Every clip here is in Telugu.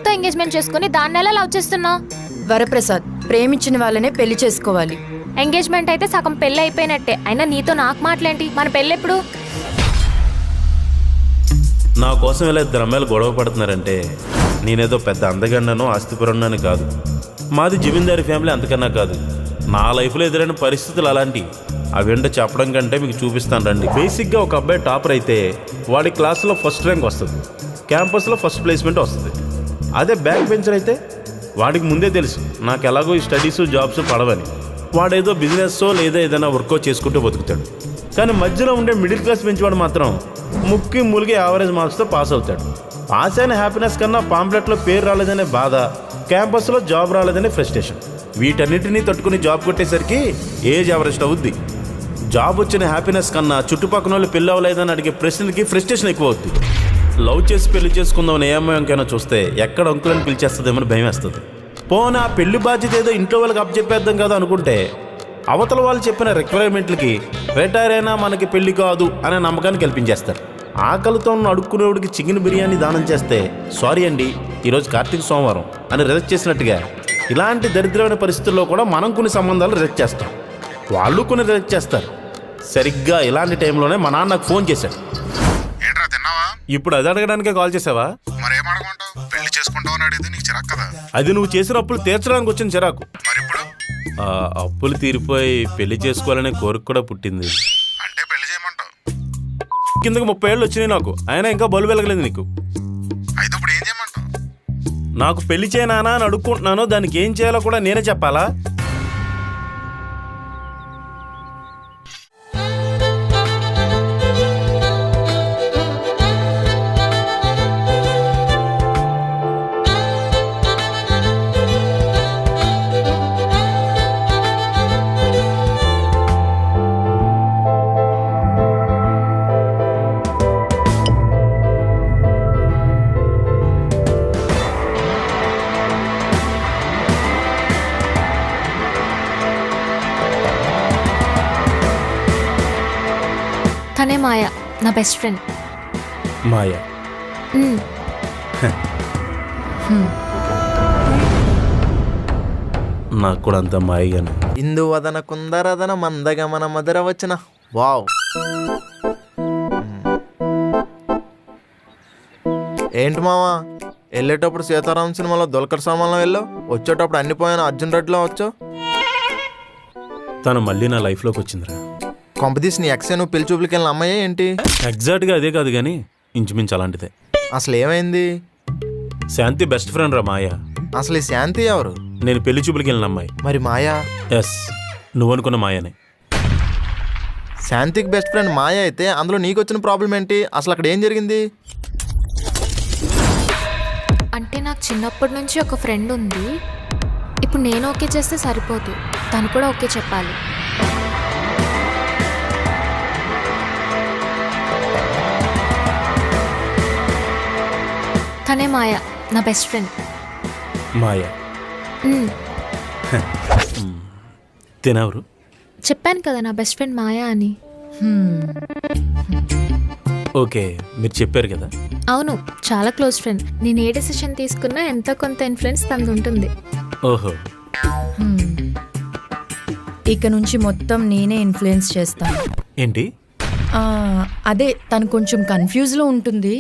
నాతో ఎంగేజ్మెంట్ చేసుకుని దాన్ని ఎలా లవ్ చేస్తున్నావు? వరప్రసాద్, ప్రేమించిన వాళ్ళనే పెళ్లి చేసుకోవాలి. ఎంగేజ్మెంట్ అయితే సగం పెళ్ళి అయిపోయినట్టే. అయినా నీతో నాకు మాటలేంటి? మన పెళ్ళి ఎప్పుడు? నా కోసం ఇలా ఇద్దరు అమ్మాయిలు గొడవ పడుతున్నారంటే నేనేదో పెద్ద అందగండనో ఆస్తిపరున్నాను కాదు. మాది జమీందారీ ఫ్యామిలీ, అంతకన్నా కాదు. నా లైఫ్లో ఎదురైన పరిస్థితులు అలాంటివి. అవేంటో చెప్పడం కంటే మీకు చూపిస్తాను రండి. బేసిక్గా ఒక అబ్బాయి టాపర్ అయితే వాడి క్లాస్లో ఫస్ట్ ర్యాంక్ వస్తుంది, క్యాంపస్లో ఫస్ట్ ప్లేస్మెంట్ వస్తుంది. అదే బ్యాక్ బెంచర్ అయితే వాడికి ముందే తెలుసు నాకు ఎలాగో ఈ స్టడీస్ జాబ్స్ పడవని. వాడేదో బిజినెస్సో లేదా ఏదైనా వర్కో చేసుకుంటూ బతుకుతాడు. కానీ మధ్యలో ఉండే మిడిల్ క్లాస్ బెంచ్ వాడు మాత్రం ముక్కి మూలిగే యావరేజ్ మార్క్స్తో పాస్ అవుతాడు. పాస్ అయిన హ్యాపీనెస్ కన్నా పాంప్లెట్లో పేరు రాలేదనే బాధ, క్యాంపస్లో జాబ్ రాలేదనే ఫ్రస్ట్రేషన్. వీటన్నిటినీ తట్టుకుని జాబ్ కొట్టేసరికి ఏజ్ యావరేజ్ అవుద్ది. జాబ్ వచ్చిన హ్యాపీనెస్ కన్నా చుట్టుపక్కల వాళ్ళు పెళ్ళి అవ్వలేదని అడిగే ప్రశ్నలకి ఫ్రస్ట్రేషన్ ఎక్కువ అవుద్ది. లవ్ చేసి పెళ్లి చేసుకుందామని ఏ అమ్మాయికైనా చూస్తే ఎక్కడ అంకులని పిలిచేస్తుందేమని భయం వేస్తుంది. పోనీ ఆ పెళ్లి బాధ్యత ఏదో ఇంట్లో వాళ్ళకి అప్పచెప్పేద్దాం కదా అనుకుంటే అవతల వాళ్ళు చెప్పిన రిక్వైర్మెంట్లకి రిటైర్ అయినా మనకి పెళ్లి కాదు అనే నమ్మకాన్ని కల్పించేస్తారు. ఆకలితో ఉన్న అడుక్కునేవాడికి చికెన్ బిర్యానీ దానం చేస్తే సారీ అండి ఈరోజు కార్తీక సోమవారం అని రిజెక్ట్ చేసినట్టుగా ఇలాంటి దరిద్రమైన పరిస్థితుల్లో కూడా మనం కొన్ని సంబంధాలు రిజెక్ట్ చేస్తాం, వాళ్ళు కొన్ని రిజెక్ట్ చేస్తారు. సరిగ్గా ఇలాంటి టైంలోనే మా నాన్న నాకు ఫోన్ చేశాడు. ఇప్పుడు అది అడగడానికే కాల్ చేసావా? పెళ్లి చేసుకుంటావు అని అడిగితే నీకు చిరాకు కదా? అది నువ్వు చేసిన అప్పులు తీర్చడానికి వచ్చిన చిరాకు. మరి ఇప్పుడు అప్పులు తీరిపోయి పెళ్లి చేసుకోవాలనే కోరిక కూడా పుట్టింది. అంటే పెళ్లి చేయమంటావు? కిందకి 30 ఏళ్ళు వచ్చినాయి నాకు, అయినా ఇంకా బలు వెలగలేదు నీకు. అయితే ఇప్పుడు ఏం చేయమంటావు? నాకు పెళ్లి చేయనానా అని అడుక్కుంటున్నాను, దానికి ఏం చేయాలో కూడా నేనే చెప్పాలా? తనే మాయ, నా బెస్ట్ ఫ్రెండ్. మాయా? నాకు కూడా అంత మాయగానే. ఇందువదన కుందరదన మందగమన మధుర వచ్చిన. వావ్, ఏంటి మావా వెళ్ళేటప్పుడు సీతారాం సినిమాలో దుల్కర్ సల్మాన్లో వెళ్ళావు, వచ్చేటప్పుడు అన్ని పోయిన అర్జున్ రెడ్డిలో వచ్చావు. తను మళ్ళీ నా లైఫ్లోకి వచ్చిందిరా. కొంపదీసి నీ ఎక్సే నువ్వు పెళ్లి చూపులకి వెళ్ళిన అమ్మాయి ఏంటి? ఎగ్జాక్ట్గా అదే కాదు కానీ ఇంచుమించు అలాంటిదే. అసలు ఏమైంది? శాంతి బెస్ట్ ఫ్రెండ్ రా మాయా. అసలు ఈ శాంతి ఎవరు? నేను పెళ్లి చూపులకి వెళ్ళిన అమ్మాయి. మరి మాయా? ఎస్, నువ్వు అనుకున్న మాయానే. శాంతికి బెస్ట్ ఫ్రెండ్ మాయ అయితే అందులో నీకు వచ్చిన ప్రాబ్లం ఏంటి? అసలు అక్కడ ఏం జరిగింది? అంటే నాకు చిన్నప్పటి నుంచి ఒక ఫ్రెండ్ ఉంది. ఇప్పుడు నేను ఓకే చేస్తే సరిపోదు, తను కూడా ఓకే చెప్పాలి. తనే మాయ, నా బెస్ట్ ఫ్రెండ్. మాయా? తినవరు? చెప్పాను కదా నా బెస్ట్ ఫ్రెండ్ మాయా అని. ఓకే, మీరు చెప్పారు కదా. అవును, చాలా క్లోజ్ ఫ్రెండ్. నేను ఏ డెసిషన్ తీసుకున్నా ఎంతో కొంత ఇన్ఫ్లుయెన్స్ తనది ఉంటుంది. ఓహో, ఇక నుంచి మొత్తం నేనే ఇన్ఫ్లుయెన్స్ చేస్తాను. ఏంటి? అదే, తను కొంచెం కన్ఫ్యూజ్లో ఉంటుంది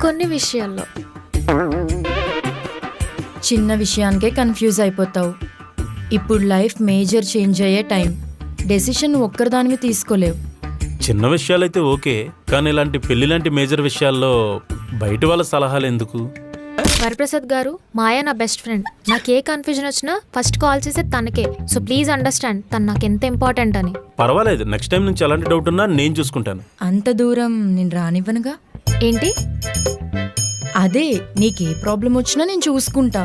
కొన్ని విషయాల్లో. చిన్న విషయానికే కన్ఫ్యూజ్ అయిపోతావు. ఇప్పుడు లైఫ్ మేజర్ చేంజ్ అయ్యే టైం. డెసిషన్ ఒక్కరిదానివి తీసుకోలేవు. చిన్న విషయాలైతే ఓకే, కానీ ఇలాంటి పెళ్లి లాంటి మేజర్ విషయాల్లో బయట వాళ్ళ సలహాలు ఎందుకు? వరప్రసాద్ గారు, మాయా నా బెస్ట్ ఫ్రెండ్. నాకు ఏ కన్ఫ్యూజన్ వచ్చినా ఫస్ట్ కాల్ చేసేది తనకే. సో ప్లీజ్ అండర్స్టాండ్ తను నాకు ఎంత ఇంపార్టెంట్ అని. పర్వాలేదు, నెక్స్ట్ టైం నుంచి ఎలాంటి డౌట్ ఉన్నా నేను చూసుకుంటాను. అంత దూరం నేను రానివ్వనుగా. ఏంటి? అదే, నీకే ప్రాబ్లం వచ్చినా నేను చూసుకుంటా.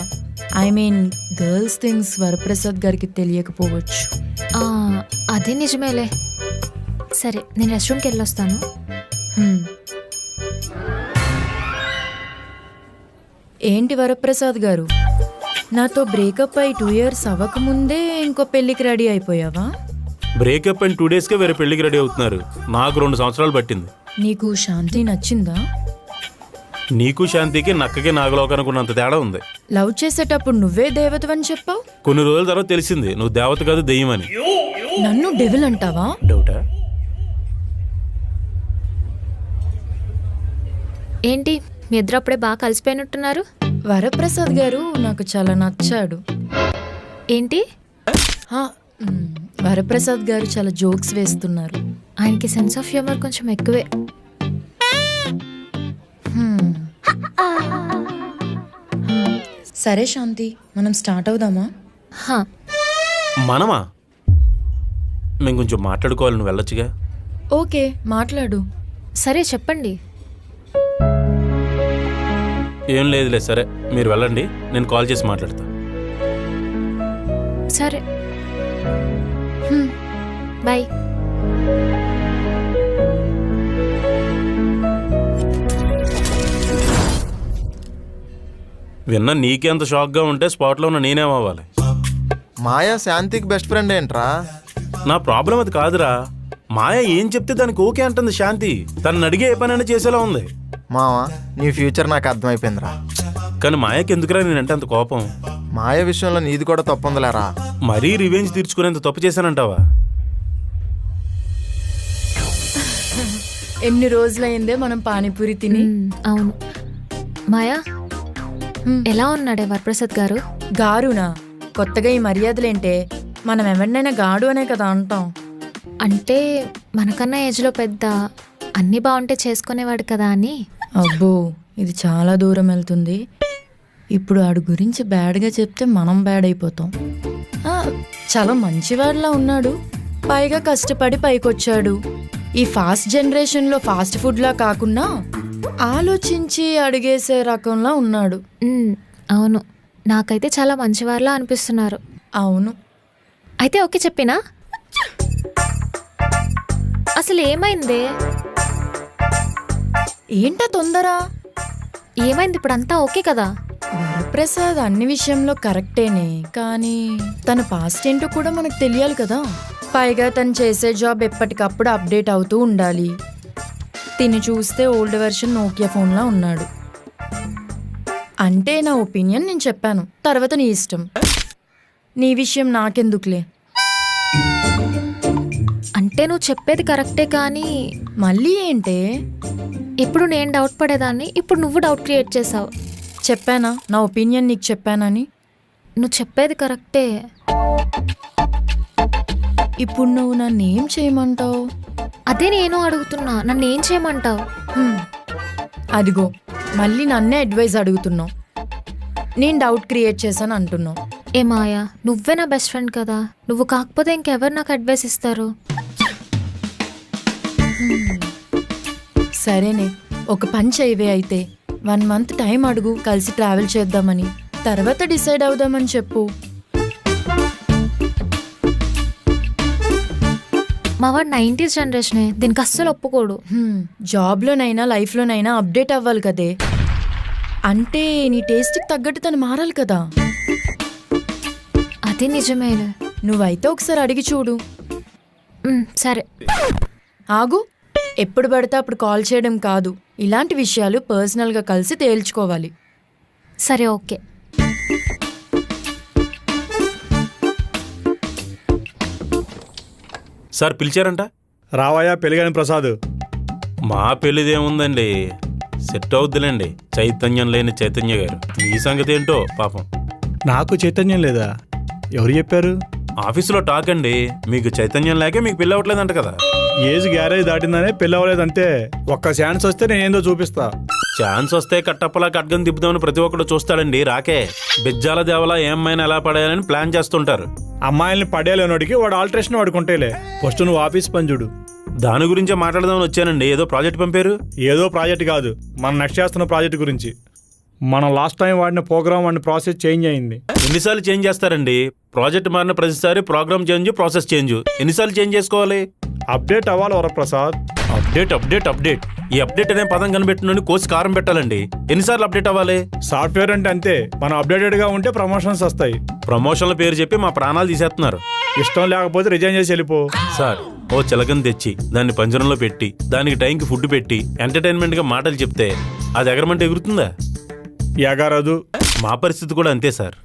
I mean girls things Varaprasad గారికి తెలియకపోవచ్చు. అదే నిజమేలే. సరే, నేను రెస్టారెంట్కి వెళ్ళొస్తాను. ఏంటి వరప్రసాద్ గారు, నాతో బ్రేకప్ అయి 2 years అవ్వకముందే ఇంకో పెళ్ళికి రెడీ అయిపోయావా? బ్రేకప్ అయిన 2 daysకే వేరే పెళ్లికి రెడీ అవుతున్నారు. నాకు 2 సంవత్సరాలు పట్టింది. నీకు శాంతి నచ్చిందా? నీకు శాంతికి నక్కకి నాగలోకానికి ఉన్నంత తేడా ఉంది. లవ్ చేసేటప్పుడు నువ్వే దేవతవని చెప్పావు, కొన్ని రోజుల తర్వాత తెలిసింది నువ్వు దేవత కాదు దెయ్యమని. నన్ను డెవిల్ అంటావా? డౌటా? ఏంటి మీ ఇద్దరు అప్పుడే బాగా కలిసిపోయినట్టున్నారు? వరప్రసాద్ గారు నాకు చాలా నచ్చాడు. ఏంటి హా, వరప్రసాద్ గారు చాలా జోక్స్ వేస్తున్నారు. ఆయనకి సెన్స్ ఆఫ్ హ్యూమర్ కొంచెం ఎక్కువే. సరే శాంతి, మనం స్టార్ట్ అవుదామా? హా, మనమా? మేము కొంచెం మాట్లాడుకోవాలి, నువ్వు వెళ్ళొచ్చుగా. ఓకే, మాట్లాడు. సరే చెప్పండి. ఏం లేదులే, సరే మీరు వెళ్ళండి, నేను కాల్ చేసి మాట్లాడతా. సరే బాయ్. విన్నా నీకే అంత షాక్గా ఉంటే స్పాట్లో ఉన్న నేనేమవ్వాలి? మాయా శాంతికి బెస్ట్ ఫ్రెండ్ ఏంట్రా? నా ప్రాబ్లం అది కాదురా. మాయ ఏం చెప్తే దానికి ఓకే అంటుంది శాంతి. తనని అడిగే ఏ పనైనా చేసేలా ఉంది. మావా, నీ ఫ్యూచర్ నాకు అర్థమైపోయిందిరా. కానీ మాయకి ఎందుకురా నేనంటే అంత కోపం? మాయ విషయంలో నీది కూడా తప్పుందిలేరా. మరీ రివెంజ్ తీర్చుకునేంత తప్పు చేశానంటావా? ఎన్ని రోజులైందే మనం పానీపూరి తిని. అవును. మాయా ఎలా ఉన్నాడే వరప్రసాద్ గారు? గారునా? కొత్తగా ఈ మర్యాదలేంటే? మనం ఎవరినైనా గాడు అనే కదా అంటాం. అంటే మనకన్నా ఏజ్లో పెద్ద, అన్నీ బాగుంటే చేసుకునేవాడు కదా అని. అబ్బో, ఇది చాలా దూరం వెళ్తుంది. ఇప్పుడు ఆడు గురించి బ్యాడ్గా చెప్తే మనం బ్యాడ్ అయిపోతాం. చాలా మంచివాడిలా ఉన్నాడు, పైగా కష్టపడి పైకొచ్చాడు. ఈ ఫాస్ట్ జనరేషన్లో ఫాస్ట్ ఫుడ్లా కాకుండా ఆలోచించి అడిగేసే రకంలా ఉన్నాడు. అవును, నాకైతే చాలా మంచివారిలా అనిపిస్తున్నారు. అవును. అయితే ఓకే చెప్పినా? అసలు ఏమైంది? ఏంటా తొందర? ఏమైంది? ఇప్పుడు అంతా ఓకే కదా? వరప్రసాద్ అన్ని విషయంలో కరెక్టేనే, కానీ తన పాస్ట్ ఏంటో కూడా మనకు తెలియాలి కదా. పైగా తను చేసే జాబ్ ఎప్పటికప్పుడు అప్డేట్ అవుతూ ఉండాలి. తిని చూస్తే ఓల్డ్ వెర్షన్ నోకియా ఫోన్లా ఉన్నాడు. అంటే నా ఒపీనియన్ నేను చెప్పాను, తర్వాత నీ ఇష్టం. నీ విషయం నాకెందుకులే. అంటే నువ్వు చెప్పేది కరెక్టే, కానీ మళ్ళీ ఏంటే? ఇప్పుడు నేను డౌట్ పడేదాన్ని, ఇప్పుడు నువ్వు డౌట్ క్రియేట్ చేసావు. చెప్పానా నా ఒపీనియన్ నీకు చెప్పానని? నువ్వు చెప్పేది కరెక్టే. ఇప్పుడు నువ్వు నన్ను ఏం చేయమంటావు? అదే నేను అడుగుతున్నా, నన్ను ఏం చేయమంటావు? అదిగో మళ్ళీ నన్నే అడ్వైజ్ అడుగుతున్నావు. నేను డౌట్ క్రియేట్ చేశాను అంటున్నావు. ఏ మాయా, నువ్వే నా బెస్ట్ ఫ్రెండ్ కదా, నువ్వు కాకపోతే ఇంకెవరు నాకు అడ్వైస్ ఇస్తారు? సరేనే, ఒక పని చేయవే అయితే. 1 month టైం అడుగు, కలిసి ట్రావెల్ చేద్దామని. తర్వాత డిసైడ్ అవుదామని చెప్పు. మావాడు 90s జనరేషనే, దీనికి అస్సలు ఒప్పుకోడు. జాబ్లోనైనా లైఫ్లోనైనా అప్డేట్ అవ్వాలి కదే. అంటే నీ టేస్ట్కి తగ్గట్టు తను మారాలి కదా. అది నిజమేలే. నువ్వైతే ఒకసారి అడిగి చూడు. సరే. ఆగు, ఎప్పుడు పడితే అప్పుడు కాల్ చేయడం కాదు. ఇలాంటి విషయాలు పర్సనల్గా కలిసి తేల్చుకోవాలి. సరే ఓకే. సార్ పిలిచారంట? రావయ్యా పెళ్ళిగాని ప్రసాద్. మా పెళ్ళిదేముందండి, సెట్ అవుద్దిలేండి. చైతన్యం లేని చైతన్య గారు. మీ సంగతి ఏంటో పాపం. నాకు చైతన్యం లేదా? ఎవరు చెప్పారు? ఆఫీసులో టాక్ అండి, మీకు చైతన్యం లేకే మీకు పెళ్ళి అవ్వట్లేదంట కదా. ఏజ్ గ్యారేజ్ దాటిందనే పెళ్ళి అవ్వలేదంటే. ఒక్క ఛాన్స్ వస్తే నేనేందో చూపిస్తా. ఛాన్స్ వస్తే కట్టప్పలా కట్గం తిప్పుదామని ప్రతి ఒక్కడు చూస్తాడండి. రాకే బెజ్జాల దేవలా ఏమైనా ఎలా పడేయాలని ప్లాన్ చేస్తుంటారు. అమ్మాయిల్ని పడేలేనోడికి వాడు ఆల్టరేషన్ వాడుకుంటేలే. ఫస్ట్ నువ్వు ఆఫీస్ పని చూడు. దాని గురించే మాట్లాడదామని వచ్చానండి. ఏదో ప్రాజెక్ట్ పంపారు. ఏదో ప్రాజెక్ట్ కాదు, మనం నెక్స్ట్ చేస్తున్న ప్రాజెక్ట్ గురించి. మనం లాస్ట్ టైం వాడిన ప్రోగ్రామ్ వాడిన ప్రాసెస్ చేంజ్ అయింది. ఎన్నిసార్లు చేంజ్ చేస్తారండి? ప్రాజెక్ట్ మారిన ప్రతిసారి ప్రోగ్రామ్ చేంజ్, ప్రాసెస్ చేంజ్. ఎన్నిసార్లు చేంజ్ చేసుకోవాలి? అప్డేట్ అవ్వాలి వరప్రసాద్. Update update update. ఈ అప్డేట్ అనే పదం కనిపెట్టినని కోసి కారం పెట్టాలండి. ఎన్నిసార్లు అప్డేట్ అవ్వాలి? సాఫ్ట్వేర్ అంటే అంతే, మనం అప్డేటెడ్గా ఉంటే ప్రమోషన్స్ వస్తాయి. ప్రమోషన్ల పేరు చెప్పి మా ప్రాణాలు తీసేస్తున్నారు. ఇష్టం లేకపోతే రిజైన్ చేసి వెళ్ళిపో. సార్, ఓ చిలకని తెచ్చి దాన్ని పంజరంలో పెట్టి దానికి టైంకి ఫుడ్ పెట్టి ఎంటర్టైన్మెంట్గా మాటలు చెప్తే అది ఎగరమంటే ఎగురుతుందా? ఎగరదు. మా పరిస్థితి కూడా అంతే సార్.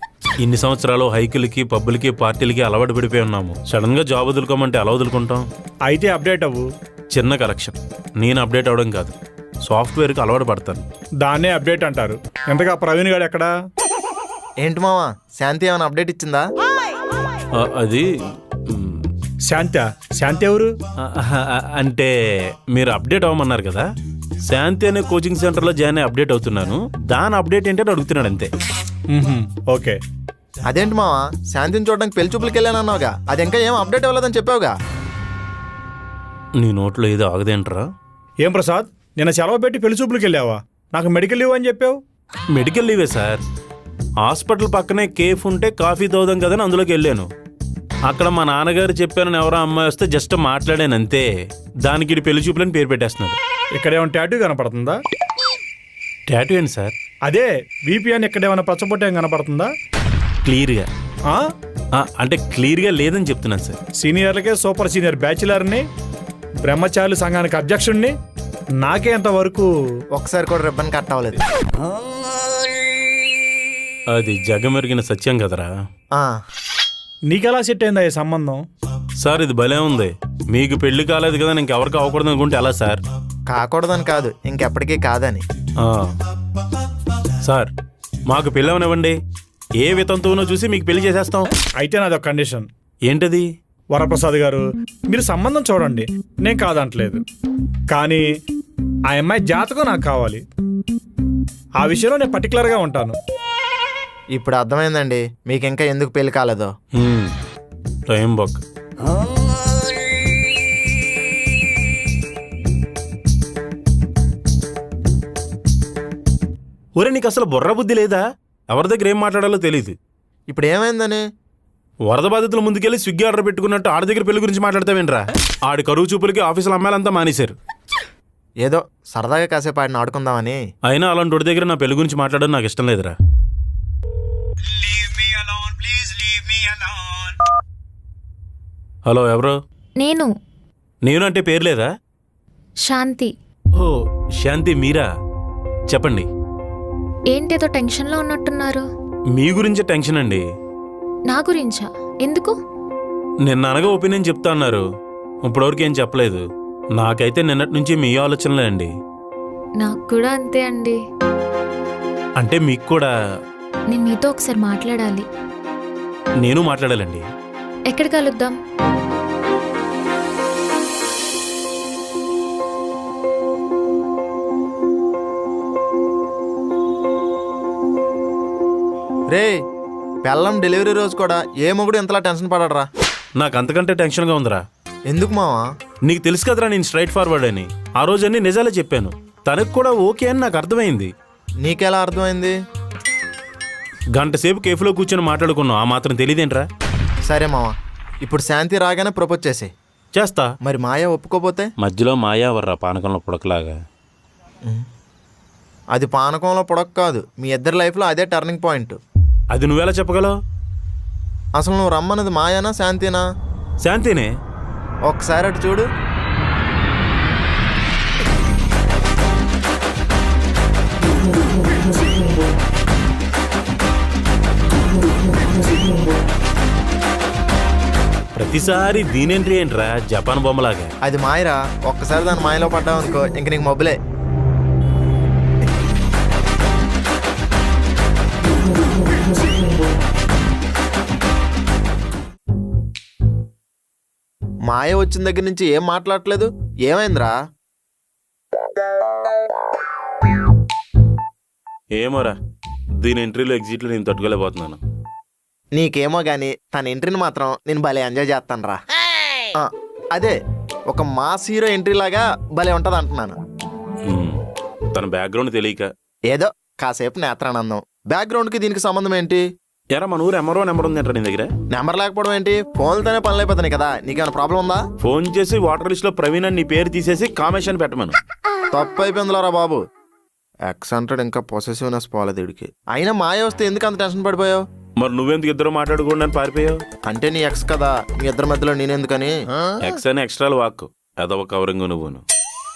ఇన్ని సంవత్సరాలు హైకులకి పబ్బులకి పార్టీలకి అలవాటు పడిపోయి ఉన్నాము. సడన్ గా జాబ్ వదులుకోమంటే ఎలా వదులుకుంటాం? అయితే అప్డేట్ అవ్వు. చిన్న కరెక్షన్, నేను అప్డేట్ అవ్వడం కాదు, సాఫ్ట్వేర్కి అలవాటు పడతాను. దాన్నే అప్డేట్ అంటారు. ఎంతగా ప్రవీణ్ గారు ఎక్కడా? ఏంటి మావా, శాంతి ఏమైనా అప్డేట్ ఇచ్చిందా? అది శాంతి ఎవరు? అంటే మీరు అప్డేట్ అవ్వమన్నారు కదా, శాంతి అనే కోచింగ్ సెంటర్లో జాయిన్ అయ్యి అప్డేట్ అవుతున్నాను. దాని అప్డేట్ ఏంటంటే అడుగుతున్నాడు అంతే. ఓకే. అదేంటి మావా, శాంతిని చూడడానికి పెళ్లి చూపులకి వెళ్ళానన్నావుగా, అది ఇంకా ఏం అప్డేట్ అవ్వలేదని చెప్పావుగా. నీ నోట్లో ఏదో ఆగదేంట్రా? ఏం ప్రసాద్, నిన్న సెలవు పెట్టి పెళ్లి చూపులకు వెళ్ళావా? నాకు మెడికల్ లీవ్ అని చెప్పావు. Medical leeway sir. హాస్పిటల్ పక్కనే కేఫ్ ఉంటే కాఫీ తాగుదాం కదని అందులోకి వెళ్ళాను. అక్కడ మా నాన్నగారు చెప్పానని ఎవరో అమ్మాయి వస్తే జస్ట్ మాట్లాడాను అంతే. దానికి ఇది పెళ్లి చూపులని పేరు పెట్టేస్తున్నాడు. ఇక్కడేమైనా టాటూ కనపడుతుందా? టాటూ ఏంటి సార్? అదే VPN. ఇక్కడేమైనా పచ్చబొట్ట ఏం కనపడుతుందా? క్లియర్గా ఆ? అంటే క్లియర్గా లేదని చెప్తున్నాను సార్. సీనియర్లకే సూపర్ సీనియర్ బ్యాచిలర్ని, బ్రహ్మచారి సంఘానికి అధ్యక్షుడిని, నాకే అంతవరకు ఒకసారి కూడా రిబ్బన్ కట్ అవ్వలేదు. అది జగమెరిగిన సత్యం కదరా. ఆ, నీకెలా సెట్ అయిందా ఈ సంబంధం? సార్ ఇది భలే ఉంది. మీకు పెళ్లి కాలేదు కదా, ఇంకెవరికి అవ్వకూడదు అనుకుంటే ఎలా సార్? కాకూడదని కాదు, ఇంకెప్పటికీ కాదని. ఆ. సార్ మాకు పెళ్ళి అవనివ్వండి, ఏ వితంతువునో చూసి మీకు పెళ్లి చేసేస్తాం. అయితే నాది ఒక కండిషన్. ఏంటది? వరప్రసాద్ గారు, మీరు సంబంధం చూడండి, నేను కాదంటలేదు. కానీ ఆ అమ్మాయి జాతకం నాకు కావాలి. ఆ విషయంలో నేను పర్టికులర్గా ఉంటాను. ఇప్పుడు అర్థమైందండి మీకు ఇంకా ఎందుకు పెళ్లి కాలేదో. టైం బొక్. ఒరే నీకు అసలు బుర్ర బుద్ధి లేదా? ఎవరి దగ్గర ఏం మాట్లాడాలో తెలియదు. ఇప్పుడు ఏమైందని? వరద బాధితులు ముందుకెళ్ళి స్విగ్గీ ఆర్డర్ పెట్టుకున్నట్టు ఆడి దగ్గర పెళ్లి గురించి మాట్లాడతావేంట్రా? ఆడి కరువు చూపులకి ఆఫీసుల అమ్మాయిలంతా మానేశారు. ఏదో సరదాగా కాసేపు ఆడిని ఆడుకుందామని. అయినా అలాంటి వాడి దగ్గర నా పెళ్లి గురించి మాట్లాడడం నాకు ఇష్టం లేదురా. హలో, ఎవరు? నేను అంటే పేరు లేదా? శాంతి. ఓ శాంతి, మీరా? చెప్పండి. ఏంటేదో టెన్షన్లో ఉన్నట్టున్నారు. మీ గురించే టెన్షన్ అండి. నా గురించా? ఎందుకు? నిన్న అనగా ఒపీనియన్ చెప్తా అన్నారు, ఇప్పటివరకు ఏం చెప్పలేదు. నాకైతే నిన్నటి నుంచి మీ ఆలోచనలే అండి. నాకు కూడా అంతే అండి. అంటే మీకు కూడా? నేను మీతో ఒకసారి మాట్లాడాలి. నేను మాట్లాడాలండి. ఎక్కడ కలుద్దాం? రే, పెళ్ళం డెలివరీ రోజు కూడా ఏ మొగుడు ఇంతలా టెన్షన్ పడరా? నాకు అంతకంటే టెన్షన్గా ఉందిరా. ఎందుకు మావా? నీకు తెలుసు కదరా నేను స్ట్రైట్ ఫార్వర్డ్ అని. ఆ రోజన్నీ నిజాలే చెప్పాను. తనకు కూడా ఓకే అని నాకు అర్థమైంది. నీకెలా అర్థమైంది? గంట సేపు కేఫ్లో కూర్చొని మాట్లాడుకున్నాం, ఆ మాత్రం తెలియదేంట్రా? సరే మావా, ఇప్పుడు శాంతి రాగానే ప్రపోజ్ చేసి చేస్తా. మరి మాయ ఒప్పుకోపోతే? మధ్యలో మాయావర్రా పానకంలో పుడకలాగా. అది పానకంలో పొడక కాదు, మీ ఇద్దరి లైఫ్లో అదే టర్నింగ్ పాయింట్. అది నువ్వెలా చెప్పగలవు? అసలు నువ్వు రమ్మన్నది మాయానా శాంతినా? శాంతినే. ఒక్కసారి అటు చూడు. ప్రతిసారి దీనేంట్రీ ఏంట్రా జపాన్ బొమ్మలాగా? అది మాయరా, ఒక్కసారి దాని మాయలో పడ్డావు అనుకో ఇంక నీకు మొబైలే. మాయ వచ్చిన దగ్గర నుంచి ఏం మాట్లాడట్లేదు, ఏమైందిరా? ఏమోరా, దీని ఎంట్రీలో ఎగ్జిట్లో నేను తట్టుకోలేకపోతున్నాను. నీకేమో గాని తన ఎంట్రీని మాత్రం నేను భలే ఎంజాయ్ చేస్తాను రా. అదే ఒక మాస్ హీరో ఎంట్రీ లాగా భలే ఉంటది అంటున్నాను. తన బ్యాక్గ్రౌండ్ తెలియక ఏదో కాసేపు నేత్రానందం. బ్యాక్గ్రౌండ్కి దీనికి సంబంధం ఏంటి? ఎరా మన ఊరు ఎంఆర్ఓ నెంబర్ ఉందంట నీ దగ్గర? నెంబర్ లేకపోవడం ఏంటి? ఫోన్లతోనే పనులు అయిపోతున్నాయి కదా, నీకేమైనా ప్రాబ్లం ఉందా? ఫోన్ చేసి వాటర్ లిస్ట్ లో ప్రవీణ్ అని నీ పేరు తీసేసి కామేషన్ పెట్టమను. తప్పు అయిపోయిందిలారా బాబు. ఎక్సెంటెడ్ ఇంకా పొసెసివ్నెస్ పోలేదు వీడికి. అయినా మాయ వస్తే ఎందుకు అంత టెన్షన్ పడిపోయావు? మరి నువ్వెందుకు ఇద్దరు మాట్లాడుకోండి అని పారిపోయావు? అంటే నీ ఎక్స్ కదా, మీ ఇద్దరి మధ్యలో నేనెందుకని. ఎక్స్ అని ఎక్స్ట్రాలు వాక్కు అదొక కవరింగ్ నువ్వును.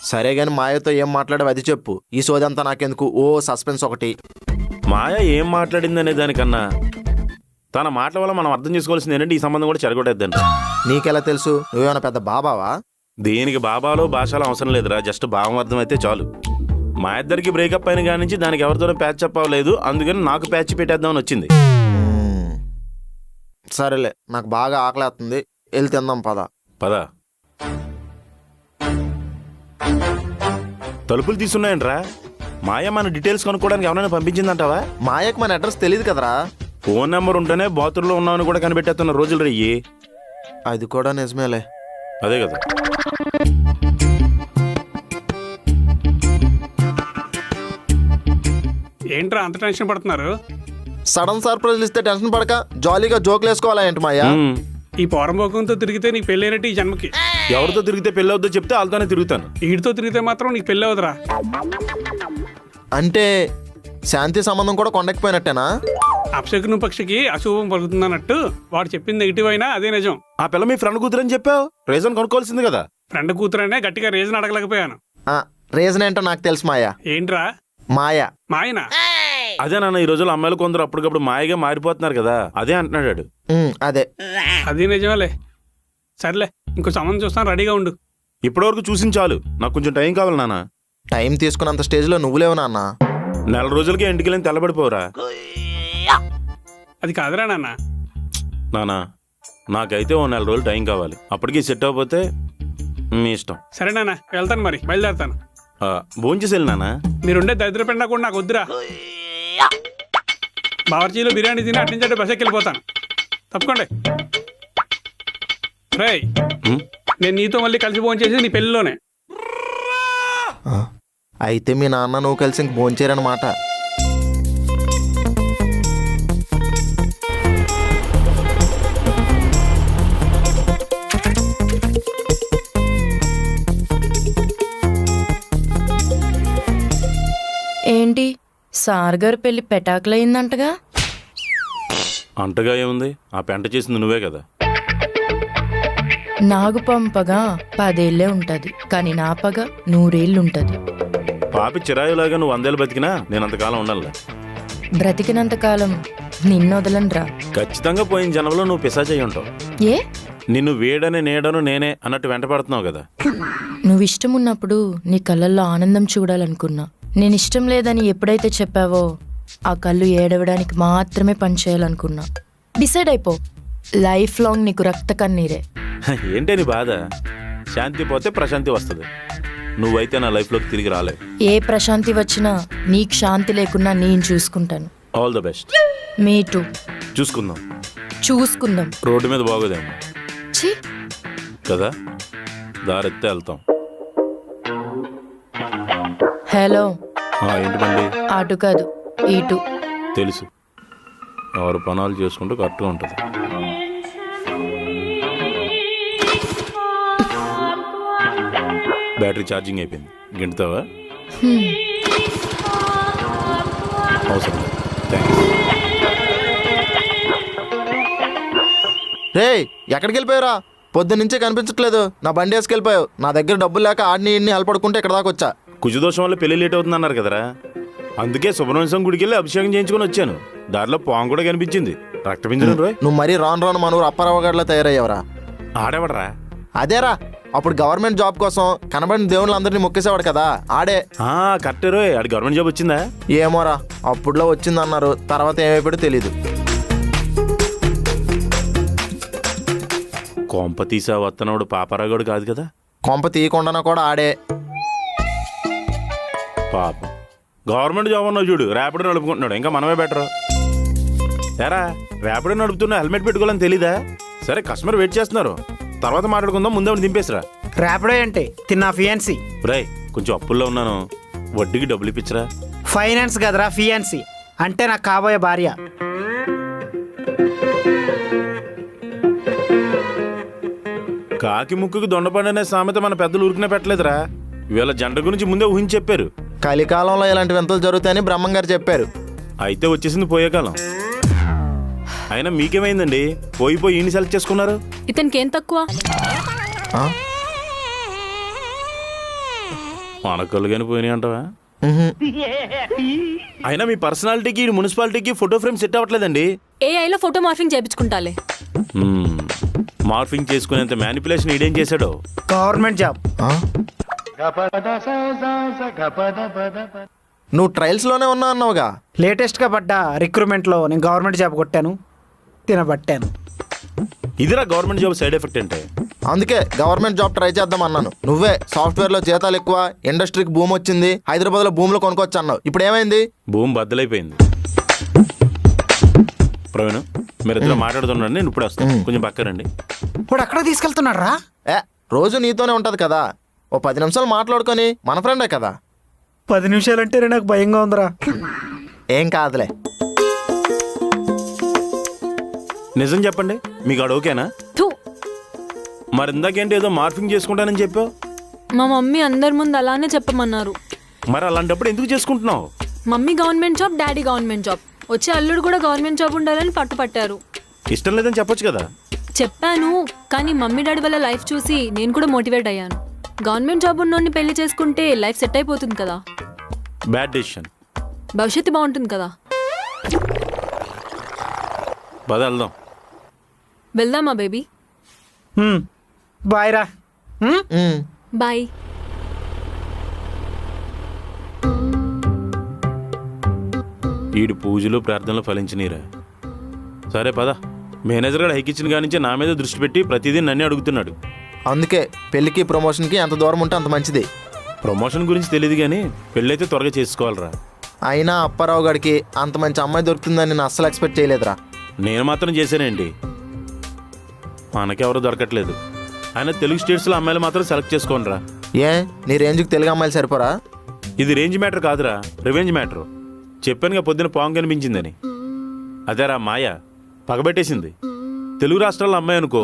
సరే గాని మాయతో ఏం మాట్లాడావు అది చెప్పు. ఈ సోదంతా నాకెందుకు? ఓ సస్పెన్స్ ఒకటి. మాయ ఏం మాట్లాడిందనే దానికన్నా తన మాటల వల్ల మనం అర్థం చేసుకోవాల్సింది ఏంటంటే ఈ సంబంధం కూడా చెరగొట్టేద్దండి. నీకెలా తెలుసు? నువ్వేమైనా పెద్ద బాబావా? దీనికి బాబాలో భాషలో అవసరం లేదురా, జస్ట్ భావం అర్థమైతే చాలు. మా ఇద్దరికి బ్రేకప్ అయిన కాడి నుంచి దానికి ఎవరితోనూ ప్యాచ్ అప్ అవ్వలేదు, అందుకని నాకు ప్యాచ్ పెట్టేద్దామని వచ్చింది. సరేలే, నాకు బాగా ఆకలేస్తుంది, వెళ్ళి తిందాం పద. పద. తలుపులు తీసున్నాయంట్రా. మాయ మన డీటెయిల్స్ కనుక్కోవడానికి ఎవరైనా పంపించిందంటావా? మాయకు మన అడ్రస్ తెలియదు కదరా. ఫోన్ నెంబర్ ఉంటేనే బాత్రూంలో ఉన్నామని కూడా కనిపెట్టేస్తున్న రోజులు రయ్యి. అది కూడా నిజమేలే. అదే కదా. ఏంట్రా అంత టెన్షన్ పడుతున్నారు? సడన్ సర్ప్రైజ్ ఇస్తే టెన్షన్ పడక జాలీగా జోకులు వేసుకోవాలా ఏంటి మాయా? ఈ పోరంబోకంతో తిరిగితే నీకు పెళ్ళైనట్టు ఈ జన్మకి. ఎవరితో తిరిగితే పెళ్ళి అవుద్దో చెప్తే వాళ్ళతోనే తిరుగుతాను. వీడితో తిరిగితే మాత్రం నీకు పెళ్ళి అవుతురా. అంటే శాంతి సంబంధం కూడా కొండకపోయినట్టేనా? అపశకునం పక్షికి అశుభం పలుకుతుందన్నట్టు వాడు చెప్పింది నెగిటివ్ అయినా అదే నిజం. ఆ పిల్ల మీ ఫ్రెండ్ కూతురని చెప్పావు, రీజన్ కనుక్కోవాల్సింది కదా. ఫ్రెండ్ కూతురనే గట్టిగా రీజన్ అడగలేకపోయాను. రీజన్ ఏంటో నాకు తెలుసు మాయా. ఏంట్రా? మాయా. మాయనా? అదే నాన్న, ఈ రోజుల్లో అమ్మాయిలు కొందరు అప్పటికప్పుడు మాయగా మారిపోతున్నారు కదా, అదే అంటున్నాడు. అదే. అది నిజమేలే. సర్లే, ఇంకో సంబంధం చూస్తాను, రెడీగా ఉండు. ఇప్పటివరకు చూసింది చాలు, నాకు కొంచెం టైం కావాలి నాన్న. టైం తీసుకున్నంత స్టేజ్లో నువ్వులేవు నాన్న. నెల రోజులకే ఇంటికి వెళ్ళి తెల్లబడిపోరా. అది కాదురా నాన్న. నానా, నాకైతే ఓ నెల రోజులు టైం కావాలి, అప్పటికి సెట్ అవ్వకపోతే మీ ఇష్టం. సరే నాన్న, వెళ్తాను, మరి బయలుదేరుతాను. భోంచేసి వెళ్ళి నాన్న. మీరుండే దరిద్ర పెండా కూడా నాకు వద్దురా. బావర్చీలో బిర్యానీ తిని అట్నుంచి బస్ ఎక్కి వెళ్ళిపోతాను. తప్పకోండి. రేయ్, నేను నీతో మళ్ళీ కలిసి ఫోన్ చేసి నీ పెళ్ళిలోనే. అయితే మీ నాన్న నువ్వు కలిసి ఇంక భోంచేరనమాట. ఏంటి సార్ గారు పెళ్లి పెటాకులయ్యిందంటగా? అంటగా ఏముంది, ఆ పెంట చేసింది నువ్వే కదా. నాగు పంపగా 10 ఏళ్లే ఉంటది, కానీ నా పగ 100 ఏళ్ళు ఉంటది. పాపి చిరాయులాగా నువ్వు 100 ఏళ్ళు బతికినా నేను అంతకాలం ఉండాలి. బ్రతికినంతకాలం నిన్ను వదలనురా. ఖచ్చితంగా పోయిన జన్మలో నువ్వు పిశాచయ్యి ఉంటావు. ఏ? నిన్ను వేడని నేడను నేనే అన్నట్టు వెంట పడుతున్నావు కదా. నువ్వు ఇష్టం ఉన్నప్పుడు నీ కళ్ళల్లో ఆనందం చూడాలనుకున్నా. నేను ఇష్టం లేదని ఎప్పుడైతే చెప్పావో ఆ కళ్ళు ఏడవడానికి మాత్రమే పనిచేయాలనుకున్నా. డిసైడ్ అయిపో, లైఫ్ లాంగ్ నీకు రక్త కన్నీరే. ఏంటే నీ బాధ? శాంతి పోతే ప్రశాంతి వస్తుంది, నువ్వైతే నా లైఫ్లోకి తిరిగి రాలేవు. ఏ ప్రశాంతి వచ్చినా నీకు శాంతి లేకున్నా నేను చూసుకుంటాను. All the best. Me two. చూసుకుందాం. చూసుకుందాం. రోడ్డు మీద బాగోదేమో ఛీ, కదా, దారెత్తే వెళ్తాం. హలో. ఏంటి బండి? అటు కాదు, ఇటు. తెలుసు, ఎవరు పనాలు చేసుకుంటూ కరెక్ట్గా ఉంటుంది. బ్యాటరీ ఛార్జింగ్ అయిపోయింది, గింటుతావా? అవసరం లేదు, థ్యాంక్స్. రే, ఎక్కడికి వెళ్ళిపోయారా? పొద్దున్నుంచే కనిపించట్లేదు. నా బండి వేసుకెళ్ళిపోయావు. నా దగ్గర డబ్బులు లేక ఆడిని ఇన్ని హెల్పడుకుంటే ఇక్కడ దాకా వచ్చా. కుజదోషం వల్ల పెళ్లి లేట్ అవుతుంది అన్నారు కదరా, అందుకే సుబ్రహ్మణ్యం గుడికి వెళ్ళి అభిషేకం చేయించుకొని వచ్చాను. దారిలో పాము కూడా కనిపించింది, రక్తపింజరం రోయ్. నువ్వు మరీ రాను మనూరు అప్పారావుగడ్లో తయారయ్యావరా? ఆడేవడరా? అదేరా, అప్పుడు గవర్నమెంట్ జాబ్ కోసం కనబడిన దేవుళ్ళందరినీ మొక్కేసేవాడు కదా, ఆడే. కరెక్టే రోయ్, ఆడి గవర్నమెంట్ జాబ్ వచ్చిందా? ఏమోరా, అప్పుడులో వచ్చిందన్నారు, తర్వాత ఏమైపోయాడో తెలీదు. కొంప తీసా వత్తనోడు పాపరాగోడు కాదు కదా? కొంప తీయకుండా కూడా ఆడే. పాపం, గవర్నమెంట్ జాబ్ అన్నావు చూడు, ర్యాపిడో నడుపుకుంటున్నాడు, ఇంకా మనమే బెటర్. ఏరా, ర్యాపిడో నడుపుతున్నా హెల్మెట్ పెట్టుకోవాలని తెలీదా? సరే, కస్టమర్ వెయిట్ చేస్తున్నారు, తర్వాత మాట్లాడుకుందాం, ముందే దింపేసిరా. ర్యాపిడో అంటే తిన్నా ఫియాన్సీ. రాయ్, కొంచెం అప్పుల్లో ఉన్నాను, వడ్డీకి డబ్బులు ఇప్పించరా. ఫైనాన్స్ కదరా, ఫియాన్సీ అంటే నాకు కాబోయే భార్య. కాకి ముక్కుకి దొండపండనే సామెత మన పెద్దలు ఊరికనే పెట్టలేదురా, ఇవాళ జంట గురించి ముందే ఊహించి చెప్పారు. కలికాలంలో ఇలాంటి వింతలు జరుగుతాయని బ్రహ్మంగారు చెప్పారు. అయితే వచ్చేసింది పోయే కాలం. అయినా మీకేమైందండి, పోయి ఈయన సెలెక్ట్ చేసుకున్నారు? ఇతనికి ఏం తక్కువ? మనకలు కానీ పోయినాయి అంటావా? ఉహుం. అయినా మీ పర్సనాలిటీకి మున్సిపాలిటీకి ఫోటో ఫ్రేమ్ సెట్ అవ్వట్లేదండి. ఏఐలో ఫోటో మార్ఫింగ్ చేయించుకుంటాలే. మార్ఫింగ్ చేసుకునేంత మ్యానిపులేషన్ ఈడేం చేశాడో. Government job. ఆ? నువ్వు ట్రయల్స్లోనే ఉన్నా అన్నావుగా. లేటెస్ట్గా పడ్డ రిక్రూట్మెంట్లో నేను గవర్నమెంట్ జాబ్ కొట్టాను, తినబట్టాను. ఇదిరా గవర్నమెంట్ జాబ్ సైడ్ ఎఫెక్ట్ అంటే. అందుకే గవర్నమెంట్ జాబ్ ట్రై చేద్దాం అన్నాను. నువ్వే సాఫ్ట్వేర్లో జీతాలు ఎక్కువ, ఇండస్ట్రీకి భూమి వచ్చింది, హైదరాబాద్లో భూములు కొనుక్కొచ్చు అన్నావు. ఇప్పుడు ఏమైంది? భూమి బద్దలైపోయింది. ప్రవీణ్ మీరిద్దరు మాట్లాడుతున్నాండి, నేను ఇప్పుడే వస్తాను. కొంచెం పక్కరండి. ఇప్పుడు అక్కడ తీసుకెళ్తున్నాడు రా. రోజు నీతోనే ఉంటది కదా, ఓ 10 నిమిషాలు మాట్లాడుకొని, మన ఫ్రెండే కదా. 10 నిమిషాలంటేనే నాకు భయంగా ఉందిరా. ఏం కాదులే. నిజం చెప్పండి, మీకు ఆడ ఓకేనా? థూ, మరి ఇందాకేంటి ఏదో మార్ఫింగ్ చేసుకుంటానని చెప్పావు? మా మమ్మీ అందరి ముందు అలానే చెప్పమన్నారు. మరి అలాంటప్పుడు ఎందుకు చేసుకుంటున్నావు? Mummy government job, daddy government job, వచ్చే అల్లుడు కూడా గవర్నమెంట్ జాబ్ ఉండాలని పట్టుపట్టారు. ఇష్టం లేదని చెప్పొచ్చు కదా. చెప్పాను, కానీ మమ్మీ డాడీ వాళ్ళ లైఫ్ చూసి నేను కూడా మోటివేట్ అయ్యాను. గవర్నమెంట్ జాబ్ ఉన్నోడిని పెళ్లి చేసుకుంటే లైఫ్ సెట్ అయిపోతుంది కదా, బ్యాడ్ డెసిషన్. భవిష్యత్తు బాగుంటుంది కదా. పద వెళ్దాం. వెళ్దామా బేబీ? బాయ్ రా. ఉమ్. బాయ్. ఈడు పూజలు ప్రార్థనలు ఫలించినీరా. సరే పద. మేనేజర్ గారు హైక్ ఇచ్చిన కాడి నుంచి నా మీద దృష్టి పెట్టి ప్రతిదీ నన్నే అడుగుతున్నాడు. అందుకే పెళ్లికి ప్రమోషన్కి ఎంత దూరం ఉంటే అంత మంచిది. ప్రమోషన్ గురించి తెలియదు కానీ పెళ్ళైతే త్వరగా చేసుకోవాలరా. అయినా అప్పారావు గారికి అంత మంచి అమ్మాయి దొరుకుతుందని నేను అస్సలు ఎక్స్పెక్ట్ చేయలేదురా. నేను మాత్రం చేశానండి, మనకెవరు దొరకట్లేదు. ఆయన తెలుగు స్టేట్స్లో అమ్మాయిలు మాత్రం సెలెక్ట్ చేసుకోండిరా. ఏ నీ రేంజ్కి తెలుగు అమ్మాయిలు సరిపోరా? ఇది రేంజ్ మ్యాటర్ కాదురా, రివెంజ్ మ్యాటర్. చెప్పానుగా పొద్దున పాము కనిపించిందని. అదేరా మాయ పగబెట్టేసింది. తెలుగు రాష్ట్రాల అమ్మాయి అనుకో,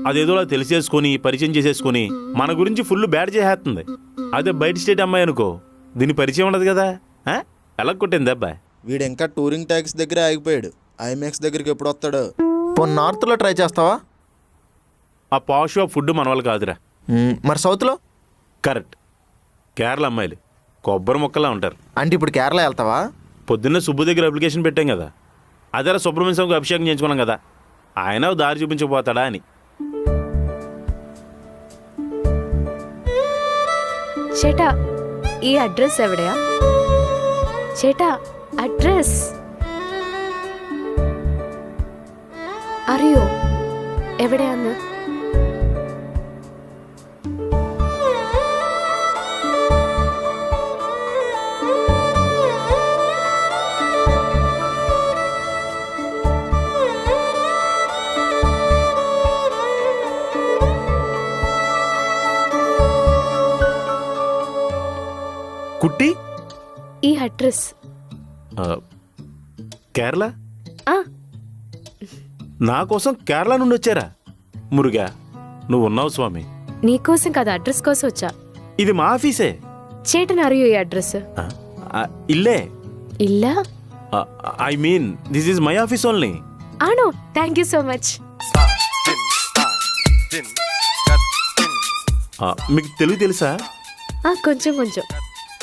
అదేదోలా తెలిసేసుకొని పరిచయం చేసేసుకొని మన గురించి ఫుల్ బ్యాడ్ చేసేస్తుంది. అదే బయట స్టేట్ అమ్మాయి అనుకో, దీని పరిచయం ఉండదు కదా. ఎలా కొట్టింది అబ్బాయి? వీడు ఇంకా టూరింగ్ ట్యాక్స్ దగ్గరే ఆగిపోయాడు. ఐమాక్స్ దగ్గరికి ఎప్పుడు వస్తాడు? పోనీ నార్త్లో ట్రై చేస్తావా? ఆ పాష్ ఆఫ్ ఫుడ్ మన వాళ్ళు కాదురా. మరి సౌత్లో? కరెక్ట్. కేరళ అమ్మాయిలు కొబ్బరి మొక్కలా ఉంటారు. అంటే ఇప్పుడు కేరళ వెళ్తావా? పొద్దున్నే సుబ్బు దగ్గర అప్లికేషన్ పెట్టాం కదా, అదేరా సుబ్రహ్మణ్య స్వామికి అభిషేకం చేయించుకున్నాం కదా, ఆయన దారి చూపించకపోతాడా అని. ചേട്ടാ ഈ അഡ്രസ് എവിടെയാ? ചേട്ടാ അഡ്രസ് അറിയോ എവിടെയാന്ന്? కుట్టి ఈ అడ్రస్ కేరళ? ఆ, నా కోసం కేరళ నుండి వచ్చారా? మురుగా నువ్వు ఉన్నావు స్వామి. నీకోసం కదా, అడ్రస్ కోసం వచ్చా. ఇది మా ఆఫీసే. ചേട്ടൻ അറിയോ ഈ അഡ്രസ്? ఇల్లే. ഇല്ല. I mean this is my office only. ആണോ? Thank you so much. మీకు తెలుగు తెలుసా? కొంచెం కొంచెం.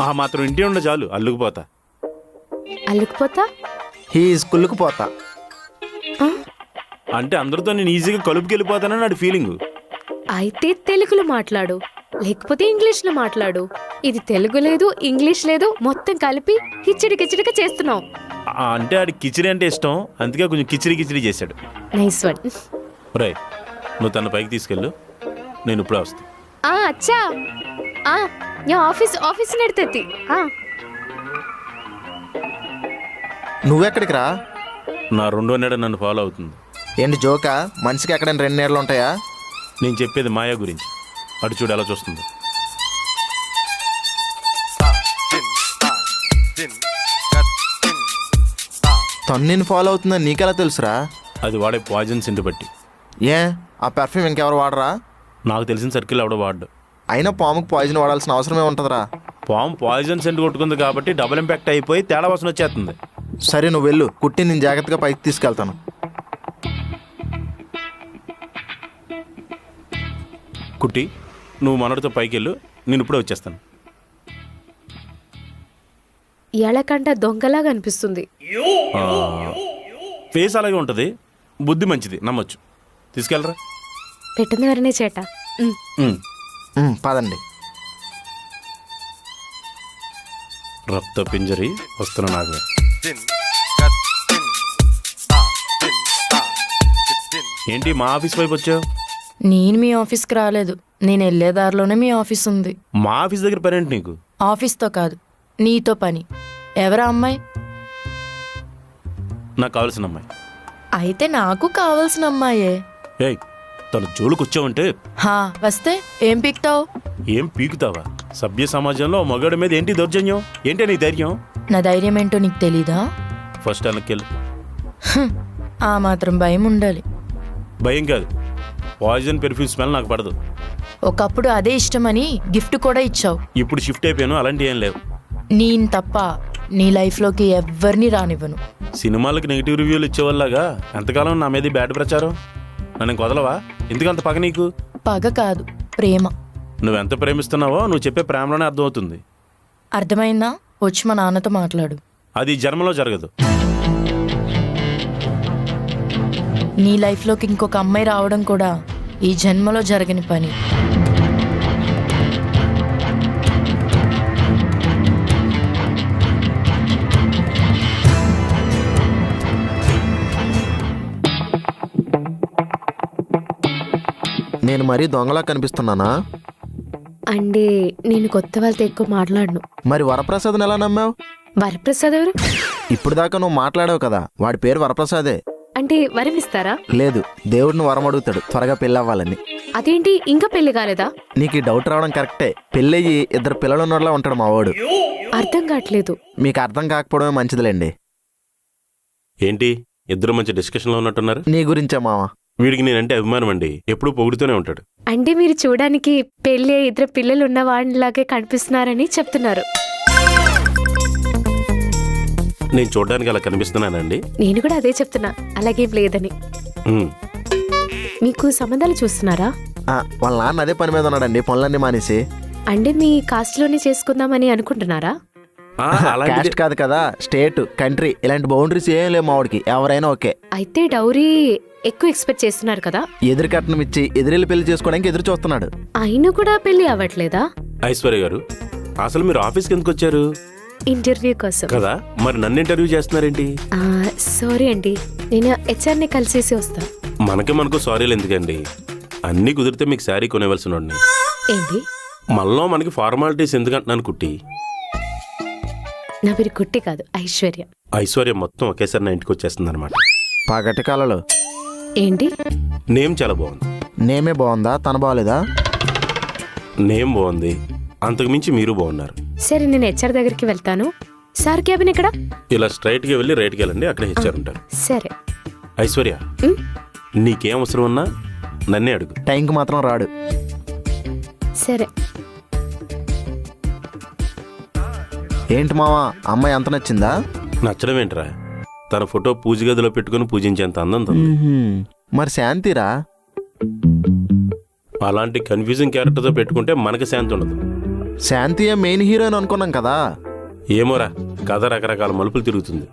ఆ మాత్రం ఇంటి ఉండ చాలు, అల్లుకుపోతా. అల్లుకుపోతా? హీఈస్ కుళ్ళుకుపోతా. అంటే అందరితో నేను ఈజీగా కలుపుకెళ్ళిపోతానని నాడు ఫీలింగ్. అయితే తెలుగులో మాట్లాడు, లేకపోతే ఇంగ్లీష్లో మాట్లాడు. ఇది తెలుగు లేదు, ఇంగ్లీష్ లేదు, మొత్తం కలిపి కిచిడి కిచిడిగా చేస్తున్నావు. అంటే ఆడి కిచిడి అంటే ఇష్టం, అందుకే కొంచెం కిచిడి కిచిడి చేశాడు. Nice one. రై నువ్వు తన పైకి తీసుకెళ్ళు, నేను ఇప్పుడే వస్తాను. అచ్చా ഞാൻ ഓഫീസിനടുത്തെത്തി. నువ్వెక్కడికి రా? నా రెండో నెడ నన్ను ఫాలో అవుతుంది. ఏంటి జోకా? మనిషికి ఎక్కడైనా 2 నీడలు ఉంటాయా? నేను చెప్పేది మాయా గురించి. అటు చూడు ఎలా చూస్తుంది. తను నిన్ను ఫాలో అవుతుందని నీకెలా తెలుసురా? అది వాడే పాయిజన్ సెంట్ బట్టి. ఏ ఆ పెర్ఫ్యూమ్ ఇంకెవరు వాడరా? నాకు తెలిసిన సర్కిల్ ఎవడో వాడు. అయినా పాముకు పాయిజన్ వాడాల్సిన అవసరమే ఉంటుందిరా. పాము పాయిజన్ సెంట్ కొట్టుకుంది కాబట్టి డబుల్ ఇంపాక్ట్ అయిపోయి తేడా వాసన వచ్చేస్తుంది. సరే నువ్వు వెళ్ళు, కుట్టి నేను జాగ్రత్తగా పైకి తీసుకెళ్తాను. కుట్టి నువ్వు మనడితో పైకి వెళ్ళు, నేను ఇప్పుడే వచ్చేస్తాను. ఎలకంట దొంగలాగా అనిపిస్తుంది. ఫేస్ అలాగే ఉంటుంది, బుద్ధి మంచిది, నమ్మొచ్చు. తీసుకెళ్ళరా. పెట్టింది ఎవరనే చేట. పదండి. రక్త పింజరి వస్తున్న నాకు. ఏంటి మా ఆఫీస్ వైపు వచ్చావు? నేను మీ ఆఫీస్కి రాలేదు, నేను వెళ్ళే దారిలోనే మీ ఆఫీస్ ఉంది. మా ఆఫీస్ దగ్గర పని ఏంటి నీకు? ఆఫీస్తో కాదు, నీతో పని. ఎవరా అమ్మాయి? నాకు కావాల్సిన అమ్మాయి. అయితే నాకు కావాల్సిన అమ్మాయే. ఏయ్, తను జోలికి వచ్చావంటే హా, వస్తే ఏం పీక్తావు? ఏం పీకుతావా? సభ్య సమాజంలో మగాడి మీద ఏంటి దౌర్జన్యం? ఏంటి నీ ధైర్యం? నా ధైర్యం ఏంటో నీకు తెలీదా? ఫస్ట్ వెనక్కెళ్ళు. ఆ మాత్రం భయం ఉండాలి. భయం కాదు, పాయిజన్ పెర్ఫ్యూమ్ స్మెల్ నాకు పడదు. ఒకప్పుడు అదే ఇష్టమని గిఫ్ట్ కూడా ఇచ్చావు. ఇప్పుడు షిఫ్ట్ అయిపోయాను, అలాంటి ఏం లేవు. నేను తప్ప నీ లైఫ్లోకి ఎవ్వరిని రానివ్వను. సినిమాలకు నెగిటివ్ రివ్యూలు ఇచ్చేవాళ్ళగా ఎంతకాలం నా మీద బ్యాడ్ ప్రచారం? నన్ను వదలవా? ఎందుకంత పగ నీకు? పగ కాదు, ప్రేమ. నువ్వెంత ప్రేమిస్తున్నావో నువ్వు చెప్పే ప్రేమలోనే అర్థమవుతుంది. అర్థమైందా? వచ్చి మా నాన్నతో మాట్లాడు. అది జన్మలో జరగదు. నీ లైఫ్లోకి ఇంకొక అమ్మాయి రావడం కూడా ఈ జన్మలో జరగని పని. నేను మరీ దొంగలా కనిపిస్తున్నానా? అంటే నేను కొత్త వాళ్ళతో ఎక్కువ మాట్లాడను. మరి వరప్రసాద్ని ఎలా నమ్మావు? వరప్రసాద్ ఎవరు? ఇప్పుడు దాకా నువ్వు మాట్లాడావు కదా, వాడి పేరు వరప్రసాదే. అంటే వరం ఇస్తారా? లేదు, దేవుడిని వరం అడుగుతాడు త్వరగా పెళ్ళి అవ్వాలని. అదేంటి ఇంకా పెళ్లి కాలేదా? నీకు ఈ డౌట్ రావడం కరెక్టే. పెళ్ళయ్యి 2 పిల్లలు ఉన్నోళ్ళ ఉంటాడు మా వాడు. అర్థం కావట్లేదు. మీకు అర్థం కాకపోవడమే మంచిదిలేండి. ఏంటి ఇద్దరు మంచి డిస్కషన్లో ఉన్నట్టున్నారు? నీ గురించే మావా. వీడికి నేనంటే అభిమానం అండి, ఎప్పుడూ పొగుడుతూనే ఉంటాడు. అంటే మీరు చూడడానికి పెళ్లి 2 పిల్లలు ఉన్న వాడిలాగే కనిపిస్తున్నారని చెప్తున్నారు. నేను చూడడానికి అలా కనిపిస్తున్నానండి? నేను కూడా అదే చెప్తున్నా, అలాగేం లేదని. మీకు సంబంధాలు చూస్తున్నారా? వాళ్ళ నాన్న అదే పని మీద ఉన్నాడండి, పనులన్నీ మానేసి. అంటే మీ కాస్ట్ లోనే చేసుకుందామని అనుకుంటున్నారా? కాస్ట్ కాదు కదా, స్టేట్, కంట్రీ ఇలాంటి బౌండరీస్ ఏం లేవు మా వాడికి. ఎవరైనా ఓకే. అయితే డౌరీ ఎక్కువ ఎక్స్పెక్ట్ చేస్తున్నారు కదా? ఎదురు కట్నం ఇచ్చి ఎదురెళ్ళి పెళ్లి చేసుకోవడానికి ఎదురు చూస్తున్నాడు. అయినా కూడా పెళ్లి అవ్వట్లేదా? ఐశ్వర్య గారు, అసలు మీరు ఆఫీస్కి ఎందుకు వచ్చారు? ఇంటర్వ్యూ కోసం కదా, మరి నన్ను ఇంటర్వ్యూ చేస్తున్నారేంటి? సారీ అండి, నేను హెచ్ఆర్ని కలిసేసి వస్తా. మనకు సారీలు ఎందుకండి? అన్నీ కుదిరితే మీకు శారీ కొనేవలసిన వాడిని. ఏంటి మనలో మనకి ఫార్మాలిటీస్ ఎందుకంటున్నాను కుట్టి? నా పేరు కుట్టి కాదు, ఐశ్వర్య. ఐశ్వర్య మొత్తం ఒకేసారి నా ఇంటికి వచ్చేస్తుంది అనమాట. పగటి కాలలో ఏంటి నేమ్ చాలా బాగుంది. నేమే బాగుందా, తన బాగలేదా? నేమ్ బాగుంది, అంతకు మించి మీరు బాగున్నారు. సరే, నేను హెచ్ఆర్ దగ్గరికి వెళ్తాను. సార్ క్యాబిన్ ఎక్కడ? ఇలా స్ట్రైట్గా వెళ్ళి రైట్కి వెళ్ళండి, అక్కడ హెచ్ఆర్ ఉంటారు. సరే. ఐశ్వర్య, నీకేం అవసరం ఉన్నా నన్నే అడుగు. టైంకి మాత్రం రాడు. సరే. ఏంటి మావా, అమ్మాయి అంత నచ్చిందా? నచ్చడం ఏంట్రా, తన ఫోటో పూజ గదిలో పెట్టుకుని పూజించేంత అందం ఉంది. మరి శాంతిరా? అలాంటి కన్ఫ్యూజింగ్ క్యారెక్టర్తో పెట్టుకుంటే మనకి శాంతి ఉండదు. శాంతియే మెయిన్ హీరోయిన్ అనుకున్నాం కదా. ఏమోరా, కథ రకరకాల మలుపులు తిరుగుతుంది.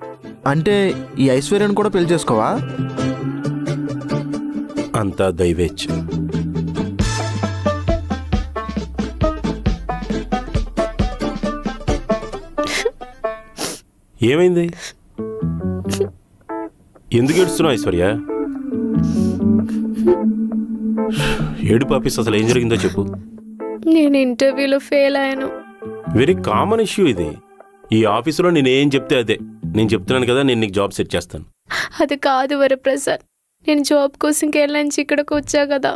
అంటే ఈ ఐశ్వర్యను కూడా పెళ్లి చేసుకోవా? అంతా దైవేచ్ఛ. ఏమైంది? ఎందుకు ఏడుస్తున్నావు ఐశ్వర్య? ఏడుపు ఆఫీస్ అసలు ఏం జరిగిందో చెప్పు. నేను ఇంటర్వ్యూలో ఫెయిల్ అయ్యాను. వెరీ కామన్ ఇష్యూ ఇది. ఈ ఆఫీసులో నేనేం చెప్తే అదే. నేను చెప్తున్నాను కదా, నేను నీకు జాబ్ సెట్ చేస్తాను. అది కాదు వరప్రసాద్, నేను జాబ్ కోసం కేరళ ఇక్కడికి వచ్చా కదా.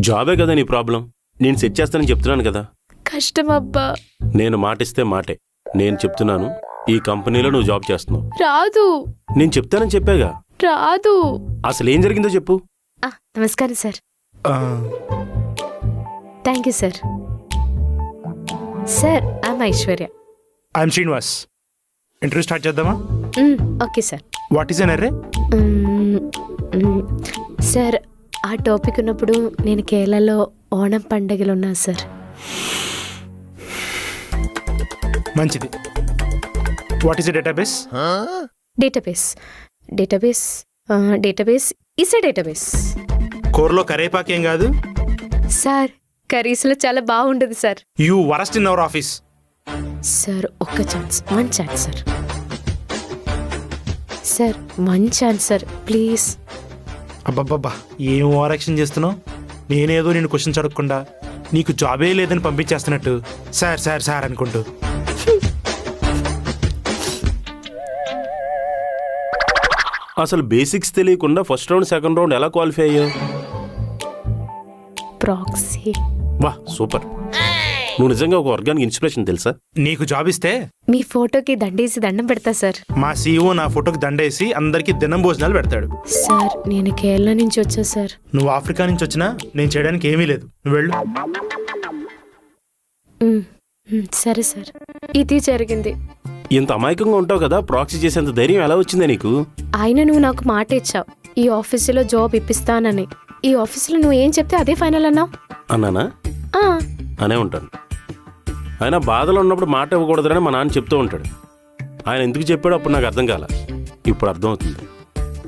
జాబే కదా నీ ప్రాబ్లం, నేను సెట్ చేస్తానని చెప్తున్నాను కదా. కష్టం అబ్బా. నేను మాటిస్తే మాటే. నేను చెప్తున్నాను, ఈ కంపెనీలో నువ్వు జాబ్ చేస్తున్నావు. రాదు. నేను చెప్తానని చెప్పాగా. రాదు. అసలు ఏం జరిగిందో చెప్పు. నమస్కారం sir. Thank you sir. Sir, I'm Aishwarya. I'm Srinivas. Interview start చేద్దామా? Okay sir. What is an array? Sir, ఆ టాపిక్ ఉన్నప్పుడు నేను కేరళలో ఓణం పండుగలు ఉన్నా సార్. మంచిది. What is database? Database database database is a database. కూరలో కరేపాకు ఏం కాదు. సార్ కర్రీస్లో చాలా బాగుంటుంది సార్. You worst in our office. Sir ఒక్క chance, one chance sir. Sir one chance sir please. అబ్బబ్బబ్బా, ఏం ఓవర్ యాక్షన్ చేస్తున్నావు? నేనేదో నేను క్వశ్చన్స్ అడగకుండా నీకు జాబే లేదని పంపించేస్తున్నట్టు సార్ సార్ సార్ అనుకుంటూ. అసలు బేసిక్స్ తెలియకుండా ఫస్ట్ రౌండ్ సెకండ్ రౌండ్ ఎలా క్వాలిఫై అయ్యావు? ప్రాక్సీ. వా సూపర్. నువ్వు నిజంగా ఒక వర్గానికి ఇన్స్పిరేషన్ తెలుసా? నీకు జాబ్ ఇస్తే మీ ఫోటోకి దండేసి దండం పెడతా సార్. మా సీఈఓ నా ఫోటోకి దండేసి అందరికీ దినం భోజనాలు పెడతాడు. సార్ నేను కేరళ నుంచి వచ్చా సార్. నువ్వు ఆఫ్రికా నుంచి వచ్చినా నేను చేయడానికి ఏమీ లేదు, నువ్వు వెళ్ళు. సరే సార్, ఇది జరిగింది. ఇంత అమాయకంగా ఉంటావు కదా, ప్రాక్సీ చేసేంత ధైర్యం ఎలా వచ్చిందే నీకు? ఆయన నువ్వు నాకు మాట ఇచ్చావు ఈ ఆఫీసులో జాబ్ ఇప్పిస్తానని. ఈ ఆఫీసులో నువ్వు ఏం చెప్తే అదే ఫైనల్ అన్నావు. అన్నానా? అనే ఉంటాను. ఆయన బాధలో ఉన్నప్పుడు మాట ఇవ్వకూడదని మా నాన్న చెప్తూ ఉంటాడు. ఆయన ఎందుకు చెప్పాడో అప్పుడు నాకు అర్థం కాల, ఇప్పుడు అర్థం అవుతుంది.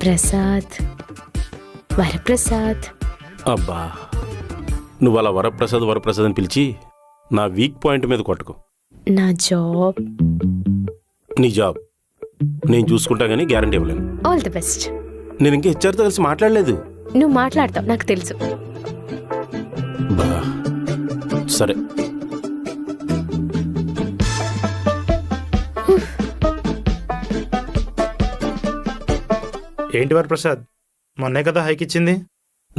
ప్రసాద్, వరప్రసాద్. అబ్బా, నువ్వు అలా వరప్రసాద్ వరప్రసాద్ అని పిలిచి నా వీక్ పాయింట్ మీద కొట్టుకో. నా జాబ్, నీ జాబ్ నేను చూసుకుంటా కానీ గ్యారంటీ ఇవ్వలేను. All the best. నేను ఇంకా హెచ్ఆర్తో కలిసి మాట్లాడలేదు. నువ్వు మాట్లాడతావు నాకు తెలుసు. బా సరే. ఏంటి వరప్రసాద్, మొన్నే కదా హైక్ ఇచ్చింది?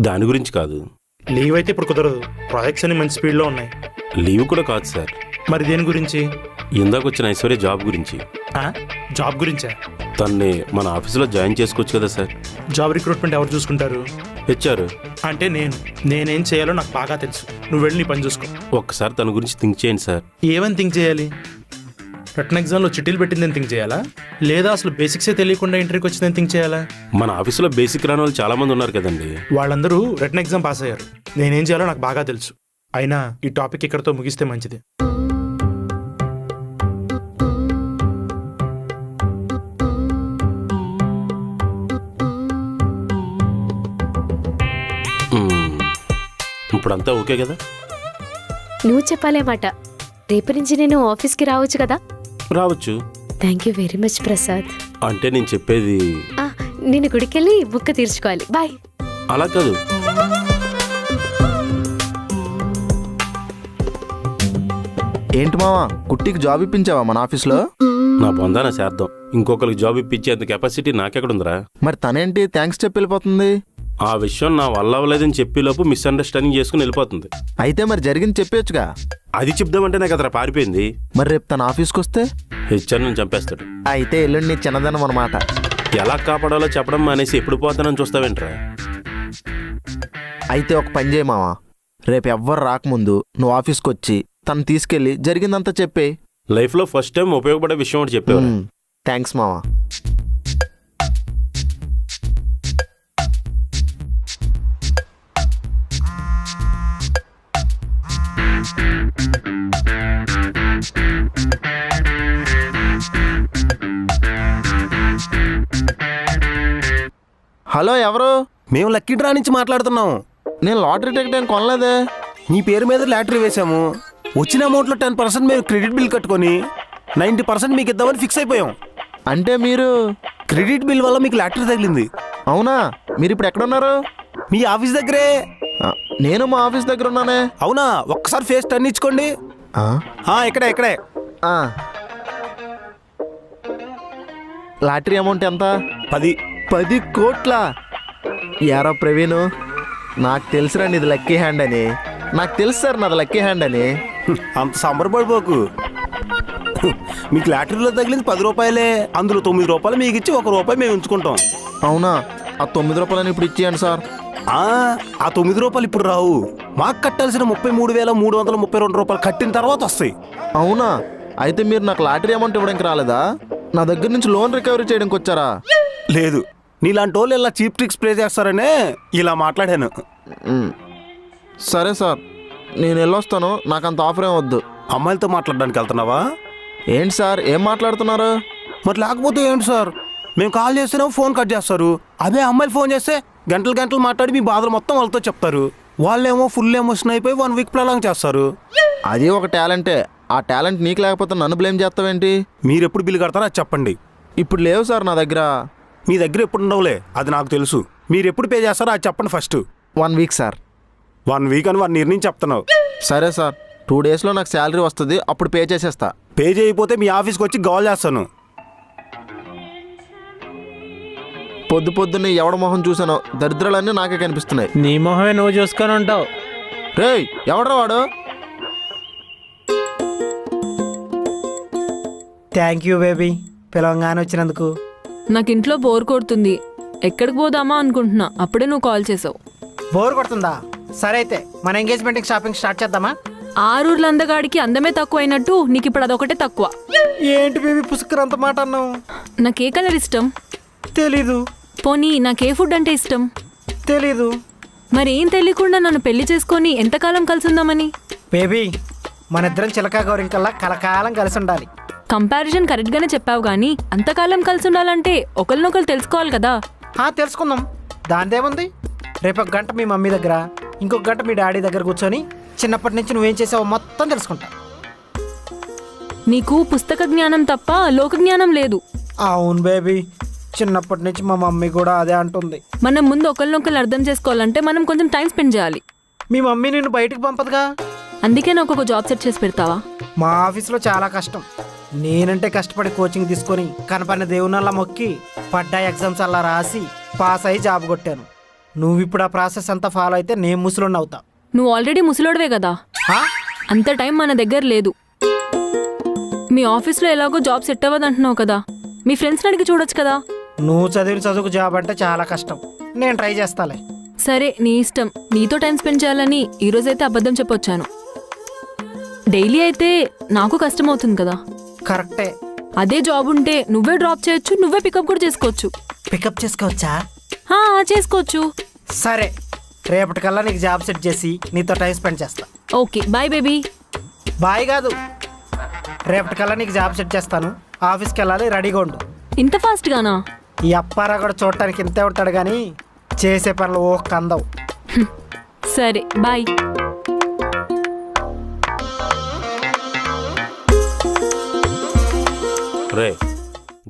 దాని గురించి కాదు. లీవ్ అయితే ఇప్పుడు కుదరదు, ప్రాజెక్ట్స్ అన్ని మంచి స్పీడ్లో ఉన్నాయి. లీవ్ కూడా కాదు సార్. మరి దేని గురించి? ఇందాక వచ్చిన ఐశ్వర్య జాబ్ గురించి. జాబ్ గురించా? తన్ని మన ఆఫీసులో జాయిన్ చేసుకోవచ్చు కదా సార్. జాబ్ రిక్రూట్మెంట్ ఎవరు చూసుకుంటారు? హెచ్ఆర్. అంటే నేనేం చేయాలో నాకు బాగా తెలుసు, నువ్వు వెళ్ళి నీ పని చూసుకో. ఒక్కసారి తన గురించి థింక్ చేయండి సార్. ఏమని థింక్ చేయాలి? రిటర్న్ ఎగ్జామ్లో చిట్టీలు పెట్టిందని థింక్ చేయాలా, లేదా అసలు బేసిక్సే తెలియకుండా ఇంటర్వ్యూకి వచ్చిందని థింక్ చేయాలా? మన ఆఫీసులో బేసిక్ రాని వాళ్ళు చాలా మంది ఉన్నారు కదండి. వాళ్ళందరూ రిటర్న్ ఎగ్జామ్ పాస్ అయ్యారు. నేనేం చేయాలో నాకు బాగా తెలుసు. అయినా ఈ టాపిక్ ఇక్కడతో ముగిస్తే మంచిది. ఇప్పుడంతా ఓకే కదా? నువ్వు చెప్పాలే మాట. రేపు నుంచి నేను ఆఫీస్కి రావచ్చు కదా? రావచ్చు. Thank you very much Prasad. అంటే నేను చెప్పేది, నేను గుడికెళ్ళి బుక్క తీర్చుకోవాలి. బాయ్. అలా కాదు. ఏంటి మావా, కుట్టికి జాబ్ ఇప్పించావా మన ఆఫీస్లో? నా బొందాన శార్థం. ఇంకొకరికి జాబ్ ఇప్పించేంత కెపాసిటీ నాకెక్కడుందిరా? మరి తనేంటి థ్యాంక్స్ చెప్పి వెళ్ళిపోతుంది? ఆ విషయం నా వల్ల అవ్వలేదని చెప్పేలోపు మిస్అండర్స్టాండింగ్ చేసుకుని వెళ్ళిపోతుంది. అయితే మరి జరిగింది చెప్పేయచ్చుగా. అది చెప్దామంటే నాకు అతను పారిపోయింది. మరి రేపు తన ఆఫీస్కి వస్తే హెచ్ఆర్ నన్ను చంపేస్తాడు. అయితే ఎల్లుండి నీ చిన్నదనం అనమాట. ఎలా కాపాడాలో చెప్పడం మానేసి ఎప్పుడు పోతానని చూస్తావేంట్రా? అయితే ఒక పని చేయి మావా, రేపు ఎవ్వరు రాకముందు నువ్వు ఆఫీస్కి వచ్చి తను తీసుకెళ్ళి జరిగిందంతా చెప్పే. లైఫ్లో ఫస్ట్ టైం ఉపయోగపడే విషయం ఒకటి చెప్పేవా? థ్యాంక్స్ మావా. హలో, ఎవరు? మేము లక్కీ డ్రా నుంచి మాట్లాడుతున్నాము. నేను లాటరీ టికెట్ ఏం కొనలేదే. నీ పేరు మీద లాటరీ వేసాము. వచ్చిన అమౌంట్లో 10% మేము క్రెడిట్ బిల్ కట్టుకొని 90% మీకు ఇద్దామని ఫిక్స్ అయిపోయాం. అంటే మీరు క్రెడిట్ బిల్ వల్ల మీకు లాటరీ తగిలింది. అవునా? మీరు ఇప్పుడు ఎక్కడున్నారు? మీ ఆఫీస్ దగ్గరే. నేను మా ఆఫీస్ దగ్గర ఉన్నానే. అవునా? ఒక్కసారి ఫేస్ టర్న్ ఇచ్చుకోండి. ఇక్కడే. లాటరీ అమౌంట్ ఎంత? 10 కోట్ల. యారా ప్రవీణ్, నాకు తెలుసురండి ఇది లక్కీ హ్యాండ్ అని. నాకు తెలుసు సార్ నాది లక్కీ హ్యాండ్ అని. అంత సంబరపడిపోకు. మీకు లాటరీలో తగిలింది 10 రూపాయలే. అందులో 9 రూపాయలు మీకు ఇచ్చి 1 రూపాయి మేము ఉంచుకుంటాం. అవునా? ఆ 9 రూపాయలని ఇప్పుడు ఇచ్చేయండి సార్. ఆ 9 రూపాయలు ఇప్పుడు రావు. మాకు కట్టాల్సిన 33,332 రూపాయలు కట్టిన తర్వాత వస్తాయి. అవునా? అయితే మీరు నాకు లాటరీ అమౌంట్ ఇవ్వడానికి రాలేదా? నా దగ్గర నుంచి లోన్ రికవరీ చేయడానికి వచ్చారా? లేదు, నీలాంటి వాళ్ళు ఇలా చీప్ ట్రిక్స్ ప్లే చేస్తారనే ఇలా మాట్లాడాను. సరే సార్, నేను వెళ్ళొస్తాను. నాకు అంత ఆఫర్ ఏం వద్దు. అమ్మాయిలతో మాట్లాడడానికి వెళ్తున్నావా? ఏంటి సార్ ఏం మాట్లాడుతున్నారు? మరి లేకపోతే ఏంటి సార్? మేము కాల్ చేస్తేనే ఫోన్ కట్ చేస్తారు. అదే అమ్మాయిలు ఫోన్ చేస్తే గంటలు గంటలు మాట్లాడి మీ బాధలు మొత్తం వాళ్ళతో చెప్తారు. వాళ్ళేమో ఫుల్ ఎమోషన్ అయిపోయి 1 వీక్ ప్రలాంగ్ చేస్తారు. అది ఒక టాలెంటే. ఆ టాలెంట్ నీకు లేకపోతే నన్ను బ్లేమ్ చేస్తావేంటి? మీరు ఎప్పుడు బిల్లు కడతారో అది చెప్పండి. ఇప్పుడు లేవు సార్ నా దగ్గర. మీ దగ్గర ఎప్పుడు ఉండవులే, అది నాకు తెలుసు. మీరు ఎప్పుడు పే చేస్తారో అది చెప్పండి ఫస్ట్. 1 week sir. 1 వీక్ అని 1 ఇయర్ నుంచి చెప్తున్నావు. సరే సార్, 2 డేస్లో నాకు శాలరీ వస్తుంది, అప్పుడు పే చేసేస్తా. పే చేయకపోతే మీ ఆఫీస్కి వచ్చి కాల్ చేస్తాను. పొద్దున్నే ఎవడ మొహం చూసానో దరిద్రాలన్నీ నాకే కనిపిస్తున్నాయి. నీ మొహమే నువ్వు చూసుకొని ఉంటావు. రేయ్, ఎవడ్రా వాడు? థ్యాంక్ యూ బేబీ, పిలవంగానే వచ్చినందుకు. నాకు ఇంట్లో బోర్ కొడుతుంది, ఎక్కడికి పోదామా అనుకుంటున్నా, అప్పుడే నువ్వు కాల్ చేసావు. బోర్ కొడుతుందా? సరే అయితే మన ఎంగేజ్మెంట్కి షాపింగ్ స్టార్ట్ చేద్దామా? ఆరూర్ల అందగాడికి అందమే తక్కువ అయినట్టు నీకు ఇప్పుడు అదొకటే తక్కువ. ఏంటి బేబీ పుసుకురంత మాట అన్నావు? నాకే కలర్ ఇష్టం? తెలీదు. పోనీ నాకే ఫుడ్ అంటే ఇష్టం? తెలీదు. మరి ఏం తెలియకుండా నన్ను పెళ్లి చేసుకొని ఎంతకాలం కలిసి ఉందామని? బేబీ, మన ఇద్దరం చిలకా గౌరింకల్లా కలకాలం కలిసి ఉండాలి. కంపారిజన్ కరెక్ట్గానే చెప్పావు కానీ అంతకాలం కలిసి ఉండాలంటే ఒకరినొకరు తెలుసుకోవాలి కదా. తెలుసుకుందాం, దానిదేముంది. రేపు 1 గంట మీ మమ్మీ దగ్గర, ఇంకొక గంట మీ డాడీ దగ్గర కూర్చొని చిన్నప్పటి నుంచి నువ్వేం చేసావో మొత్తం తెలుసుకుంటా. నీకు పుస్తక జ్ఞానం తప్ప లోక జ్ఞానం లేదు. అవును బేబీ, చిన్నప్పటి నుంచి మా మమ్మీ కూడా అదే అంటుంది. మనం ముందు ఒకరినొకరు అర్థం చేసుకోవాలంటే మనం కొంచెం టైం స్పెండ్ చేయాలి. మీ మమ్మీ నిన్ను బయటికి పంపదుగా. అందుకే నాకు ఒక జాబ్ సెట్ చేసి పెడతావా? మా ఆఫీస్లో చాలా కష్టం. నేనంటే కష్టపడి కోచింగ్ తీసుకొని కనపడిన దేవునల్లా మొక్కి పడ్డా ఎగ్జామ్స్ అలా రాసి పాస్ అయ్యి జాబ్ కొట్టాను. నువ్వు ఇప్పుడు ఆ ప్రాసెస్ అంతా ఫాలో అయితే నేను ముసలోడిని అవుతా. నువ్వు ఆల్రెడీ ముసలోడివే కదా. అంత టైం మన దగ్గర లేదు. మీ ఆఫీస్లో ఎలాగో జాబ్ సెట్ అవ్వదంటున్నావు కదా, మీ ఫ్రెండ్స్ని అడిగి చూడొచ్చు కదా. నువ్వు చదివిన చదువుకు జాబ్ అంటే చాలా కష్టం. నేను ట్రై చేస్తాలే. సరే, నీ ఇష్టం. నీతో టైం స్పెండ్ చేయాలని ఈరోజైతే అబద్ధం చెప్పొచ్చాను. డైలీ అయితే నాకు కష్టం అవుతుంది కదా. కరెక్టే. అదే జాబ్ ఉంటే నువ్వే డ్రాప్ చేయొచ్చు, నువ్వే పికప్ కూడా చేసుకోవచ్చు. పికప్ చేసుకోవచ్చా? చేసుకోవచ్చు. సరే, రేపటికల్లా నీకు జాబ్ సెట్ చేసి నీతో టైం స్పెండ్ చేస్తా. Okay, bye baby. బాయ్ కాదు, రేపటికల్లా నీకు జాబ్ సెట్ చేస్తాను. ఆఫీస్కి వెళ్ళాలి, రెడీగా ఉండు. ఇంత ఫాస్ట్గానా? ఈ అప్పారా కూడా చూడటానికి ఇంతే ఉంటాడు కానీ చేసే పనులు ఓ కందవు. సరే, బాయ్. రే,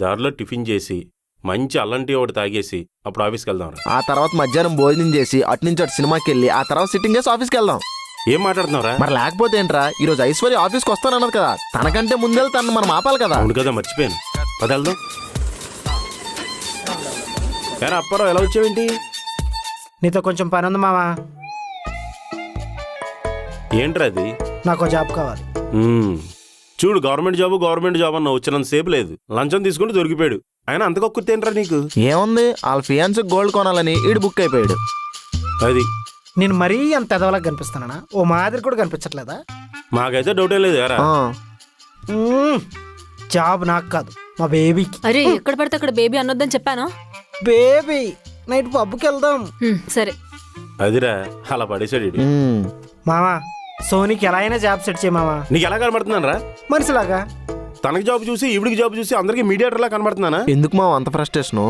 దారిలో టిఫిన్ చేసి మంచి అల్లం టీ ఒకటి తాగేసి అప్పుడు ఆఫీస్కి వెళ్దాం. ఆ తర్వాత మధ్యాహ్నం భోజనం చేసి అటు నుంచి అటు సినిమాకి వెళ్ళి ఆ తర్వాత సిట్టింగ్ చేసి ఆఫీస్కి వెళ్దాం. ఏం మాట్లాడుతున్నావురా? మరి లేకపోతే ఏంట్రా, ఈరోజు ఐశ్వర్య ఆఫీస్కి వస్తానన్నది కదా, తనకంటే ముందే తను మనం ఆపాలి కదా. అవును కదా, మర్చిపోయాను. పద వెళ్దాం. కానీ అప్పారావు ఎలా వచ్చావేంటి? నీతో కొంచెం పని ఉంది మావా. ఏంట్రా అది? నాకు జాబ్ కావాలి. చూడు, గవర్నమెంట్ జాబ్ అన్న వచ్చినంత సేపు లేదు, లంచం తీసుకుంటూ దొరికిపోయాడు. ఆయన అంత కక్కుర్తి ఏంట్రా నీకు? ఏముంది, వాళ్ళ ఫియాన్స్ గోల్డ్ కొనాలని ఈడు బుక్ అయిపోయాడు. అది నేను మరీ అంత ఎదవలాగా కనిపిస్తున్నానా? ఓ మాదిరి కూడా కనిపించట్లేదా? మాకైతే డౌటే లేదు యారా. జాబ్ నాకు కాదు, మా బేబీకి. అరే, ఎక్కడ పడితే అక్కడ బేబీ అనొద్దని చెప్పానా? బేబీ, నైట్ పబ్కి వెళ్దాం. సరే. అదిరా, అలా పడేసాడు. మామా, సోనీకి ఎలా అయినా జాబ్ సెట్ చేయి మామా. నీకు ఎలా కనబడుతున్నాను రా? మనిషిలాగా. తనకి జాబ్ చూసి ఈవిడికి జాబ్ చూసి అందరికి మీడియేటర్లా కనబడుతున్నానా? ఎందుకు మా అంత ఫ్రస్ట్రేషను?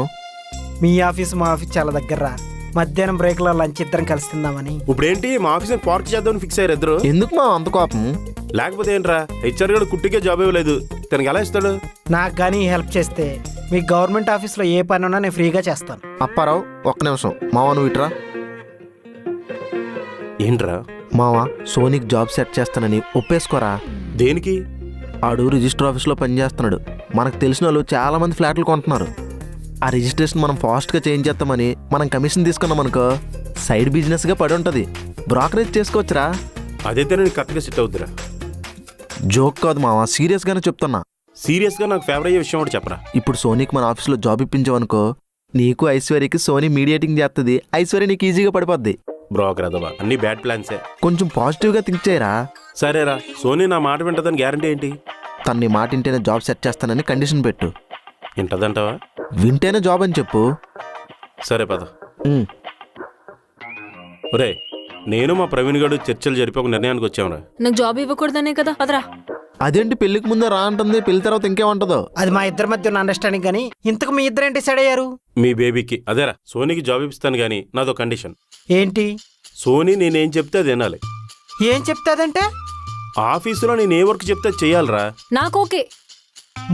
మీ ఆఫీస్ మా ఆఫీస్ చాలా దగ్గర రా. మధ్యాహ్నం బ్రేక్ లో లంచ్ ఇద్దరం కలిసి తిందామని. ఇప్పుడు ఏంటి, మా ఆఫీస్ పార్క్ చేద్దామని ఫిక్స్ అయ్యారు ఇద్దరు. ఎందుకు మా అంత కోపం? లేకపోతే ఏంట్రా, హెచ్ఆర్ గడు కుట్టికే జాబ్ ఇవ్వలేదు, తనకి ఎలా ఇస్తాడు? నాకు కానీ హెల్ప్ చేస్తే మీ గవర్నమెంట్ ఆఫీస్లో ఏ పని ఉన్నా నేను ఫ్రీగా చేస్తాను. అప్పారావు, ఒక్క నిమిషం. మావా నువ్వు ఇట్రా. ఏంట్రా? మావా, సోనీకి జాబ్ సెట్ చేస్తానని ఒప్పేసుకోరా. దేనికి? ఆడు రిజిస్టర్ ఆఫీస్లో పనిచేస్తున్నాడు. మనకు తెలిసిన వాళ్ళు చాలా మంది ఫ్లాట్లు కొంటున్నారు. ఆ రిజిస్ట్రేషన్ మనం ఫాస్ట్గా చేయించేస్తామని మనం కమిషన్ తీసుకున్నాం అనుకో, సైడ్ బిజినెస్గా పడి ఉంటుంది. బ్రోకరేజ్ చేసుకోవచ్చురా. అదైతే నేను కరెక్ట్గా సెట్ అవుతురా. జోక్ కాదు మావా, సీరియస్గానే చెప్తున్నా. సీరియస్గా నాకు ఫేవర్ అయ్యే విషయం ఒకటి చెప్పరా. ఇప్పుడు సోనీకి మన ఆఫీస్లో జాబ్ ఇప్పించావనుకో, నీకు ఐశ్వర్యకి సోనీ మీడియేటింగ్ చేస్తుంది. ఐశ్వర్య నీకు ఈజీగా పడిపోద్ది. బ్రోకర్ అదవా, అన్ని బ్యాడ్ ప్లాన్సే. కొంచెం పాజిటివ్గా థింక్ చేయరా. సరేరా, సోనీ నా మాట వింటదని గ్యారంటీ ఏంటి? తను నీ మాట వింటేనే జాబ్ సెట్ చేస్తానని కండిషన్ పెట్టు. వింటదంటావా? వింటేనే జాబ్ అని చెప్పు. సరే పద. ఒరే, నేను మా ప్రవీణ్ గడు చర్చలు జరిపి ఒక నిర్ణయానికి వచ్చాంరా. నాకు జాబ్ ఇవ్వకూడదనే కదా. పదరా. అదేంటి పెళ్లికి ముందే రా అంటుంది, పెళ్లి తర్వాత ఇంకేమంటుందో? అది మా ఇద్దరి మధ్య ఉన్న అండర్స్టాండింగ్ కానీ ఇంతకు మీ ఇద్దరేంటి డిసైడ్ అయ్యారు? మీ బేబీకి అదేరా సోనీకి జాబ్ ఇప్పిస్తాను కానీ నాదో కండిషన్. ఏంటి? సోనీ నేనేం చెప్తే అది వినాలి. ఏం చెప్తాదంటే? ఆఫీసులో నేను ఏ వర్క్ చెప్తే చెయ్యాలరా. నాకు ఓకే.